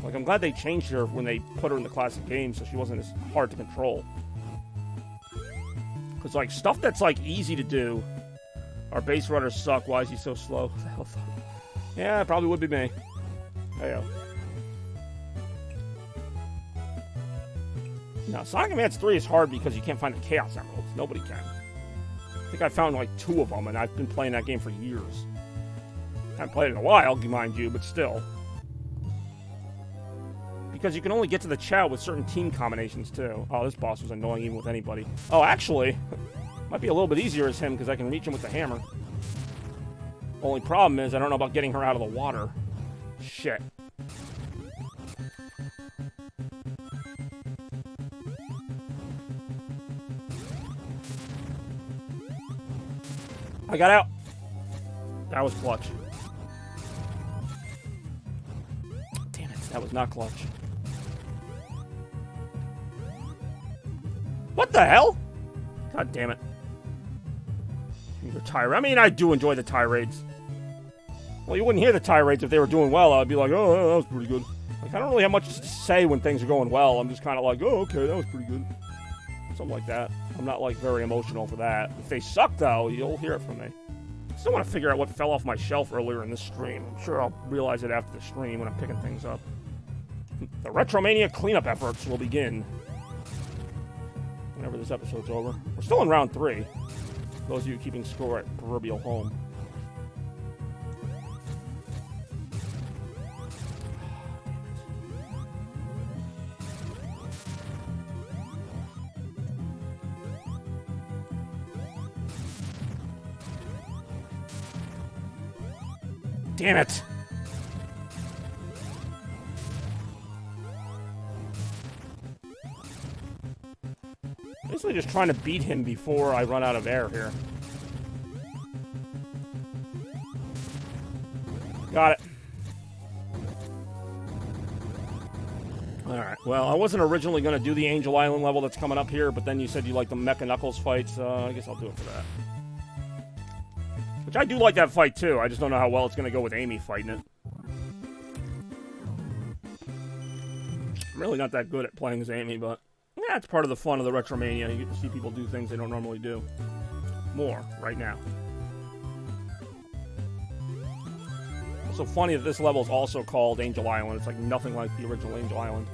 Like, I'm glad they changed her when they put her in the classic games so she wasn't as hard to control. Because, like, stuff that's, like, easy to do. Our base runners suck. Why is he so slow? Yeah, it probably would be me. Hey, yo. Now, Sonic Advance 3 is hard because you can't find the Chaos Emeralds. Nobody can. I think I found like 2 of them, and I've been playing that game for years. I haven't played it in a while, mind you, but still. Because you can only get to the Chow with certain team combinations, too. Oh, this boss was annoying even with anybody. Oh, actually, might be a little bit easier as him because I can reach him with the hammer. Only problem is I don't know about getting her out of the water. Shit. I got out. That was clutch. Damn it, that was not clutch. What the hell? God damn it. Your tirade. I mean, I do enjoy the tirades. Well, you wouldn't hear the tirades if they were doing well. I'd be like, oh, that was pretty good. Like, I don't really have much to say when things are going well. I'm just kind of like, oh, okay, that was pretty good. Something like that. I'm not, like, very emotional for that. If they suck, though, you'll hear it from me. I still want to figure out what fell off my shelf earlier in this stream. I'm sure I'll realize it after the stream when I'm picking things up. The Retromania cleanup efforts will begin whenever this episode's over. We're still in round 3. Those of you keeping score at proverbial home. Damn it! Basically just trying to beat him before I run out of air here. Got it. Alright, well, I wasn't originally going to do the Angel Island level that's coming up here, but then you said you like the Mecha Knuckles fights, so I guess I'll do it for that. Which I do like that fight, too. I just don't know how well it's going to go with Amy fighting it. I'm really not that good at playing as Amy, but yeah, it's part of the fun of the Retromania. You get to see people do things they don't normally do. More, right now. It's so funny that this level is also called Angel Island. It's like nothing like the original Angel Island.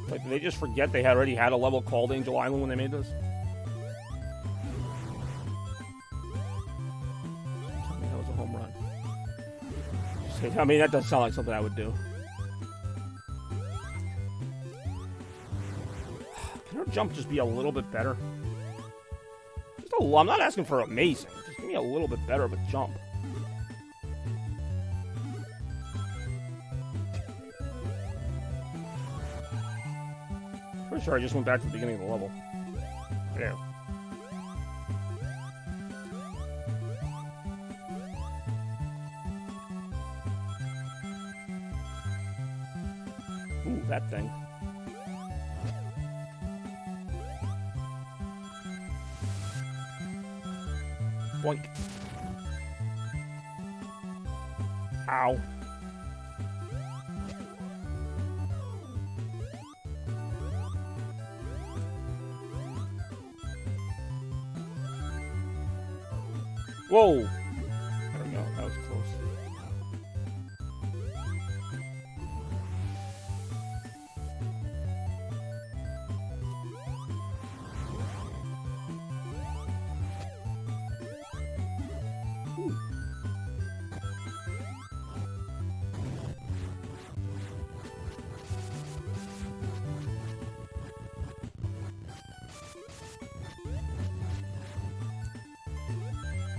Like, did they just forget they already had a level called Angel Island when they made this? That was a home run. I mean, that does sound like something I would do. Can her jump just be a little bit better? Just a, I'm not asking for amazing. Just give me a little bit better of a jump. Pretty sure I just went back to the beginning of the level. There. Ooh, that thing. Boink. Ow. Whoa! There we go, that was close.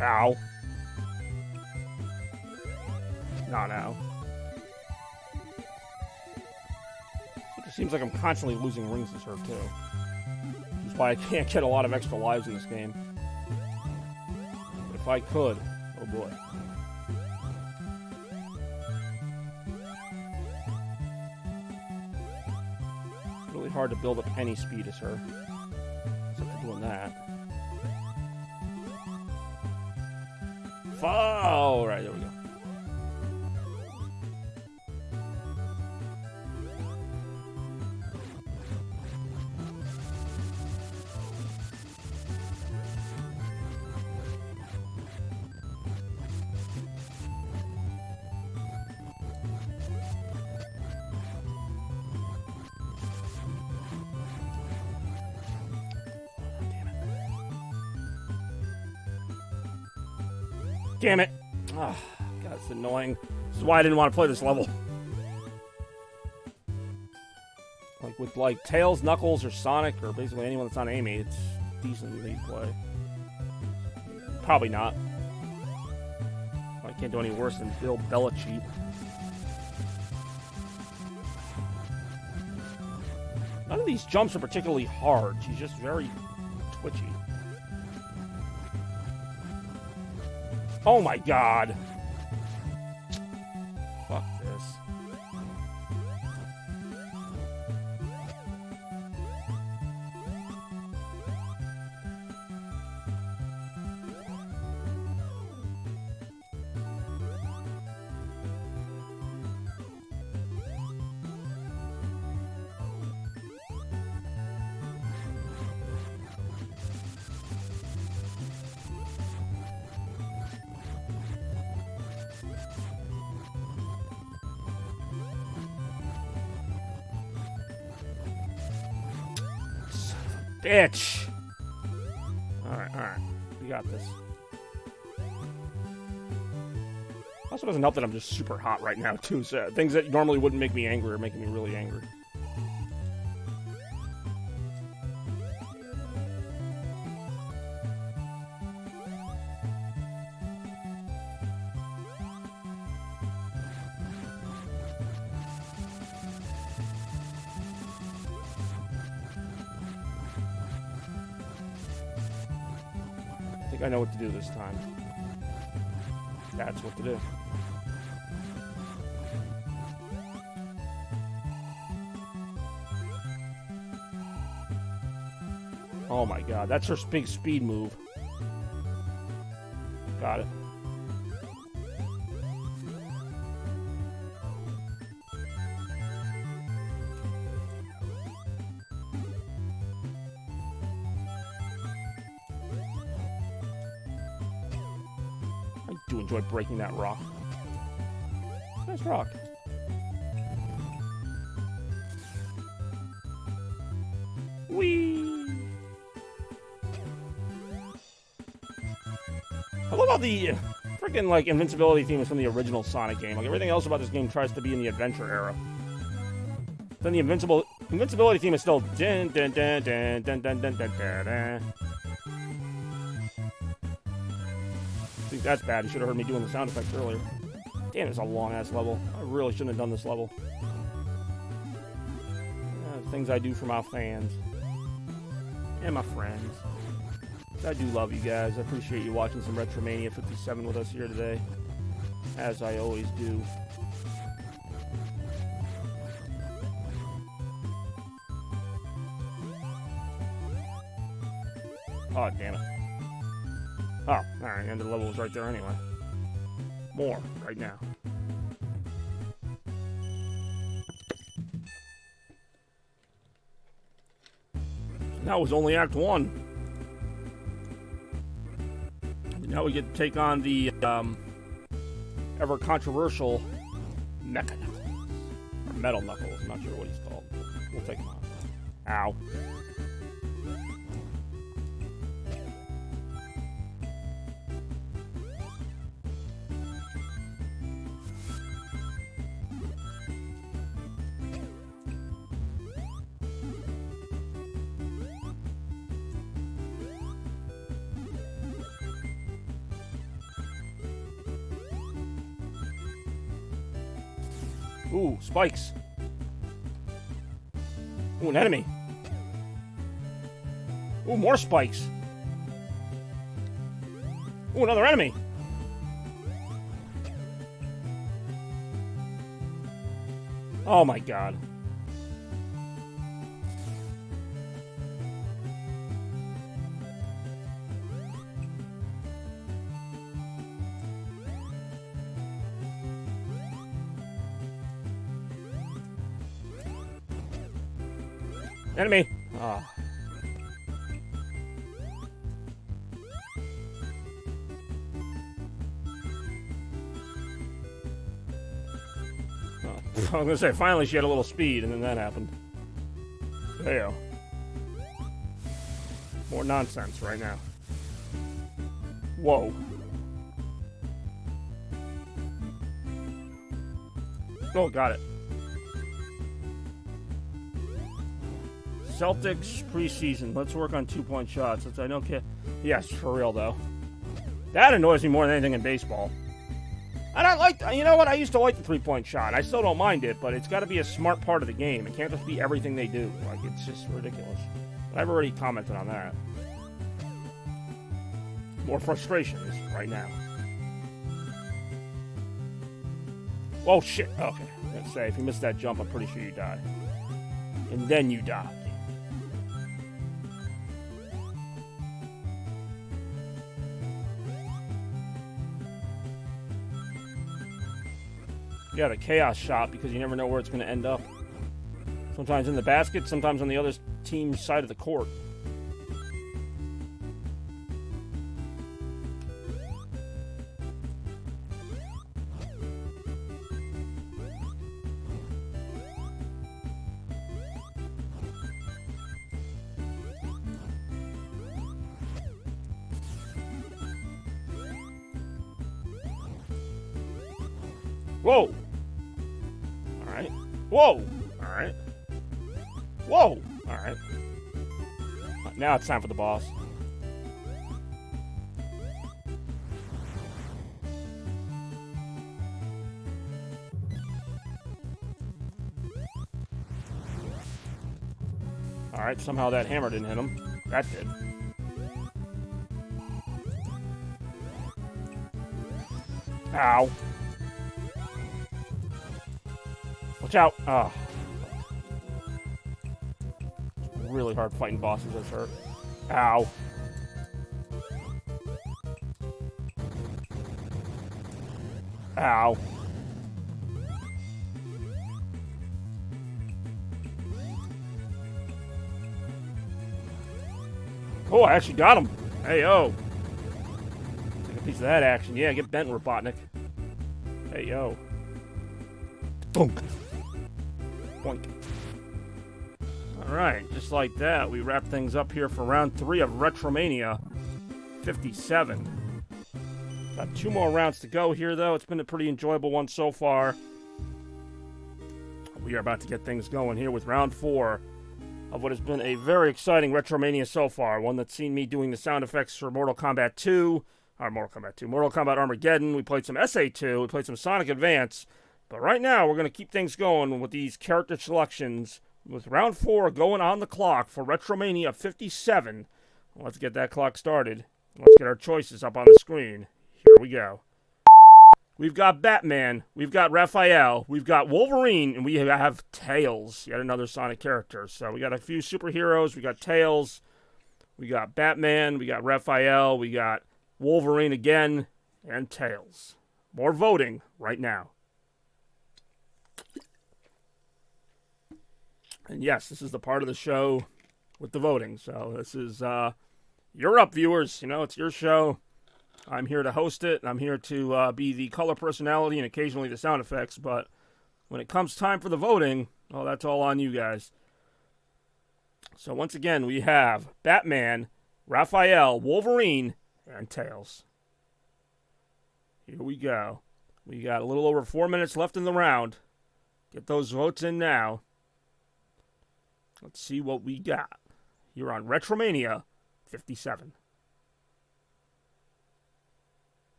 Ow. Not now. It just seems like I'm constantly losing rings this her too. Which is why I can't get a lot of extra lives in this game. But if I could, oh boy. It's really hard to build up any speed as her. Except for doing that. Oh, right, there we go. Damn it. Oh, God, it's annoying. This is why I didn't want to play this level. Like, with, like, Tails, Knuckles, or Sonic, or basically anyone that's on Amy, it's decently to play. Probably not. I can't do any worse than Bill Belichick. None of these jumps are particularly hard. She's just very twitchy. Oh my god. Fuck this. Bitch! Alright. We got this. Also doesn't help that I'm just super hot right now, too, so things that normally wouldn't make me angry are making me really angry. I know what to do this time. That's what to do. Oh my god, that's her big speed move. Got it. I do enjoy breaking that rock. Nice rock. Whee! I love how the freaking like invincibility theme is from the original Sonic game. Like everything else about this game tries to be in the adventure era. Then the invincibility theme is still dun dun dun dun dun dun dun dun dun. I think that's bad. You should have heard me doing the sound effects earlier. Damn, it's a long-ass level. I really shouldn't have done this level. Things I do for my fans. And my friends. I do love you guys. I appreciate you watching some Retromania 57 with us here today. As I always do. Oh, damn it. Oh, alright, the end of the level was right there anyway. More, right now. That was only Act 1. Now we get to take on the, ever controversial Mecha Knuckles. Or Metal Knuckles, I'm not sure what he's called. We'll take him on. Ow. Ooh, spikes. Ooh, an enemy. Ooh, more spikes. Ooh, another enemy. Oh my god. Enemy. Ah. I was gonna say, finally she had a little speed, and then that happened. There you go. More nonsense right now. Whoa. Oh, got it. Celtics preseason. Let's work on 2-point shots. I know. Yes, for real though. That annoys me more than anything in baseball. I don't like. You know what? I used to like the 3-point shot. I still don't mind it, but it's got to be a smart part of the game. It can't just be everything they do. Like, it's just ridiculous. But I've already commented on that. More frustrations right now. Oh shit. Okay. Let's say if you miss that jump, I'm pretty sure you die. And then you die. Yeah, the chaos shot, because you never know where it's going to end up. Sometimes in the basket, sometimes on the other team's side of the court. Whoa! Alright. Whoa! Alright. Whoa! Alright. Now it's time for the boss. Alright, somehow that hammer didn't hit him. That did. Ow. Watch out! Ah. It's really hard fighting bosses this hurt. Ow. Ow. Oh, I actually got him. Hey, yo. Take a piece of that action. Yeah, get bent, Robotnik. Hey, yo. Boom. Boink. Alright, just like that, we wrap things up here for round 3 of Retromania 57. Got 2 more rounds to go here, though. It's been a pretty enjoyable one so far. We are about to get things going here with round 4 of what has been a very exciting Retromania so far. One that's seen me doing the sound effects for Mortal Kombat 2. Mortal Kombat Armageddon. We played some SA2. We played some Sonic Advance. But right now, we're going to keep things going with these character selections, with round 4 going on the clock for Retromania 57. Let's get that clock started. Let's get our choices up on the screen. Here we go. We've got Batman, we've got Raphael, we've got Wolverine, and we have Tails, yet another Sonic character. So we got a few superheroes. We got Tails, we got Batman, we got Raphael, we got Wolverine again, and Tails. More voting right now. And yes, this is the part of the show with the voting. So this is, you're up, viewers. You know, it's your show. I'm here to host it. I'm here to be the color personality and occasionally the sound effects. But when it comes time for the voting, well, that's all on you guys. So once again, we have Batman, Raphael, Wolverine, and Tails. Here we go. We got a little over 4 minutes left in the round. Get those votes in now. Let's see what we got here on Retromania 57.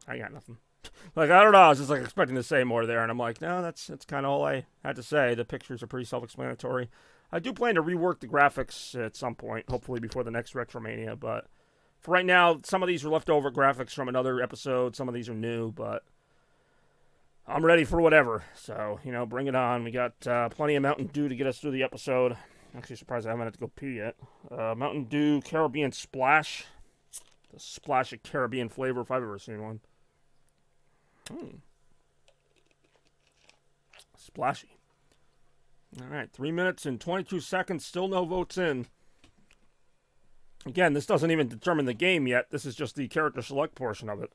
I got nothing. Like, I don't know, I was just like expecting to say more there, and I'm like, no, that's kind of all I had to say. The pictures are pretty self-explanatory. I do plan to rework the graphics at some point, hopefully before the next Retromania, but for right now, some of these are leftover graphics from another episode, some of these are new, but I'm ready for whatever. So, bring it on. We got plenty of Mountain Dew to get us through the episode. Actually surprised I haven't had to go pee yet. Mountain Dew Caribbean Splash. The splash of Caribbean flavor if I've ever seen one. Splashy. All right, 3 minutes and 22 seconds. Still no votes in. Again, this doesn't even determine the game yet. This is just the character select portion of it.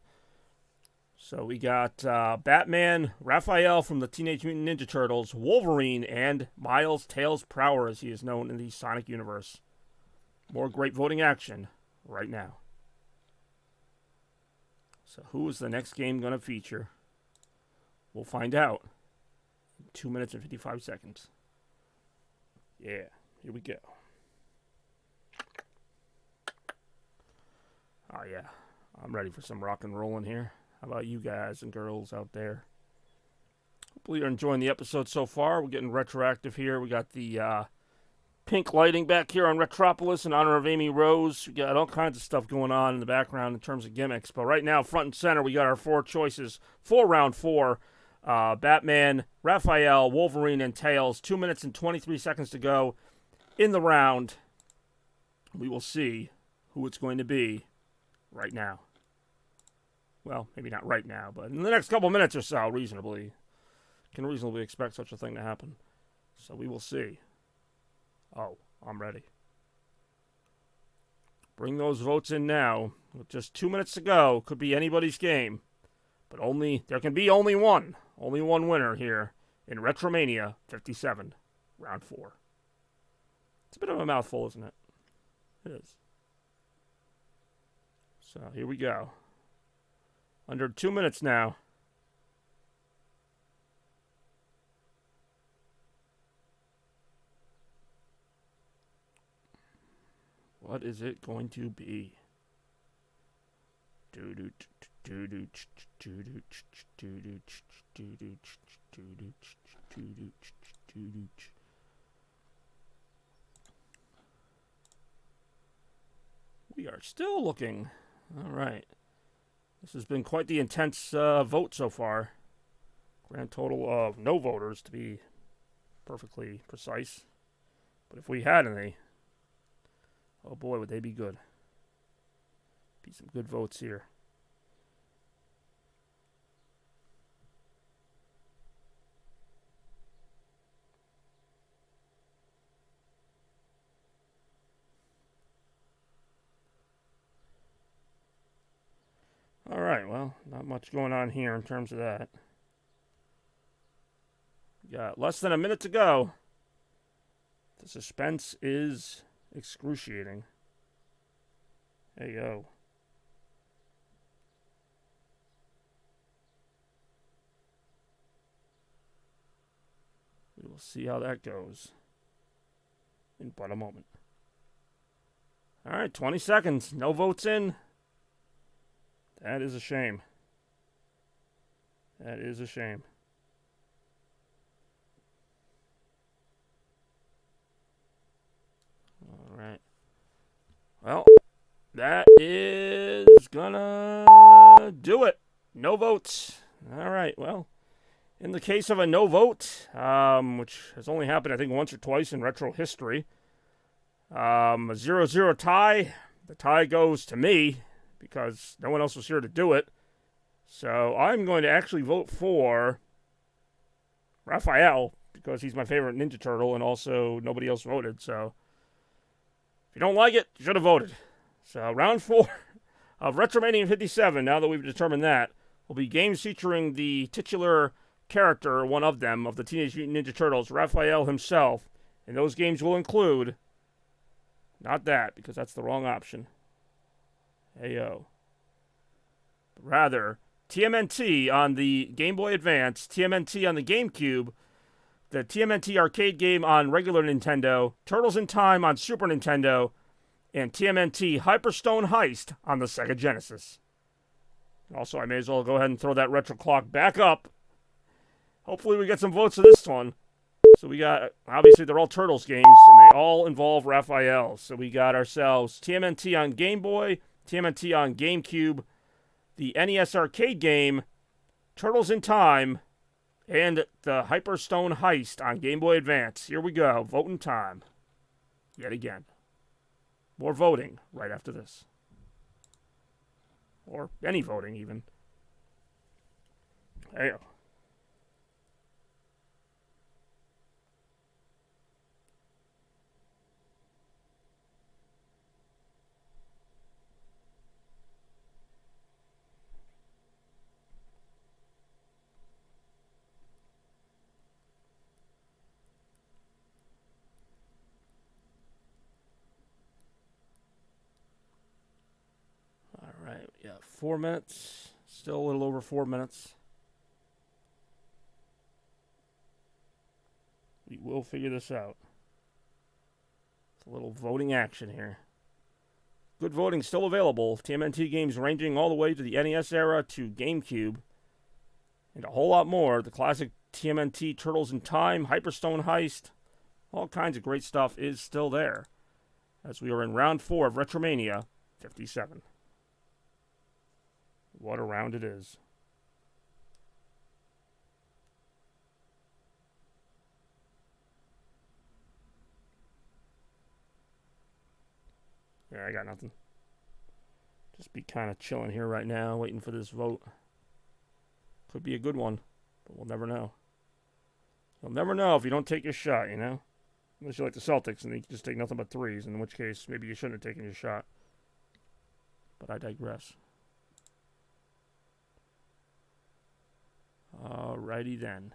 So we got Batman, Raphael from the Teenage Mutant Ninja Turtles, Wolverine, and Miles Tails Prower, as he is known in the Sonic universe. More great voting action right now. So who is the next game going to feature? We'll find out in 2 minutes and 55 seconds. Yeah, here we go. Oh yeah, I'm ready for some rock and rollin' here. How about you guys and girls out there? Hopefully you're enjoying the episode so far. We're getting retroactive here. We got the pink lighting back here on Retropolis in honor of Amy Rose. We got all kinds of stuff going on in the background in terms of gimmicks. But right now, front and center, we got our four choices for round four. Batman, Raphael, Wolverine, and Tails. 2 minutes and 23 seconds to go in the round. We will see who it's going to be right now. Well, maybe not right now, but in the next couple minutes or so, can reasonably expect such a thing to happen. So we will see. Oh, I'm ready. Bring those votes in now. With just 2 minutes to go, could be anybody's game. But there can be only one winner here in Retromania 57, round 4. It's a bit of a mouthful, isn't it? It is. So here we go. Under 2 minutes now. What is it going to be? We are still looking. All right. This has been quite the intense vote so far. Grand total of no voters, to be perfectly precise. But if we had any, oh boy, would they be good. Be some good votes here. All right, well, not much going on here in terms of that. We got less than a minute to go. The suspense is excruciating. Hey, yo. We will see how that goes in but a moment. All right, 20 seconds. No votes in. That is a shame. That is a shame. All right. Well, that is gonna do it. No votes. All right, well, in the case of a no vote, which has only happened, I think, once or twice in retro history, a 0-0 tie. The tie goes to me, because no one else was here to do it. So I'm going to actually vote for Raphael, because he's my favorite Ninja Turtle, and also nobody else voted. So if you don't like it, you should have voted. So round 4 of Retromania 57, now that we've determined that, will be games featuring the titular character, one of them, of the Teenage Mutant Ninja Turtles, Raphael himself. And those games will include, not that, because that's the wrong option. Heyo. Rather, TMNT on the Game Boy Advance, TMNT on the GameCube, the TMNT arcade game on regular Nintendo, Turtles in Time on Super Nintendo, and TMNT Hyperstone Heist on the Sega Genesis. Also, I may as well go ahead and throw that retro clock back up. Hopefully we get some votes for this one. So we got, obviously they're all Turtles games, and they all involve Raphael. So we got ourselves TMNT on Game Boy, TMNT on GameCube, the NES arcade game, Turtles in Time, and the Hyperstone Heist on Game Boy Advance. Here we go, voting time. Yet again. More voting right after this. Or any voting, even. Hey. Alright, yeah, 4 minutes. Still a little over 4 minutes. We will figure this out. It's a little voting action here. Good voting still available. TMNT games ranging all the way to the NES era to GameCube. And a whole lot more. The classic TMNT Turtles in Time, Hyperstone Heist, all kinds of great stuff is still there. As we are in round 4 of Retromania 57. What a round it is. Yeah, I got nothing. Just be kind of chilling here right now, waiting for this vote. Could be a good one, but we'll never know. You'll never know if you don't take your shot, you know? Unless you like the Celtics and they just take nothing but threes, in which case maybe you shouldn't have taken your shot. But I digress. Alrighty then.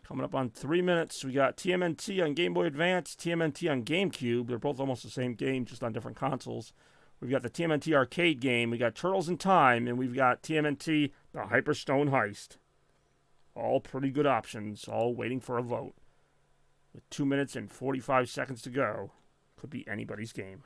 Coming up on 3 minutes, we got TMNT on Game Boy Advance, TMNT on GameCube. They're both almost the same game, just on different consoles. We've got the TMNT arcade game, we got Turtles in Time, and we've got TMNT, the Hyperstone Heist. All pretty good options, all waiting for a vote. With 2 minutes and 45 seconds to go, could be anybody's game.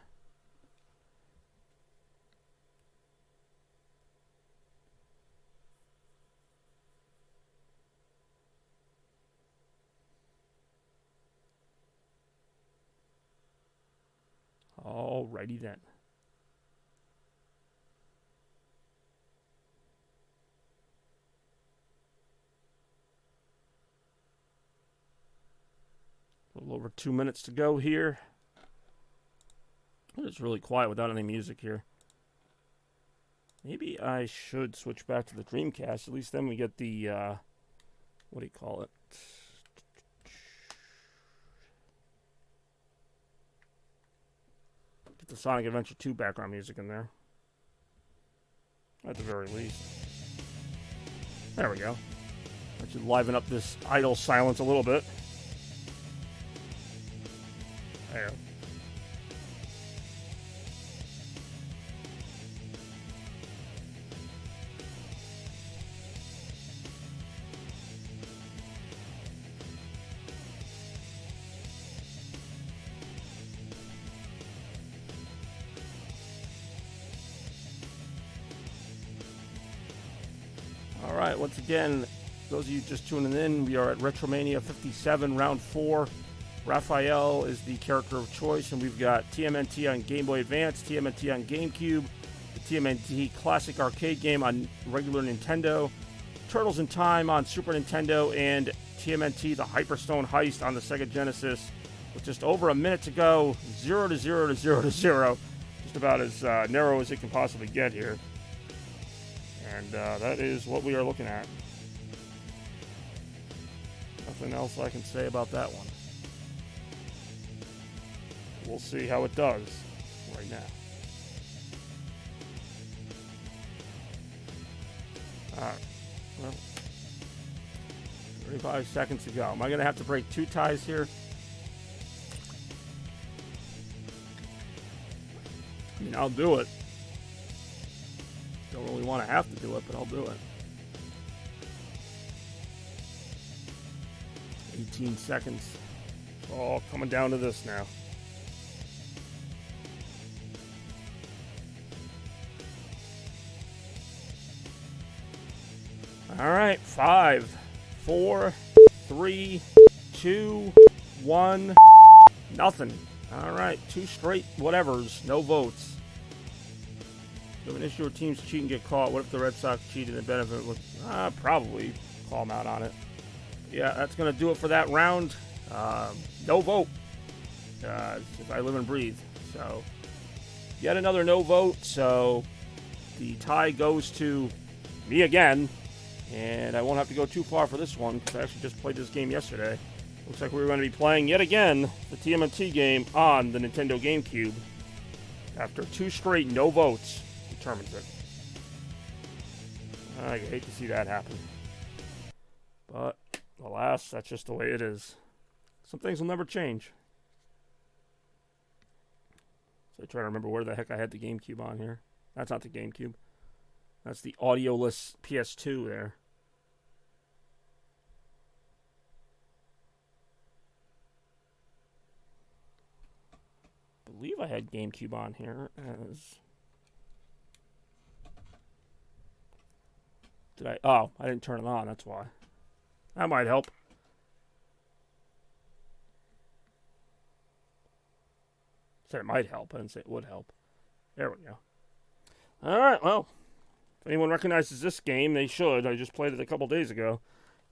Alrighty then. A little over 2 minutes to go here. It's really quiet without any music here. Maybe I should switch back to the Dreamcast. At least then we get the, what do you call it? Get the Sonic Adventure 2 background music in there. At the very least. There we go. That should liven up this idle silence a little bit. There. All right, once again, those of you just tuning in, we are at Retromania 57, round 4. Raphael is the character of choice, and we've got TMNT on Game Boy Advance, TMNT on GameCube, the TMNT Classic Arcade game on regular Nintendo, Turtles in Time on Super Nintendo, and TMNT the Hyperstone Heist on the Sega Genesis. With just over a minute to go, 0 to 0 to 0 to 0. Just about as narrow as it can possibly get here. And that is what we are looking at. Nothing else I can say about that one. We'll see how it does right now. Alright, well, 35 seconds to go. Am I going to have to break 2 ties here? I mean, I'll do it. Don't really want to have to do it, but I'll do it. 18 seconds. It's all coming down to this now. All right, 5, 4, 3, 2, 1, nothing. All right, 2 straight whatevers, no votes. You have an issue where teams cheat and get caught. What if the Red Sox cheated and benefit? Probably call them out on it. Yeah, that's going to do it for that round. No vote. If I live and breathe. So, yet another no vote. So, the tie goes to me again. And I won't have to go too far for this one because I actually just played this game yesterday. Looks like we're going to be playing yet again the TMNT game on the Nintendo GameCube. After 2 straight no votes, determines it. I hate to see that happen. But, alas, that's just the way it is. Some things will never change. So I try to remember where the heck I had the GameCube on here. That's not the GameCube. That's the audioless PS2 there. I believe I had GameCube on here as... Did I? Oh, I didn't turn it on, that's why. That might help. Said it might help, I didn't say it would help. There we go. Alright, well. If anyone recognizes this game, they should. I just played it a couple days ago.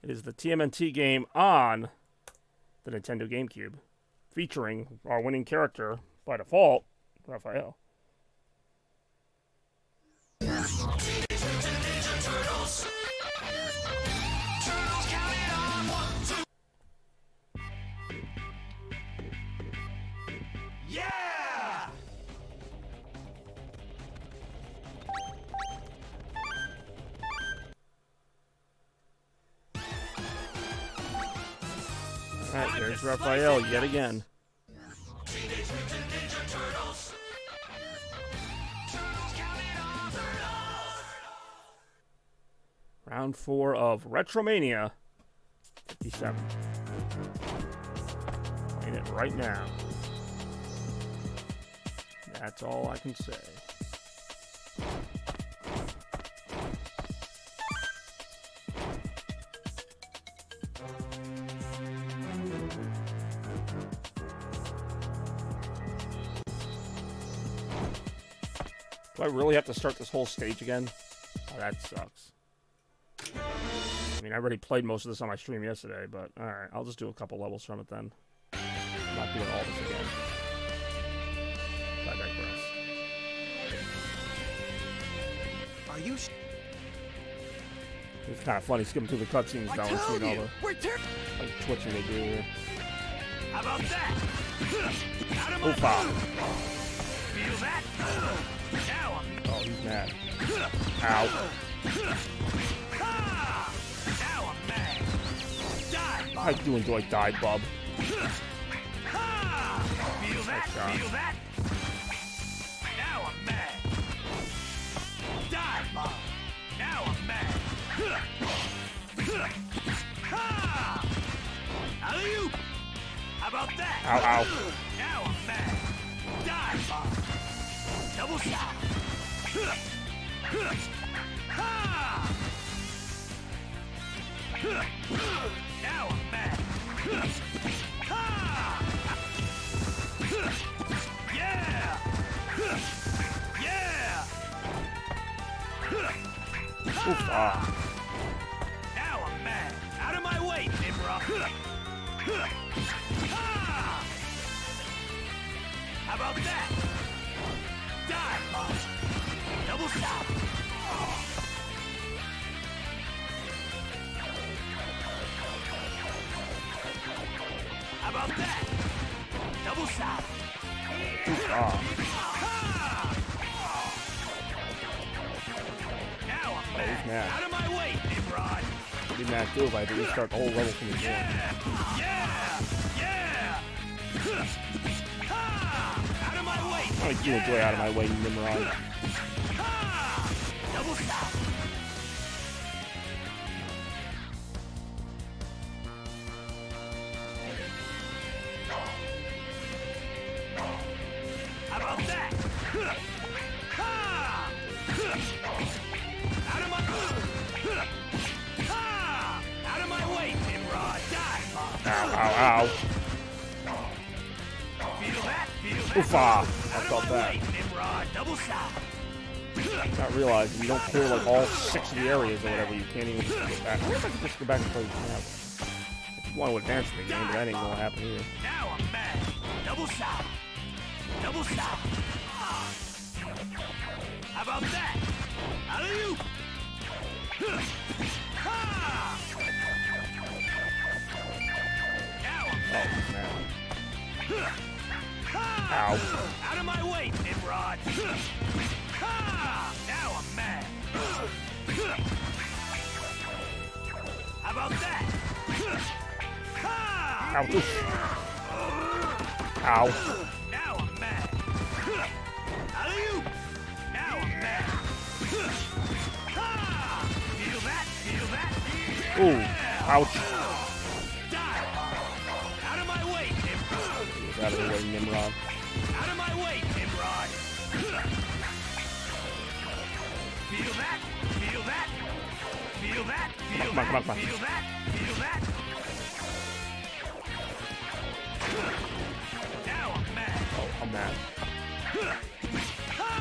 It is the TMNT game on the Nintendo GameCube. Featuring our winning character, by default, Raphael. Yeah! Alright, there's Raphael yet again. Round 4 of Retromania 57. Playing it right now. That's all I can say. Do I really have to start this whole stage again? Oh, that sucks. I mean, I already played most of this on my stream yesterday, but alright, I'll just do a couple levels from it then. I'm not doing all this again. I digress. Are you It's kind of funny skipping through the cutscenes now and seeing all the like, twitching they do here. How about that? Out of my Oopa. Feel that? Now Oh, he's mad. Ow. Now I'm mad. Die, I do enjoy Die Bub. Feel that? shot. Feel that? Now I'm mad. Die, Bob. Now I'm mad. Alley-oop! How about that? Ow, ow. Now I'm mad. Die, Bob. Double shot. Now I'm mad. Yeah! Yeah! Oof, ah. Now I'm mad. Out of my way, Nimrod. How about that? Die, Bob. Double shot. How about that? Double shot. Oof, ah. Now I'm Oh, he's mad. out of my way, Nimrod. I'd be mad too if I had to restart the whole level from the beginning. Yeah! Yeah! Out of my way! I do enjoy out of my way, Nimrod. Double stop! How about that? Out of my... Ow. Feel that? Oofa. I Out of felt my that. way, Nimrod. Double stop. Not realizing you don't clear like all 6 of the areas or whatever. You can't even just get back. I wonder if I could just go back and play the map. I want to advance the game, but that ain't gonna happen either. Now I'm mad. Double stop. Double stop. How about that? Alley-oop. Ha! Now I'm Oh, mad. man. Ha! Ow. Out of my way, Nimrod. Ha! Now I'm mad. How about that? Ha! Ow. Ow. Now I'm mad. Alley-oop. Now I'm mad. Ha! Feel that? Feel that? Ooh. Yeah! Ouch. Die! Out of my way, Nimrod. Get out of the way, Nimrod. Out of my way, Nimrod. Feel that? Feel that? Feel that? Feel Come on, come on, that? come on. Feel that? Feel that? Now I'm mad. Oh, I'm mad. Ha!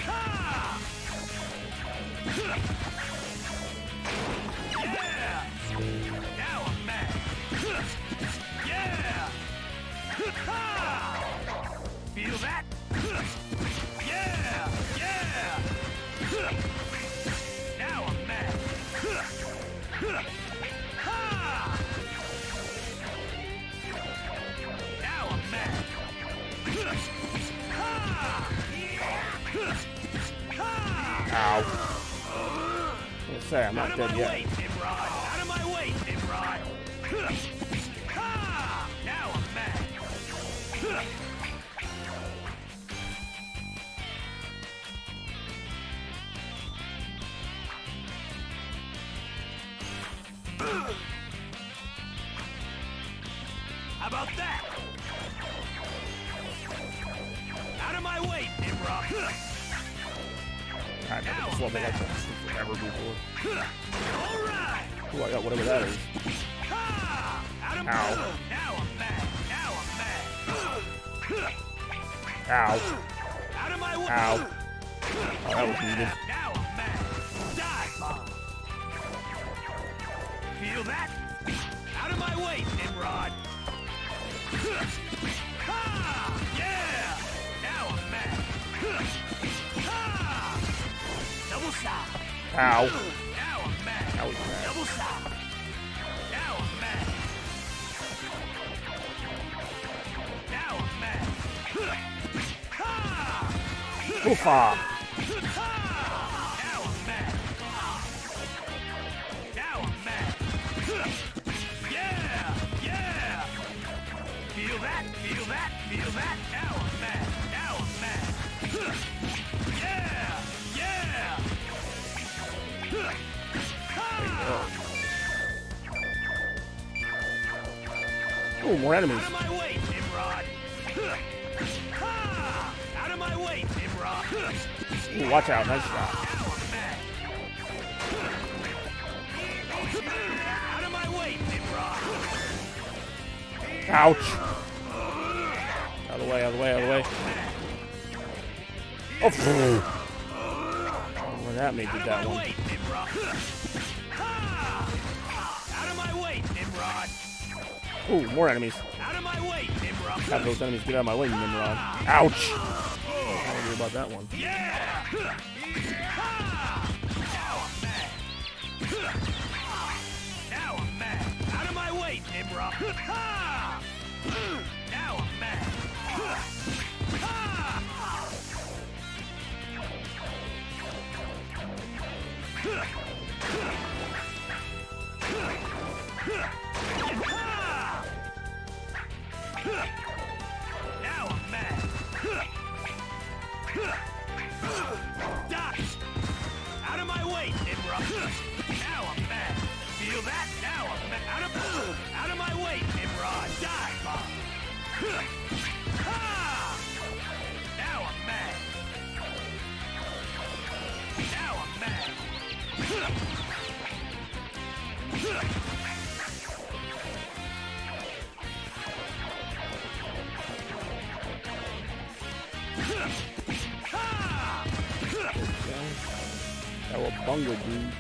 Ha! Yeah! Now I'm mad. Yeah! Ha! Feel that? Yeah! Yeah! Now I'm mad. Ha! Now I'm mad. Ha! Ha! Ow. Let's say I'm not Out of dead my yet. way, Nimrod! Out of my way, Nimrod! Ha! Now I'm mad. How about that? Out of my way, Nimrod! I never just love it like that. Ever before. All right! Ooh, I got whatever that is. Ha! Out of Ow. Now I'm mad. Now I'm mad. Ow. Out of my way. Ow. Oh, that was needed. Now I'm mad. Die bomb. Feel that? Out of my way, Nimrod. Ha! Yeah! Now I'm mad. Ha! Double stop. Ow. Now I'm mad. That was bad. Double stop. Now I'm mad. Now I'm mad. Ha! Oofa. Now I'm mad. Now I'm mad. Yeah! Yeah! Feel that? Feel that? Feel that? Now I'm mad. Now I'm mad. Yeah! Yeah! Ooh, more enemies. Out of my way, Nimrod! Ha! Out of my way, Nimrod! Ooh, watch out. Nice shot. Now I'm mad. Out of my way, Nimrod! Ouch. Out of the way, out of the way, out of the way. Oh, phew. Well, that made Out you of that my one. way, Nimrod! Ha! Out of my way, Nimrod! Ooh, more enemies. Out of my way, Nimrod! Have those enemies get out of my way, Nimrod. Ouch. I don't know about that one. Yeah! Ha! Now I'm mad. Now I'm mad. Out of my way, Nimrod. Ha! Now I'm mad. Ha! Now I'm mad. Die! Out of my way, Nimrod! Now I'm mad. Feel that? Now I'm mad. Out of my way, Nimrod! Die, bomb! Ha! Now I'm mad. Now I'm mad. Cowabunga, dude.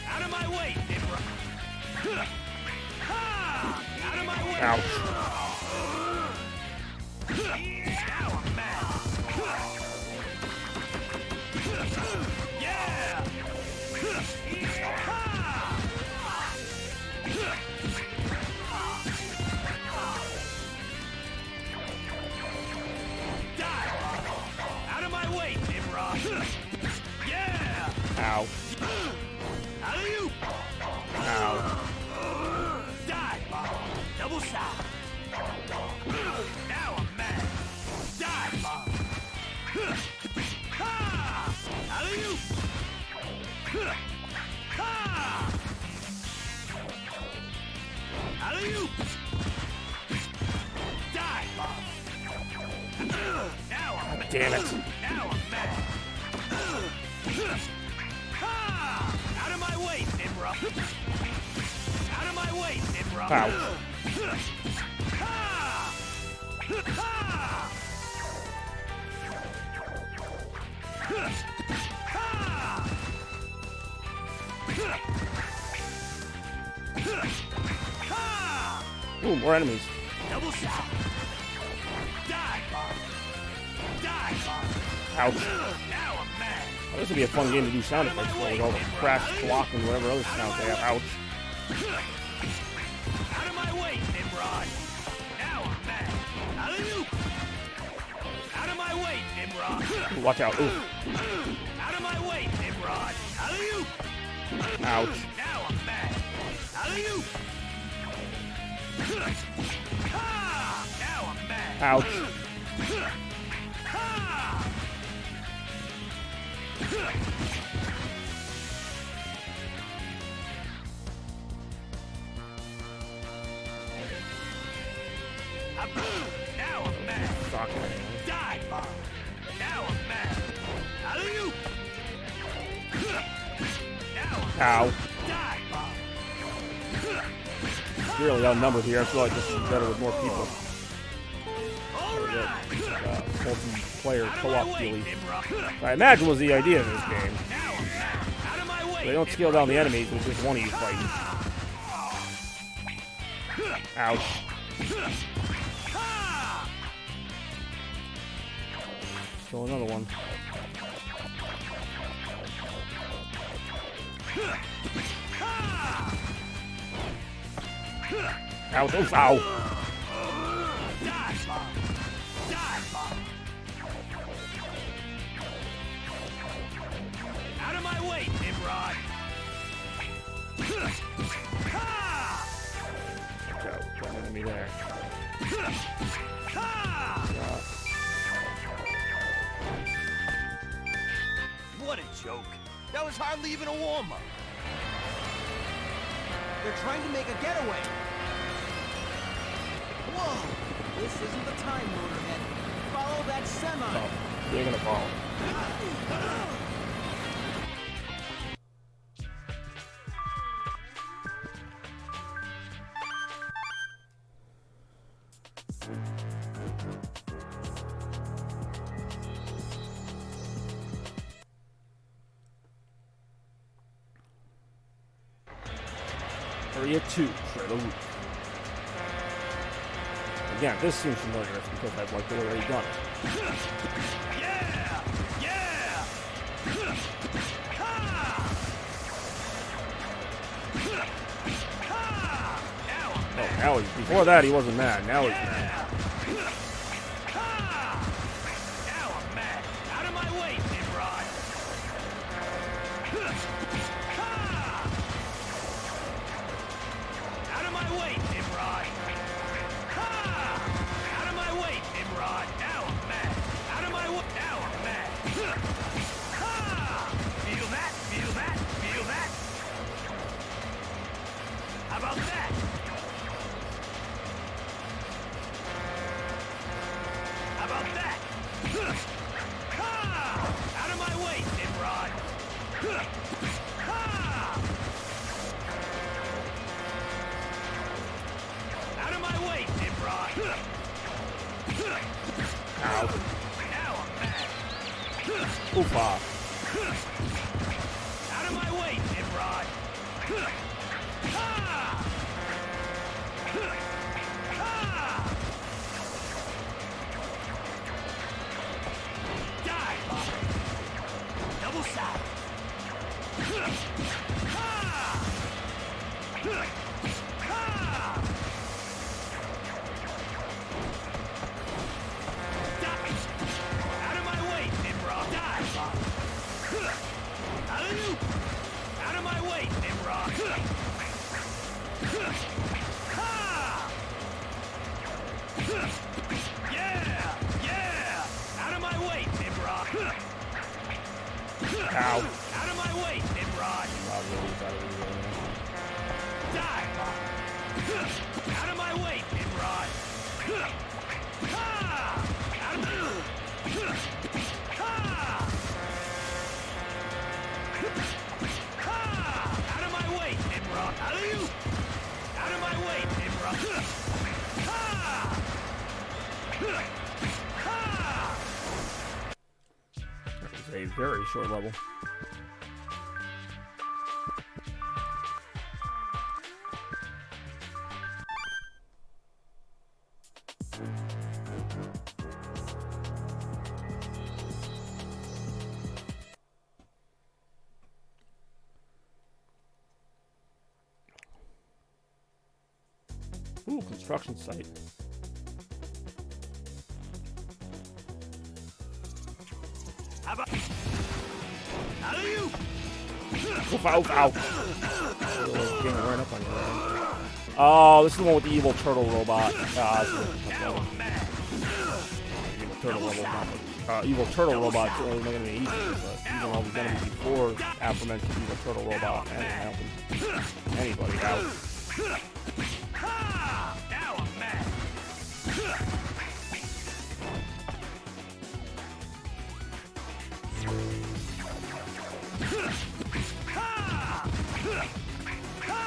Out of my way, Nimrod. Out of my way. Ouch. Now I'm mad. Yeah. Die. Out of my way, Nimrod. Yeah. Ow. Alley-oop. Ow. Die. Double shot. Now I'm mad. Die, Bob. Ha! Alley-oop. Ha! Alley-oop. Die, Bob. Now I'm mad. Damn it. Now I'm mad. Ha! Out of my way, Nimrod. Out of my way, Nimrod. Ow. Ha! Ha! Ooh, more enemies. Double shot. Die, Bob. Die, Bob. Ouch. Now I'm mad. Oh, this would be a fun game to do sound effects for, with all the crash, block, and whatever other sounds they have. Ouch. Out of my way, Nimrod. Now I'm mad. Alley-oop. Out of my way, Nimrod. Ooh, watch out. Ooh. Out of my way, Nimrod. Alley-oop. Ouch. Now I'm mad. Alley-oop. Ha! Now I'm mad. Ouch. Ha! Now I'm mad. Fuck. Die, Bob. Now I'm mad. Alley-oop. Now I'm Ow. die, Bob. Really outnumbered here. I feel like this is better with more people. All right. Multiplayer co-op dealy. Nimrod. I imagine was the idea of this game. Now I'm mad. Out of my way. They don't scale down the enemies, it's just one of you fighting. Ouch. Ha! Kill another one. Ha! Ouch. Oof, ow. Die, Bob. Die, Bob. Out of my way, Nimrod. Ha! Watch out. Got an enemy there. Ha! What a joke. That was hardly even a warm-up. They're trying to make a getaway. Whoa! This isn't the time, Motorhead. Follow that semi. Oh, they're gonna fall. Area 2, Cradle Roof. Again, this seems familiar because I've like already done it. Yeah! Yeah! Ha! Ha! Now I'm Oh, now before that he wasn't mad. Now he's mad. Ha! Now I'm mad. Out of my way, Nimrod. Ha! Out of my way, Nimrod. Ha! Out of my way, Nimrod. Now I'm mad. Out of my way. Now I'm mad. Ha! Feel that? Feel that? Feel that? How about that? How about that? Ha! Out of my way, Nimrod. Ha! Oofa. Out of my way, Nimrod! Ha! Ha! Die, Bob! Double shot! Ha! Ha! Die! Out of my way, Nimrod! Die, Bob! Alley-oop! Out of my way, Nimrod! Ha! Yeah! Yeah! Out of my way, Nimrod! Ow. Out of my way, Nimrod! Die, Bob! Out of my way, Nimrod! Ha! Out of Ha! Ha! Out of my way, Nimrod! Alley-oop! Out of my way, Nimrod! Ha! Ha! That was a very short level. Ooh, construction site. How about Alley-oop! Oof, ow, ow. Getting right up on you. Oh, this is the one with the evil turtle robot. Now I'm mad! Evil turtle robot. Evil turtle robot. It's not going to be easy, but even though he's going to be before aforementioned evil turtle robot, and it happens. Anybody out. Ha! Now I'm mad! Ha! Ha!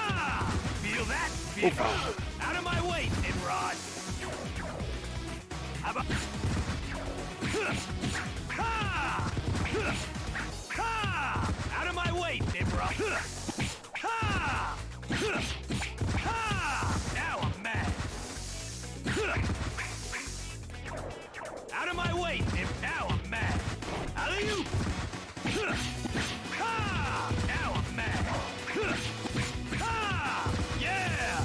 Feel that? Feel Out of my way, Nimrod! How about Ha! Ha! Out of my way, Nimrod! Ha! Ha! Now I'm mad! Out of my way, Nim! Now I'm mad! Alley-oop! Ha! Now I'm mad! Ha! Yeah!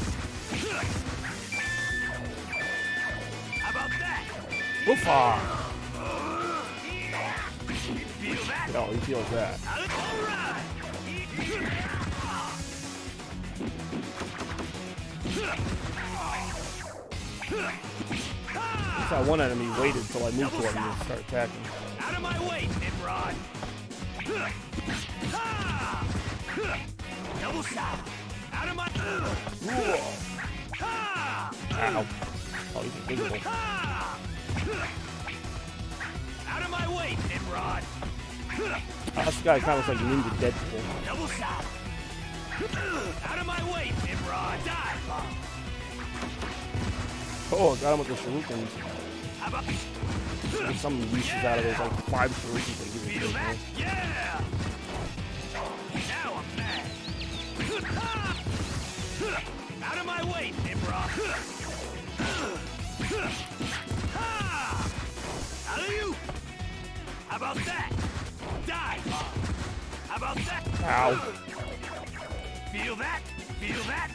How about that? Oofa! Feel that? No, he feels that. All right! I saw one enemy waited until I moved toward him and start attacking. Out of my way, Nimrod! Ha! Double shot! Out of my... Ha! Ow. Oh, he's invisible. Ha! Out of my way, Nimrod! This guy kind of looks like Ninja Deadpool. Double shot! Out of my way, Nimrod! Die, Bob! Oh, I got him with the shurikens. How about... There's some uses out of those, like 5 shurikens they give you. Feel that? Yeah! Now I'm mad! Ha! Out of my way, Nimrod! Ha! Alley-oop! How about that? Die, Bob! How about that? Ow. Feel that? Feel that?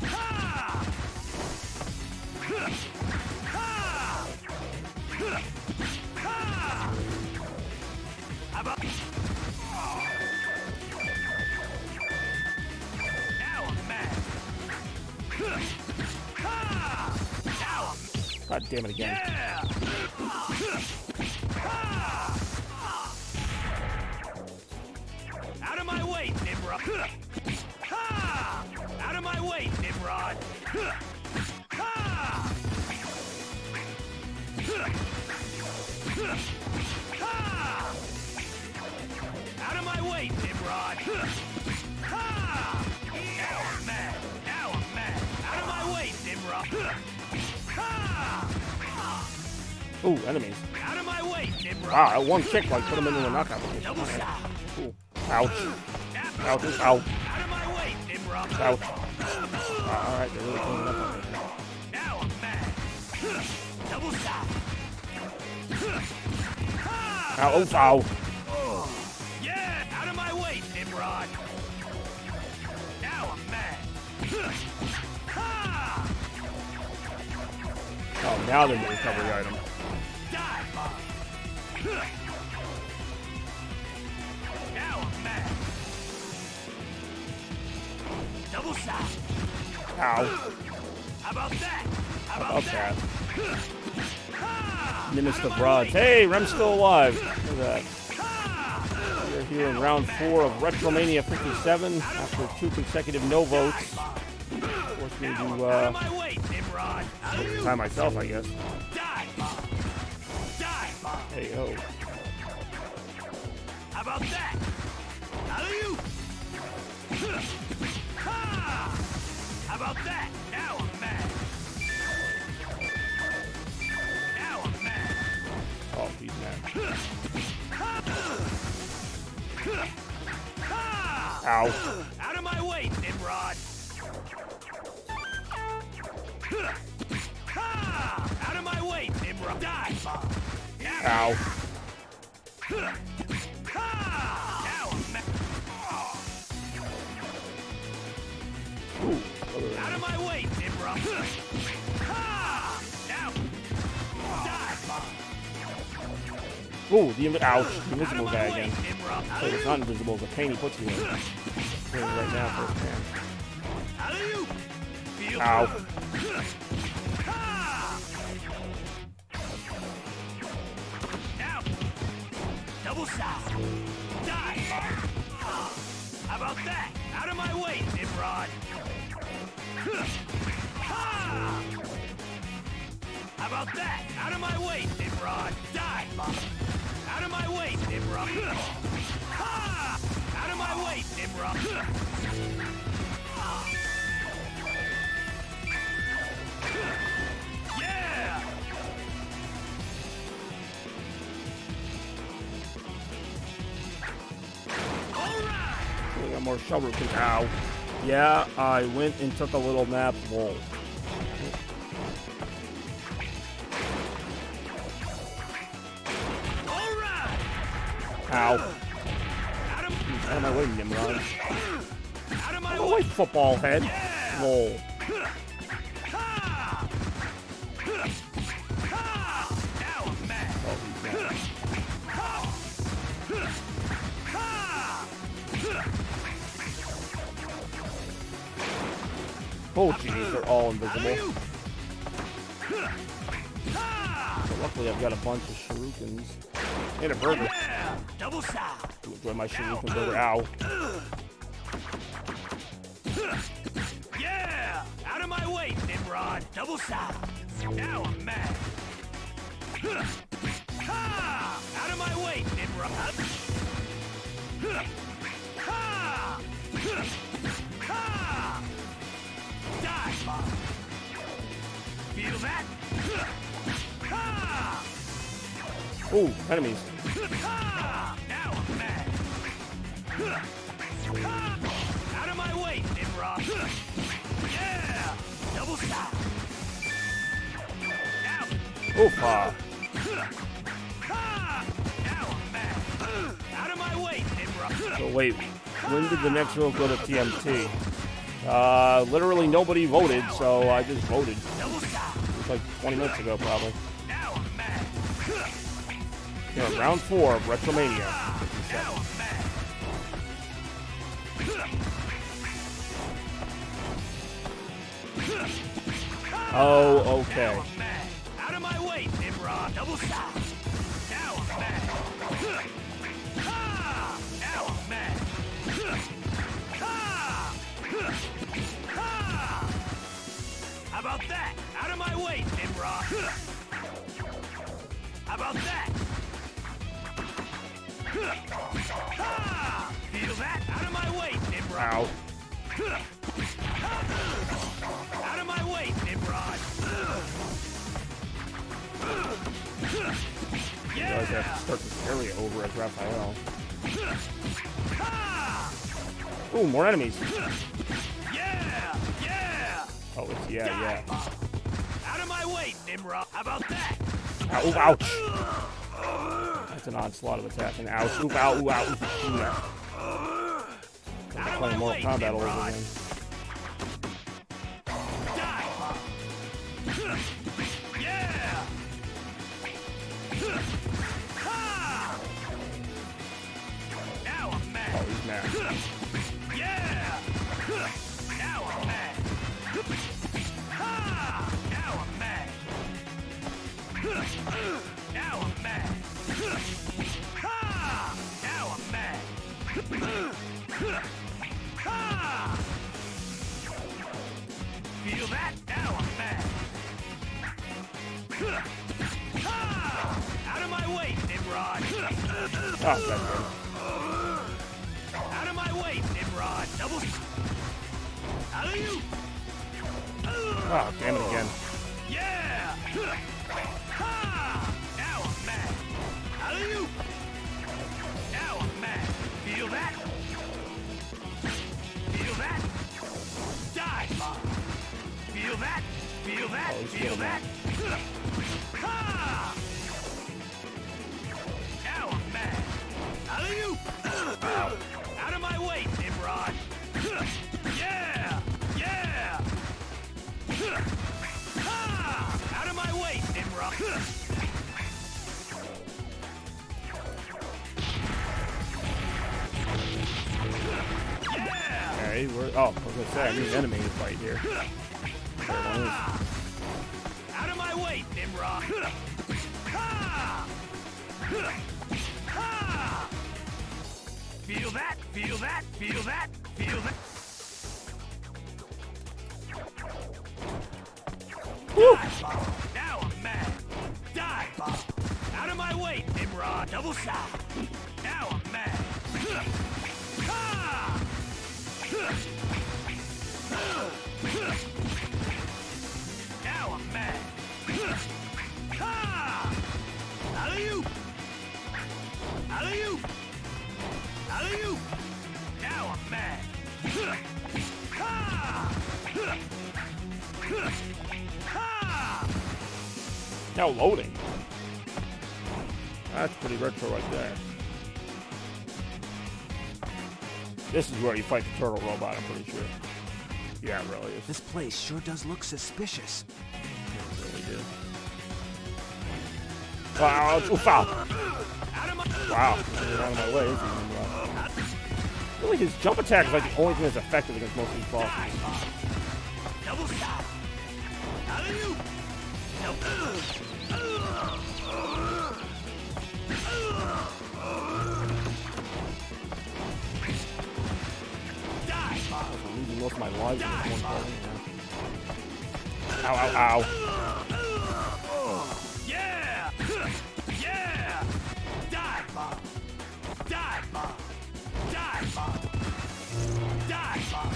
Ha! Ha! Ha! How about... Now I'm mad! Ha! Now I'm... God damn it again. Yeah! Ha! Out of my way, Nimrod! Ha! Out of my way, Nimrod! Ha! Ha! Out of my way, Nimrod! Ha! Now I'm mad! Now I'm mad! Out of my way, Nimrod! Ha! Ooh, enemies. Out of my way, Nimrod. Wow, that one kick like put him into a knockout position. Double shot. Ooh. Ouch. Ouch. Ouch. Out of my way, Nimrod. Ouch. Alright, they're really cleaning up on me. Now I'm mad. Double shot. Ow. Oof, ow. Yeah, out of my way, Nimrod. Now I'm mad. Oh, now they're the recovery item. Die, Bob. Now I'm mad. Double shot. Ow. How about that? How How about about that? that? Minister of Rods. Hey, Rem's still alive. Look at that. We're here in round 4 of Retromania 57 after 2 consecutive no votes. Forced me to Out of my way, Nimrod. time myself, I guess. Die, Bob. Die, Bob. Hey, oh. How about that? Alley-oop. How about that? Now I'm mad. Now I'm mad. Oh, he's mad. Ow. Out of my way, Nimrod. Out of my way, Nimrod. Die, Bob. Ow. Now I'm mad. Ooh. Out of my way, Nimrod. Now. Die, Bob. Ooh, ouch. The Out invisible of guy my way, again. Nimrod. So it's not invisible, it's a pain he puts you in. Doing it right now first hand. Alley-oop. Feel Ow. good. Now. Double shot. Die. How about that? Out of my way, Nimrod. How about that? Out of my way, Nimrod. Die, Bob. Out of my way, Nimrod. Out of my way, Nimrod. Yeah! All right! We got more shovel. Ow. Yeah, I went and took a little nap. Whoa. All right! Ow. Out of Out of my way, Nimrod. Out of my Out of my way! way, football head. Lol. Now I'm mad. Oh, he's mad. Oh, jeez, they're all invisible. So luckily, I've got a bunch of shurikens. And a burger. Yeah! Double shot. To enjoy my shuriken burger. Ow. Yeah! Out of my way, Nimrod. Double shot. Now I'm mad. Out of my way, Nimrod. Die, Bob. Feel that? Ooh, enemies. Now I'm mad. Out of my way, Nimrod. Yeah! Double shot. Now. Oof. Now I'm mad. Out of my way, Nimrod. So wait, when did the next row go to TMT? Literally nobody voted, so I just voted. Double shot. It was like 20 minutes ago, probably. Now I'm mad. Here, round 4 of Retromania. Now I'm mad. Oh, okay. Now I'm mad. Out of my way, Nimrod. Double shot. Now I'm mad. Now I'm mad. How about that? Out of my way, Nimrod. How about that? Feel that? Out of my way, Nimrod. Ow. Out of my way, Nimrod. You guys have to start this area over as Raphael. Ooh, more enemies. Yeah! Yeah! Oh, it's yeah. Out of my way, Nimrod. How about that? Ow, ouch. That's an onslaught of attacking. Ouch. Ooh, ow, ooh, ow. Ooh, yeah. I'm playing Mortal Kombat all over again. Yeah! Now I'm mad. Oh, he's mad. Yeah! Now I'm mad. Now I'm mad. Now I'm mad. Now I'm mad. Feel that? Now I'm mad. Out of my way, Nimrod. Oh, that's good. Out of my way, Nimrod. Double. Alley-oop. Oh, damn it again. Yeah. Now I'm mad. Alley-oop. Now I'm mad. Feel that? Feel that? Die, Bob. Feel that? Feel that? Oh, Feel that? Now I'm mad. Alley-oop. Out of my way, Nimrod. Yeah! Yeah! Out of my way, Nimrod. Yeah! Hey, we're. Oh, I was gonna say, I need an enemy to fight here. There one is. Out of my way, Nimrod. Feel that? Feel that? Feel that? Feel that? Woo! Die, Bob. Now I'm mad. Die, Bob. Out of my way, Nimrod. Double shot. Now I'm mad. Now I'm mad. Alley-oop. Alley-oop. Alley-oop. Now I'm mad. Now loading. That's pretty retro right there. This is where you fight the turtle robot, I'm pretty sure. Yeah, it really is. This place sure does look suspicious. It really do. Wow, oof, ow. Wow, he's out of my way, isn't he? Really, his jump attack is like the only thing that's effective against most of these bosses. Double shot. Alley-oop. Die, Bob. I'm losing most of my lives in this one fight. Ow, ow, ow. Yeah! Yeah! Die, Bob. Die, Bob. Die, Bob. Die, Bob.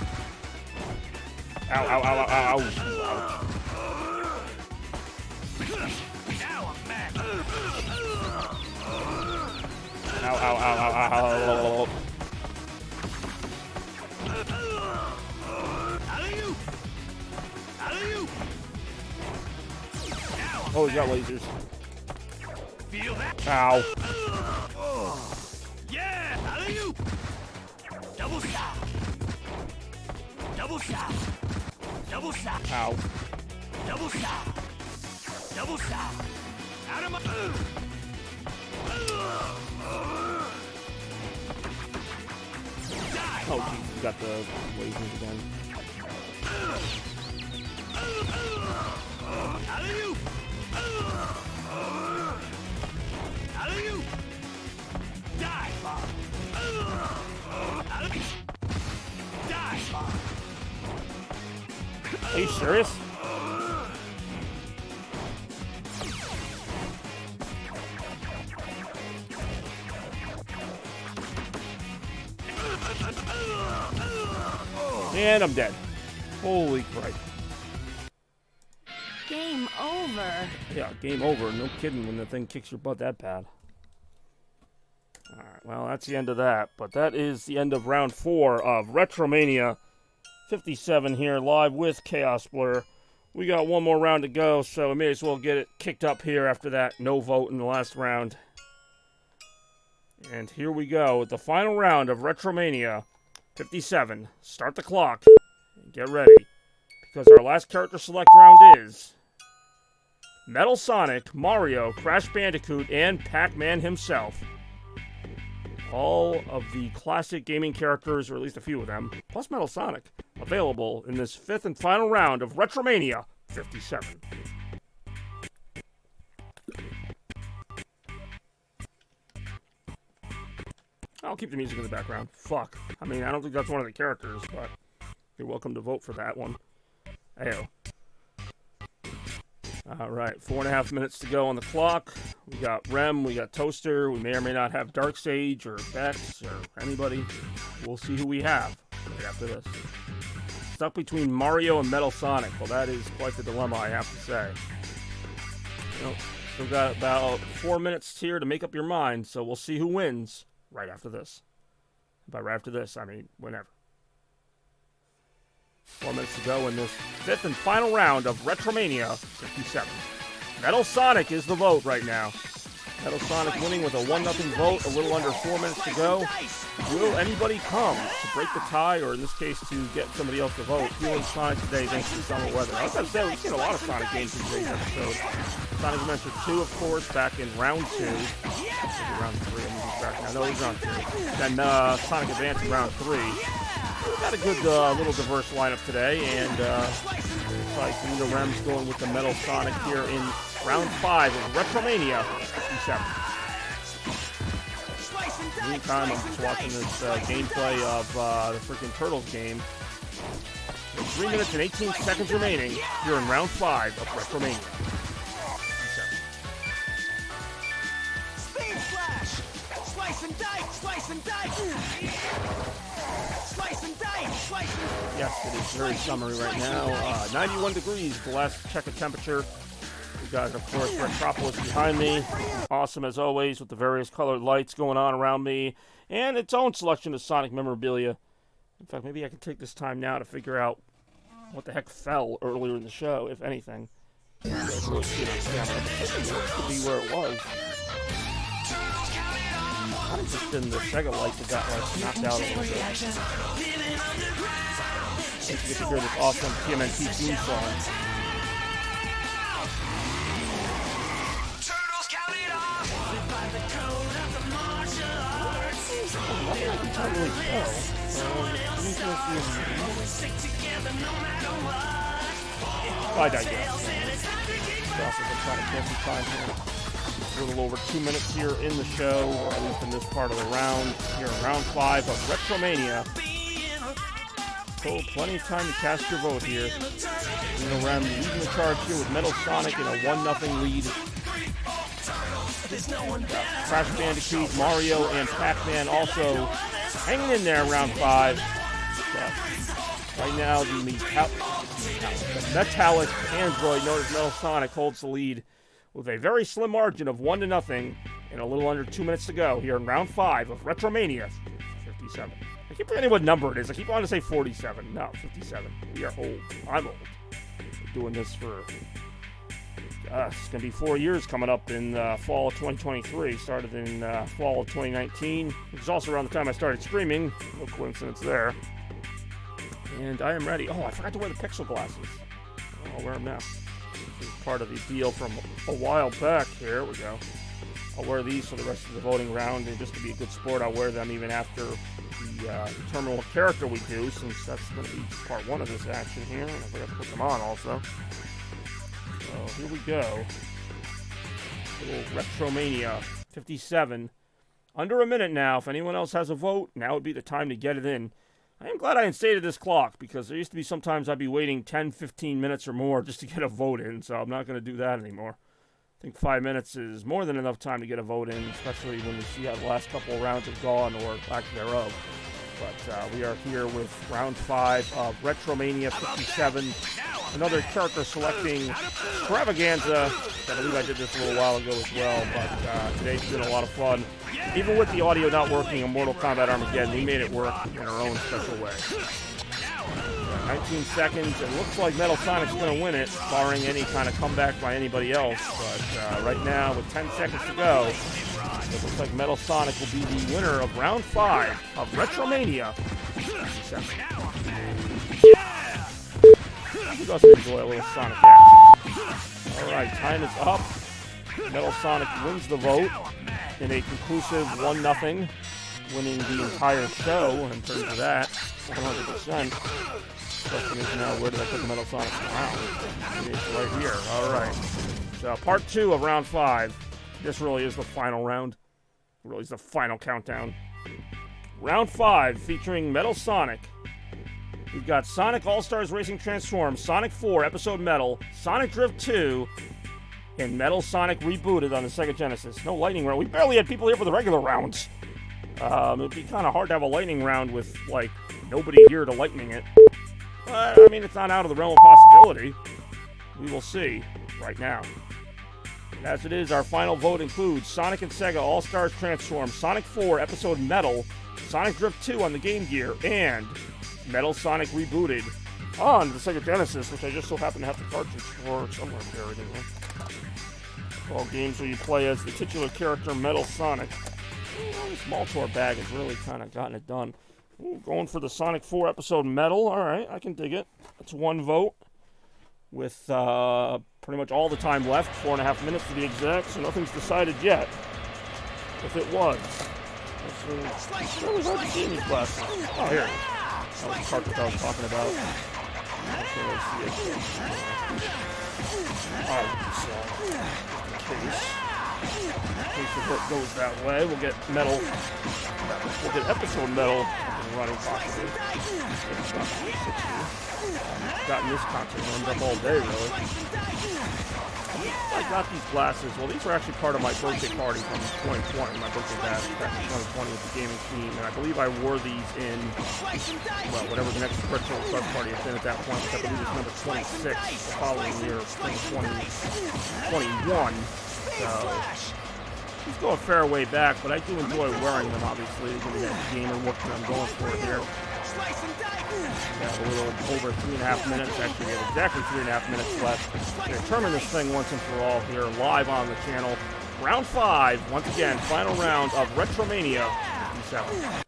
Ow, ow, ow, ow, ow. Ouch. Now I'm mad. Ow, ow, ow, ow, ow, ow. Alley-oop. Alley-oop. Now I'm Oh, he's got lasers. feel that? Ow. Yeah! Alley-oop. Double shot. Double shot. Double shot. Ow. Double shot. Double shot. Out of my. Die. Oh, jeez, he's got the lasers again. Alley-oop. Alley-oop. Die, Bob. Alley- Die, Bob. Are you serious? And I'm dead. Holy Christ. Game Game over. Yeah, game over. No kidding when the thing kicks your butt that bad. Alright, well, that's the end of that. But that is the end of round 4 of Retromania 57 here, live with Chaos Blur. We got one more round to go, so we may as well get it kicked up here after that no vote in the last round. And here we go with the final round of Retromania 57. Start the clock and get ready, because our last character select round is Metal Sonic, Mario, Crash Bandicoot, and Pac-Man himself. All of the classic gaming characters, or at least a few of them, plus Metal Sonic, available in this 5th and final round of Retromania 57. I'll keep the music in the background. Fuck. I mean, I don't think that's one of the characters, but you're welcome to vote for that one. Ayo. Alright, 4.5 minutes to go on the clock. We got Rem, we got Toaster, we may or may not have Darksage or Bex or anybody. We'll see who we have right after this. Stuck between Mario and Metal Sonic. Well, that is quite the dilemma, I have to say. You know, still got about 4 minutes here to make up your mind, so we'll see who wins right after this. By right after this, I mean whenever. 4 minutes to go in this 5th and final round of Retromania 57. Metal Sonic is the vote right now. Metal Sonic winning with a 1-0 vote, a little under 4 minutes to go. Will anybody come to break the tie, or in this case, to get somebody else to vote? Feeling Sonic today thanks to the summer weather. I was going to say, we've seen a lot of Sonic games in today's episode. Sonic Adventure 2, of course, back in round 2. Maybe round 3, I'm losing track now. No, it was round 2. Then Sonic Advance in round 3. We've got a good little diverse lineup today, and looks like Nina Rem's going with the Metal Sonic here in round 5 of Retromania 57. Meantime, I'm just watching this gameplay of the freaking Turtles game. With 3 minutes and 18 seconds remaining here in round 5 of Retromania 57. Speed Flash! Slice and dice! Slice and dice! Slice and dice! Slice and... Yes, it is very summery right now. 91 degrees, the last check of temperature. We got, of course, Retropolis behind me. Awesome as always with the various colored lights going on around me. And its own selection of Sonic memorabilia. In fact, maybe I can take this time now to figure out what the heck fell earlier in the show, if anything. Really see it on camera. Could be where it was. I think it's been the Sega light that got knocked out a little bit. I think you get to hear this awesome TMNT theme song. I can't really tell. I digress. I'm trying to kill some time here. A little over 2 minutes here in the show, or at least in this part of the round, here in round 5 of Retromania. So plenty of time to cast your vote here. Rem leading the charge here with Metal Sonic in a 1-0 lead. Crash Bandicoot, Mario, and Pac-Man also hanging in there in round 5. Right now, the metallic android known as Metal Sonic holds the lead with a very slim margin of 1-0 and a little under 2 minutes to go here in round 5 of Retromania 57. I keep forgetting what number it is. I keep wanting to say 47. No, 57. We are old. I'm old. We're doing this for... it's going to be 4 years coming up in fall of 2023. Started in fall of 2019, which is also around the time I started streaming. No coincidence there. And I am ready. Oh, I forgot to wear the pixel glasses. I'll wear them now. This is part of the deal from a while back. Here we go. I'll wear these for the rest of the voting round, and just to be a good sport, I'll wear them even after the terminal character we do, since that's going to be part 1 of this action here. And I forgot to put them on also. So here we go. Little Retromania 57. Under a minute now. If anyone else has a vote, now would be the time to get it in. I am glad I instated this clock, because there used to be sometimes I'd be waiting 10, 15 minutes or more just to get a vote in, so I'm not going to do that anymore. I think 5 minutes is more than enough time to get a vote in, especially when we see how the last couple of rounds have gone, or lack thereof. But we are here with round 5 of Retromania 57. another character selecting extravaganza. I believe I did this a little while ago as well, but today's been a lot of fun. Even with the audio not working in Mortal Kombat Armageddon, we made it work in our own special way. 19 seconds. It looks like Metal Sonic's going to win it, barring any kind of comeback by anybody else. But right now, with 10 seconds to go, it looks like Metal Sonic will be the winner of Round 5 of Retromania. You guys enjoy a little Sonic action. All right, time is up. Metal Sonic wins the vote in a conclusive 1-0, winning the entire show in terms of that, 100%. Question is now, where did I put the Metal Sonic round? It's right here. All right. So part 2 of round 5. This really is the final round. It really is the final countdown. Round 5 featuring Metal Sonic. We've got Sonic All-Stars Racing Transform, Sonic 4 Episode Metal, Sonic Drift 2, and Metal Sonic Rebooted on the Sega Genesis. No lightning round. We barely had people here for the regular rounds. It'd be kind of hard to have a lightning round with, like, nobody here to lightning it. But, I mean, it's not out of the realm of possibility. We will see right now. And as it is, our final vote includes Sonic and Sega All-Stars Transform, Sonic 4 Episode Metal, Sonic Drift 2 on the Game Gear, and Metal Sonic Rebooted on the Sega Genesis, which I just so happen to have the cartridge for somewhere buried in there. All games where you play as the titular character Metal Sonic. This Maltor bag has really kind of gotten it done. Ooh, going for the Sonic 4 Episode Metal. All right, I can dig it. That's 1 vote with pretty much all the time left, 4.5 minutes to be exact, so nothing's decided yet. If it was. It's really hard to see in these glasses. Oh, here. That was the cartridge I was talking about. Okay, let's see it. In case the vote goes that way, we'll get Metal. We'll get Episode Metal running possibly. Gotten this content runned up all day, really. I got these glasses. Well, these were actually part of my birthday party from 2020. My birthday bash back in 2020 with the gaming team, and I believe I wore these in, well, whatever the next virtual sub party has been at that point, which I believe is number 26 the following year, 2021. So, these go a fair way back, but I do enjoy wearing them, obviously. Giving that gamer look that I'm going for here. Got a little over 3.5 minutes. Actually, we have exactly 3.5 minutes left to determine this thing once and for all here, live on the channel. Round 5, once again, final round of Retromania 57.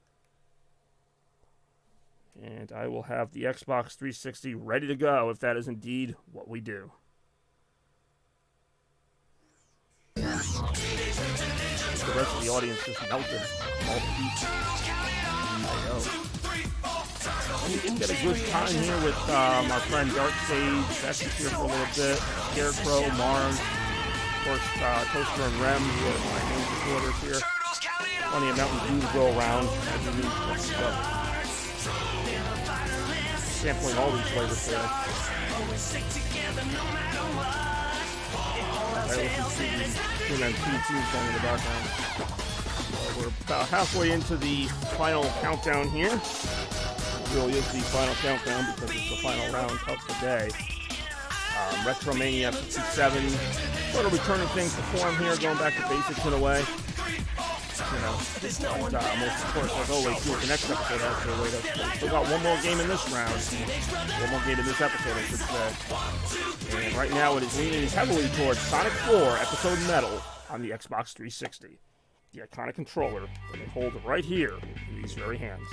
And I will have the Xbox 360 ready to go if that is indeed what we do. The rest of the audience just melted. All the heat. I know. And we did get a good time here with our friend Dark Sage. That's here for a little bit. Scarecrow, Mars, of course, Toaster and Rem, who are my main supporters here. Plenty of Mountain Dew to go around. As you need sampling all these flavors there. I listen to the TNT going in the background. We're about halfway into the final countdown here. It really is the final countdown because it's the final round of the day. Retromania 57. Sort of returning things to form here, going back to basics in a way. You know, most of course, as always, see what the next episode has to wait us. We've got one more game in this round. One more game in this episode, I should say. And right now it is leaning heavily towards Sonic 4 Episode Metal on the Xbox 360. The iconic controller that they hold right here in these very hands.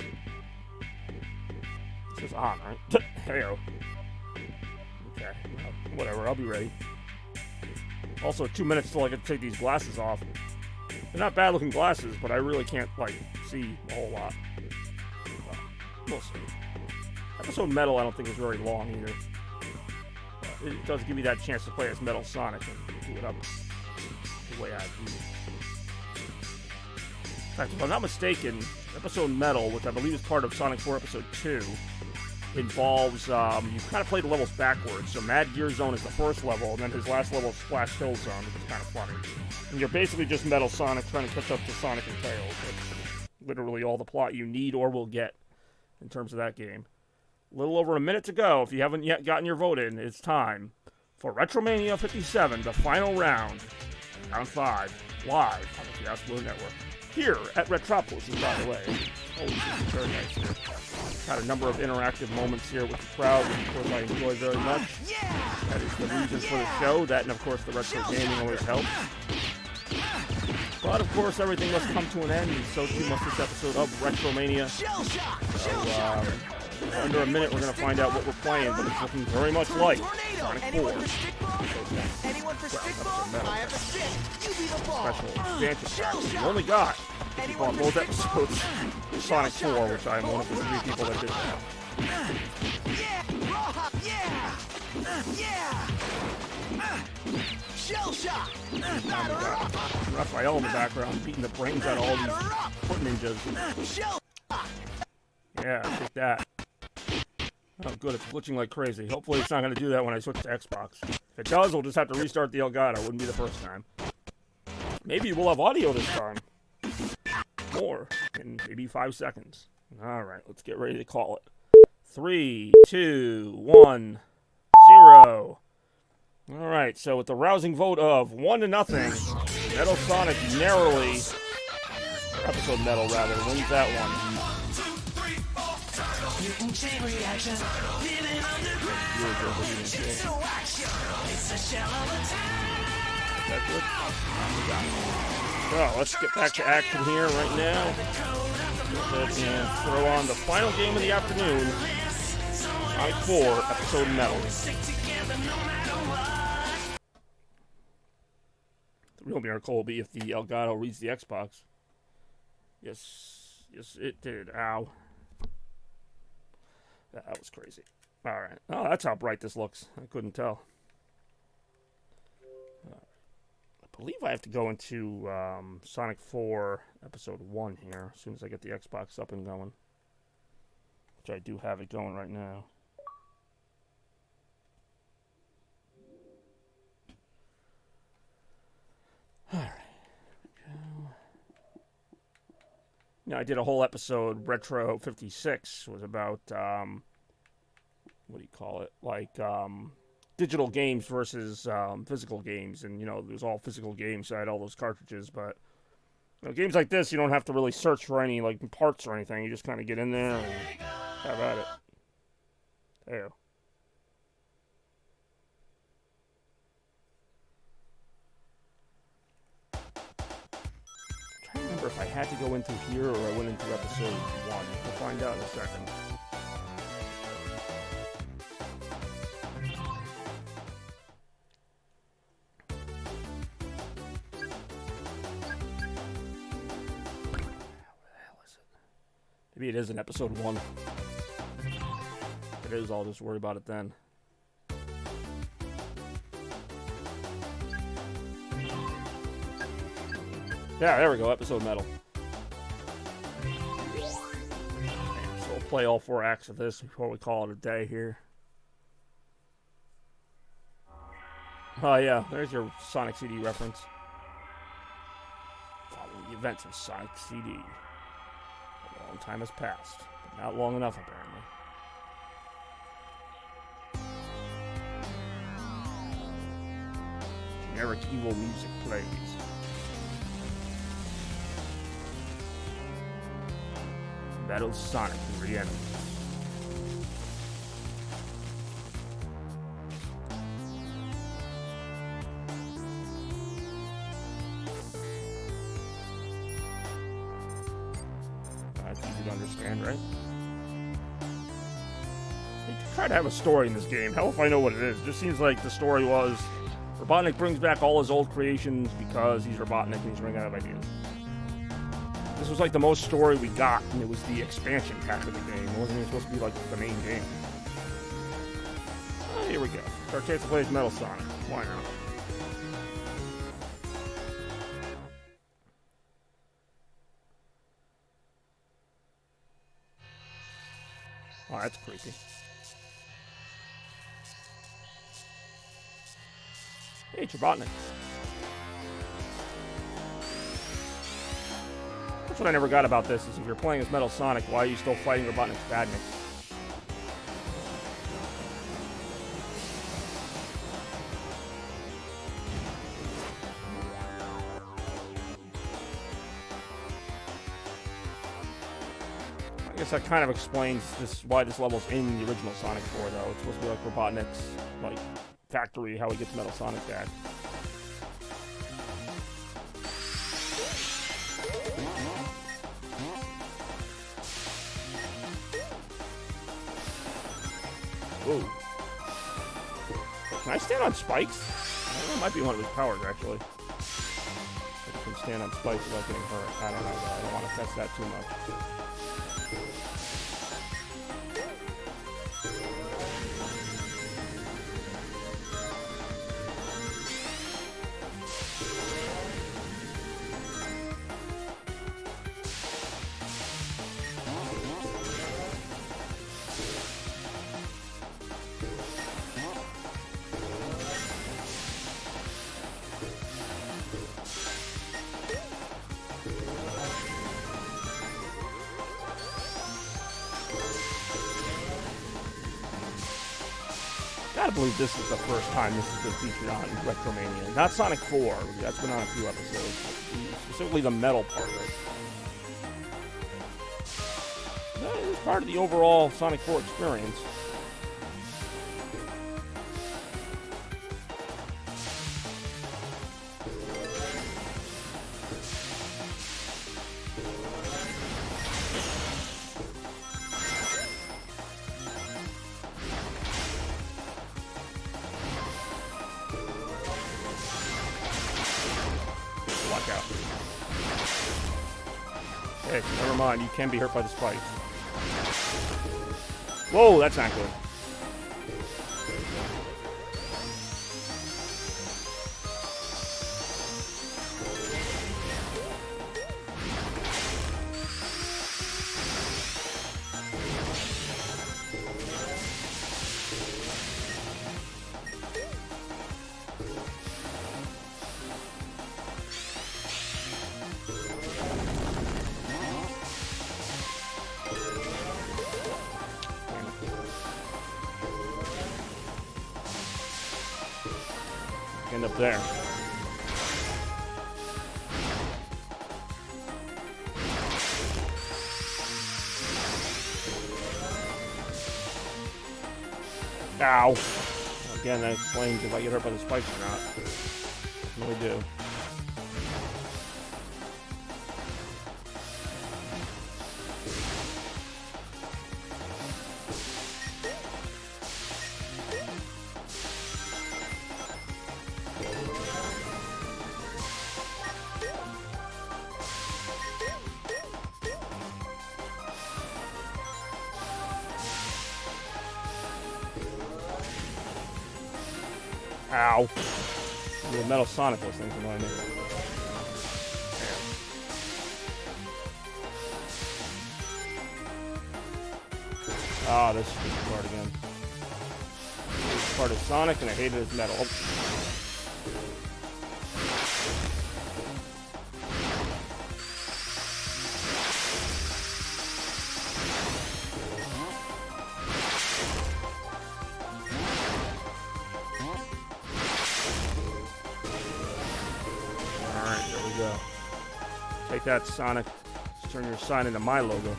This is on, right? Heyo. Okay, well, whatever, I'll be ready. Also, 2 minutes till I get to take these glasses off. They're not bad looking glasses, but I really can't, like, see a whole lot. Well, we'll see. Episode Metal I don't think is very long either. But it does give me that chance to play as Metal Sonic and do it up the way I do. In fact, if I'm not mistaken, Episode Metal, which I believe is part of Sonic 4 Episode 2, involves, you kind of play the levels backwards. So Mad Gear Zone is the first level, and then his last level is Splash Hill Zone, which is kind of funny. And you're basically just Metal Sonic trying to catch up to Sonic and Tails. That's literally all the plot you need or will get in terms of that game. A little over a minute to go. If you haven't yet gotten your vote in, it's time for Retromania 57, the final round. Round 5, live on the Chaos Blue Network. Here at Retropolis, by the way. Always very nice here. Had a number of interactive moments here with the crowd, which of course I enjoy very much. That is the reason for the show. That and of course the retro gaming always helps. But of course everything must come to an end, and so too must this episode of Retromania. So under a minute we're going to find out what we're playing, but it's looking very much like Sonic 4. Special expansion pack. We only got on both episodes Sonic 4, which I am one of the 3 people that did that. Raphael in the background beating the brains out of all these foot ninjas. Yeah, take that. Oh, good, it's glitching like crazy. Hopefully it's not going to do that when I switch to Xbox. If it does, we'll just have to restart the Elgato. Wouldn't be the first time. Maybe we'll have audio this time. More in maybe 5 seconds. Alright, let's get ready to call it. 3, 2, 1, 0. Alright, so with the rousing vote of 1-0, Metal Sonic narrowly, or Episode Metal rather, wins that one. So let's get back to action here right now. And throw on the final game of the afternoon. Sonic 4, Episode Metal. The real miracle will be if the Elgato reads the Xbox. Yes, it did. Ow. That was crazy. Alright. Oh, that's how bright this looks. I couldn't tell. I believe I have to go into Sonic 4 Episode 1 here as soon as I get the Xbox up and going. Which I do have it going right now. Alright. I did a whole episode, Retro 56, was about, what do you call it? Like, digital games versus physical games. And, you know, there's all physical games, so I had all those cartridges. But, you know, games like this, you don't have to really search for any, like, parts or anything. You just kind of get in there and have at it. There. I'm trying to remember if I had to go into here or I went into episode 1. We'll find out in a second. Maybe it is in episode 1. If it is, I'll just worry about it then. Yeah, there we go, episode metal. So we'll play all 4 acts of this before we call it a day here. Oh yeah, there's your Sonic CD reference. Following the events of Sonic CD. A long time has passed, but not long enough apparently. Generic evil music plays. Metal Sonic re-enters. That's easy to understand, right? You try to have a story in this game. Hell if I know what it is. It just seems like the story was Robotnik brings back all his old creations because he's Robotnik and he's running out of ideas. This was like the most story we got, and it was the expansion pack of the game. It wasn't even supposed to be like the main game. Oh, here we go. Our chance to play as Metal Sonic. Why not? Oh, that's creepy. Hey, it's Robotnik. That's what I never got about this, is if you're playing as Metal Sonic, why are you still fighting Robotnik's badniks? I guess that kind of explains why this level's in the original Sonic 4, though. It's supposed to be like Robotnik's, like, factory, how he gets Metal Sonic back. Ooh. Can I stand on spikes? I think that might be one of his powers, actually. If you can stand on spikes without getting hurt. I don't know, though. I don't want to test that too much. I believe this is the first time this has been featured on Retromania. Not Sonic 4, that's been on a few episodes. Specifically the metal part of it. That is part of the overall Sonic 4 experience. Watch out. Hey, never mind. You can be hurt by the spikes. Whoa, that's not good. End up there. Ow. Again, that explains if I get hurt by the spikes or not. What do we do? Ow. The Metal Sonic, those things annoy me. Ah, this part again. This part is Sonic, and I hated his metal. Oh. Go. Take that, Sonic. Let's turn your sign into my logo.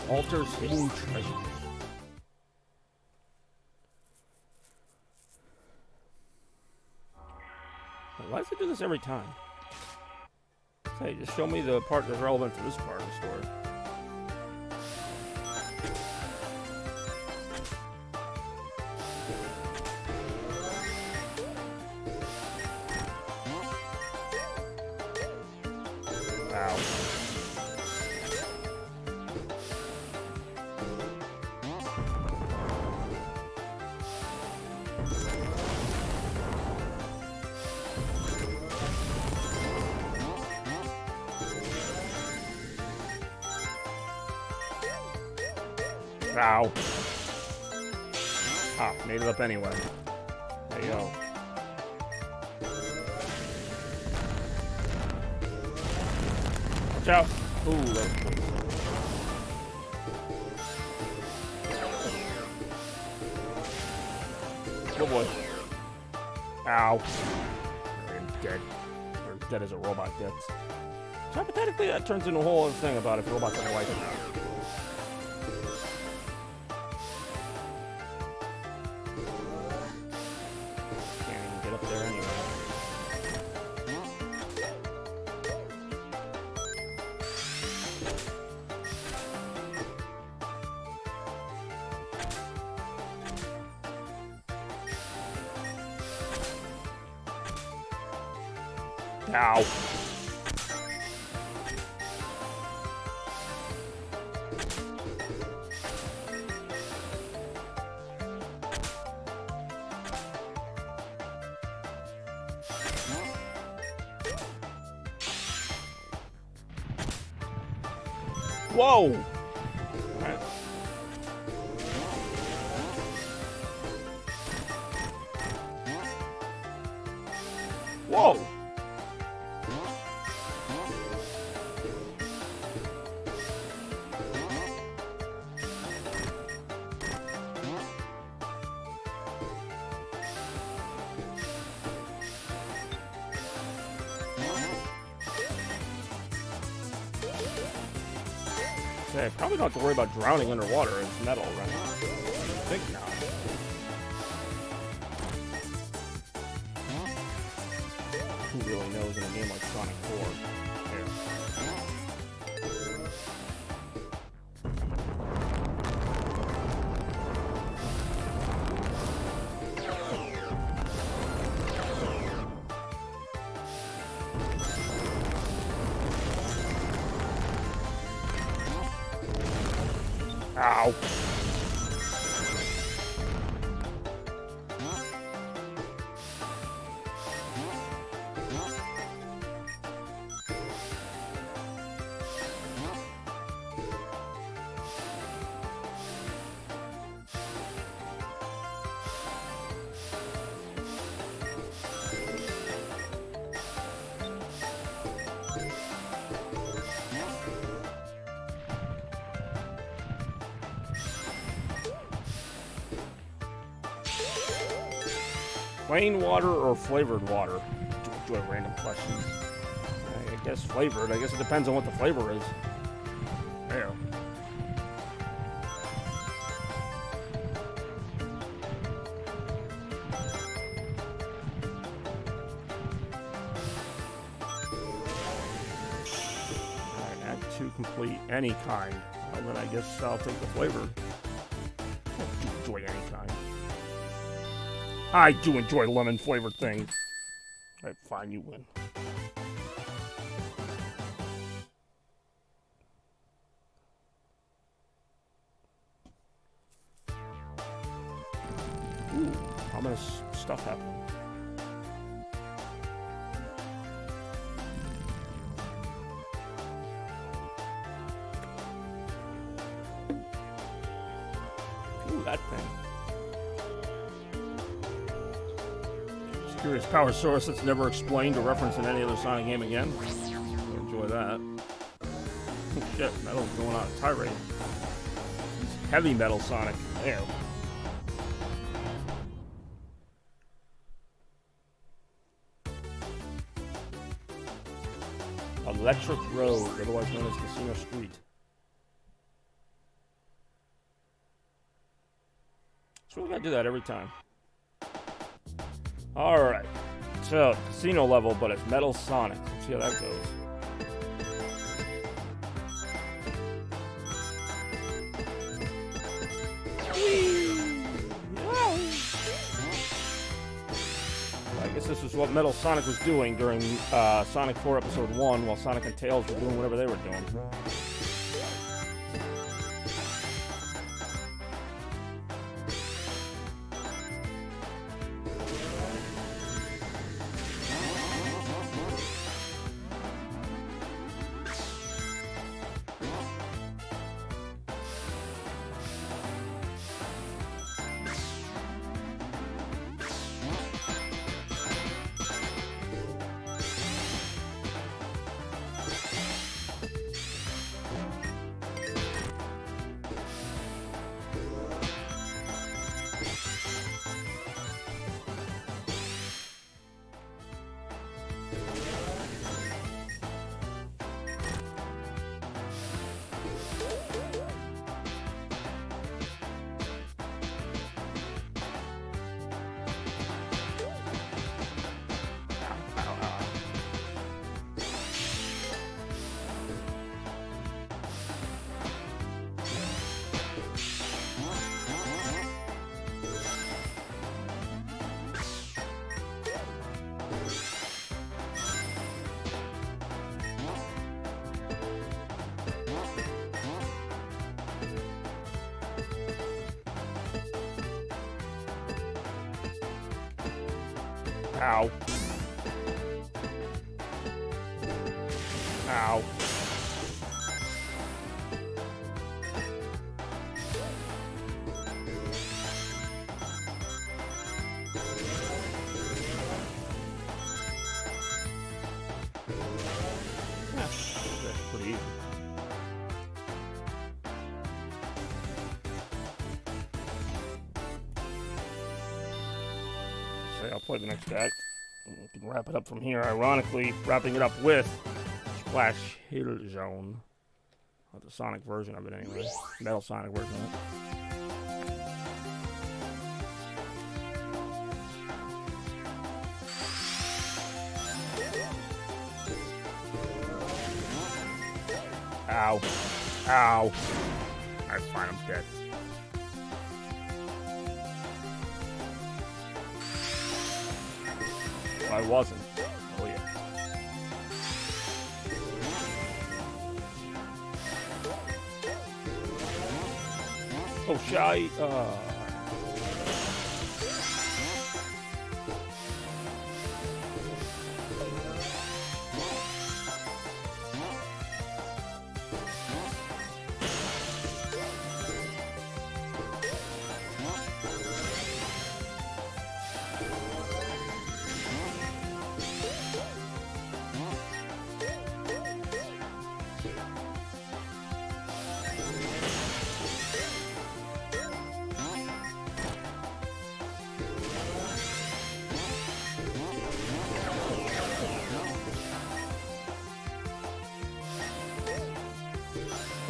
Altar's hidden treasure. Why does it do this every time? Hey, just show me the part that's relevant to this part of the story. Ow. Ow. Ah, made it up anyway. There you go. Watch out. Ooh, that was close. boy. Ow. I'm dead. Or dead as a robot gets. So hypothetically, that turns into a whole other thing about if robots don't like it. Can't even get up there anyway. Ow. Whoa! Right. Whoa! I probably don't have to worry about drowning underwater. It's metal, right? I think not. Who really knows in a game like Sonic 4? Here. Ow. Plain water or flavored water? Do I have random questions? I guess flavored. I guess it depends on what the flavor is. There. Alright, add to complete any kind. Well, then I guess I'll take the flavor. I do enjoy any kind. I do enjoy lemon-flavored things. Alright, fine, you win. Ooh, ominous stuff happening. Ooh, that thing. Curious power source that's never explained or referenced in any other Sonic game again. I'll enjoy that. Oh shit, metal's going on a tirade. Heavy metal Sonic. There. Electric Road, otherwise known as Casino Street. So we gotta do that every time. Alright, so casino level, but it's Metal Sonic. Let's see how that goes. I guess this is what Metal Sonic was doing during Sonic 4 Episode 1 while Sonic and Tails were doing whatever they were doing. Ow. Ow. That's pretty easy. So I'll play the next act. We can wrap it up from here. Ironically, wrapping it up with Splash Hill Zone. Or the Sonic version of it anyway. Metal Sonic version of it. Ow. Ow. Alright, fine, I'm dead. Well, I wasn't. Oh, yeah. Oh, shy.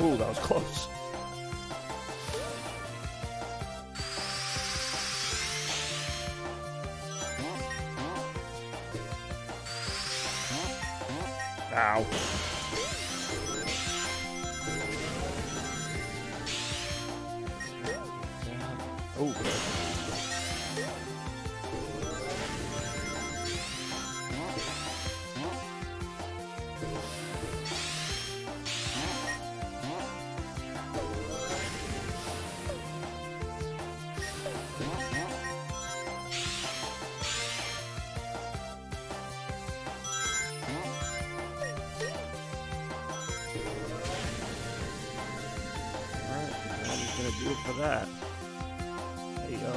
Ooh, that was close. Ow. Oh, good. Gonna do it for that. Hey yo.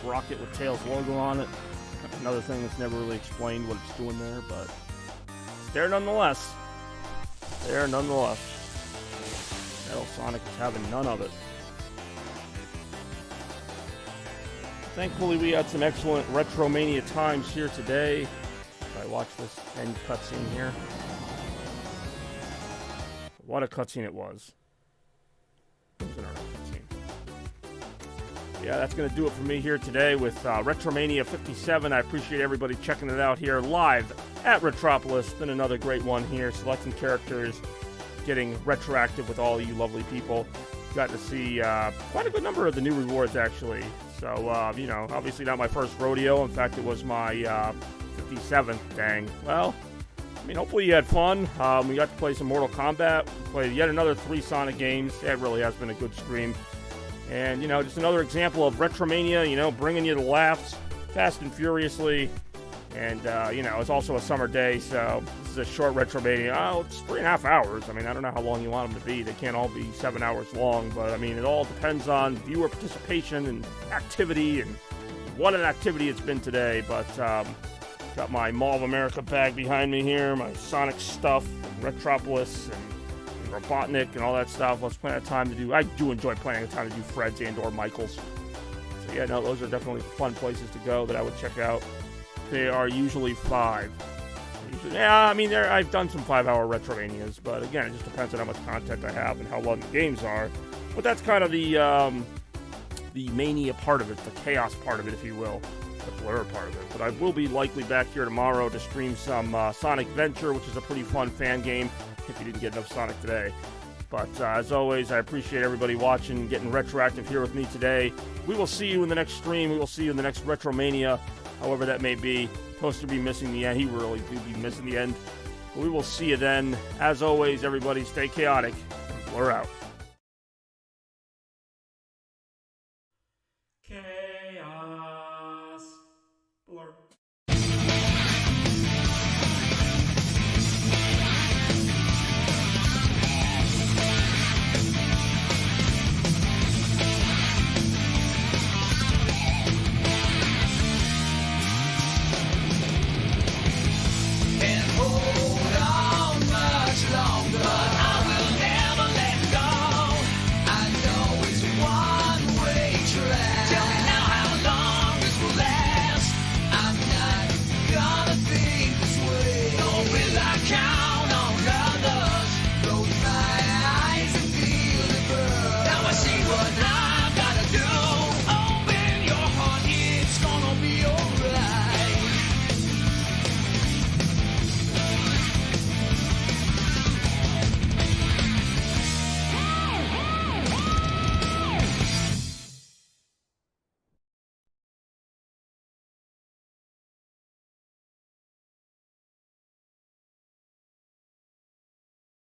Rocket with Tails logo on it. Another thing that's never really explained what it's doing there, but it's there nonetheless. There nonetheless. Metal Sonic is having none of it. Thankfully, we had some excellent Retromania times here today. I watched this end cutscene here. What a cutscene it was. It was an early cutscene. Yeah, that's going to do it for me here today with Retromania 57. I appreciate everybody checking it out here live at Retropolis. Been another great one here, selecting characters, getting retroactive with all you lovely people. Got to see quite a good number of the new rewards, actually. So, you know, obviously not my first rodeo. In fact, it was my 57th. Dang. Well, I mean, hopefully you had fun. We got to play some Mortal Kombat. We played yet another 3 Sonic games. It really has been a good stream. And, you know, just another example of Retromania, you know, bringing you the laughs fast and furiously. And, you know, it's also a summer day, so this is a short Retromania. Oh, it's 3.5 hours. I mean, I don't know how long you want them to be. They can't all be 7 hours long, but, I mean, it all depends on viewer participation and activity, and what an activity it's been today. But, got my Mall of America bag behind me here, my Sonic stuff, Retropolis, and Robotnik and all that stuff. Let's plan a time to do. I do enjoy planning a time to do Fred's and or Michael's. So yeah, no, those are definitely fun places to go that I would check out. They are usually 5. Yeah, I mean, I've done some 5-hour Retromanias, but again, it just depends on how much content I have and how long the games are. But that's kind of the the mania part of it, the chaos part of it, if you will, the blur part of it. But I will be likely back here tomorrow to stream some Sonic Venture, which is a pretty fun fan game, if you didn't get enough Sonic today. But as always, I appreciate everybody watching and getting Retroactive here with me today. We will see you in the next stream. We will see you in the next Retromania, however that may be. Toaster be missing the end. He really do be missing the end. But we will see you then. As always, everybody, stay chaotic and blur out. Okay.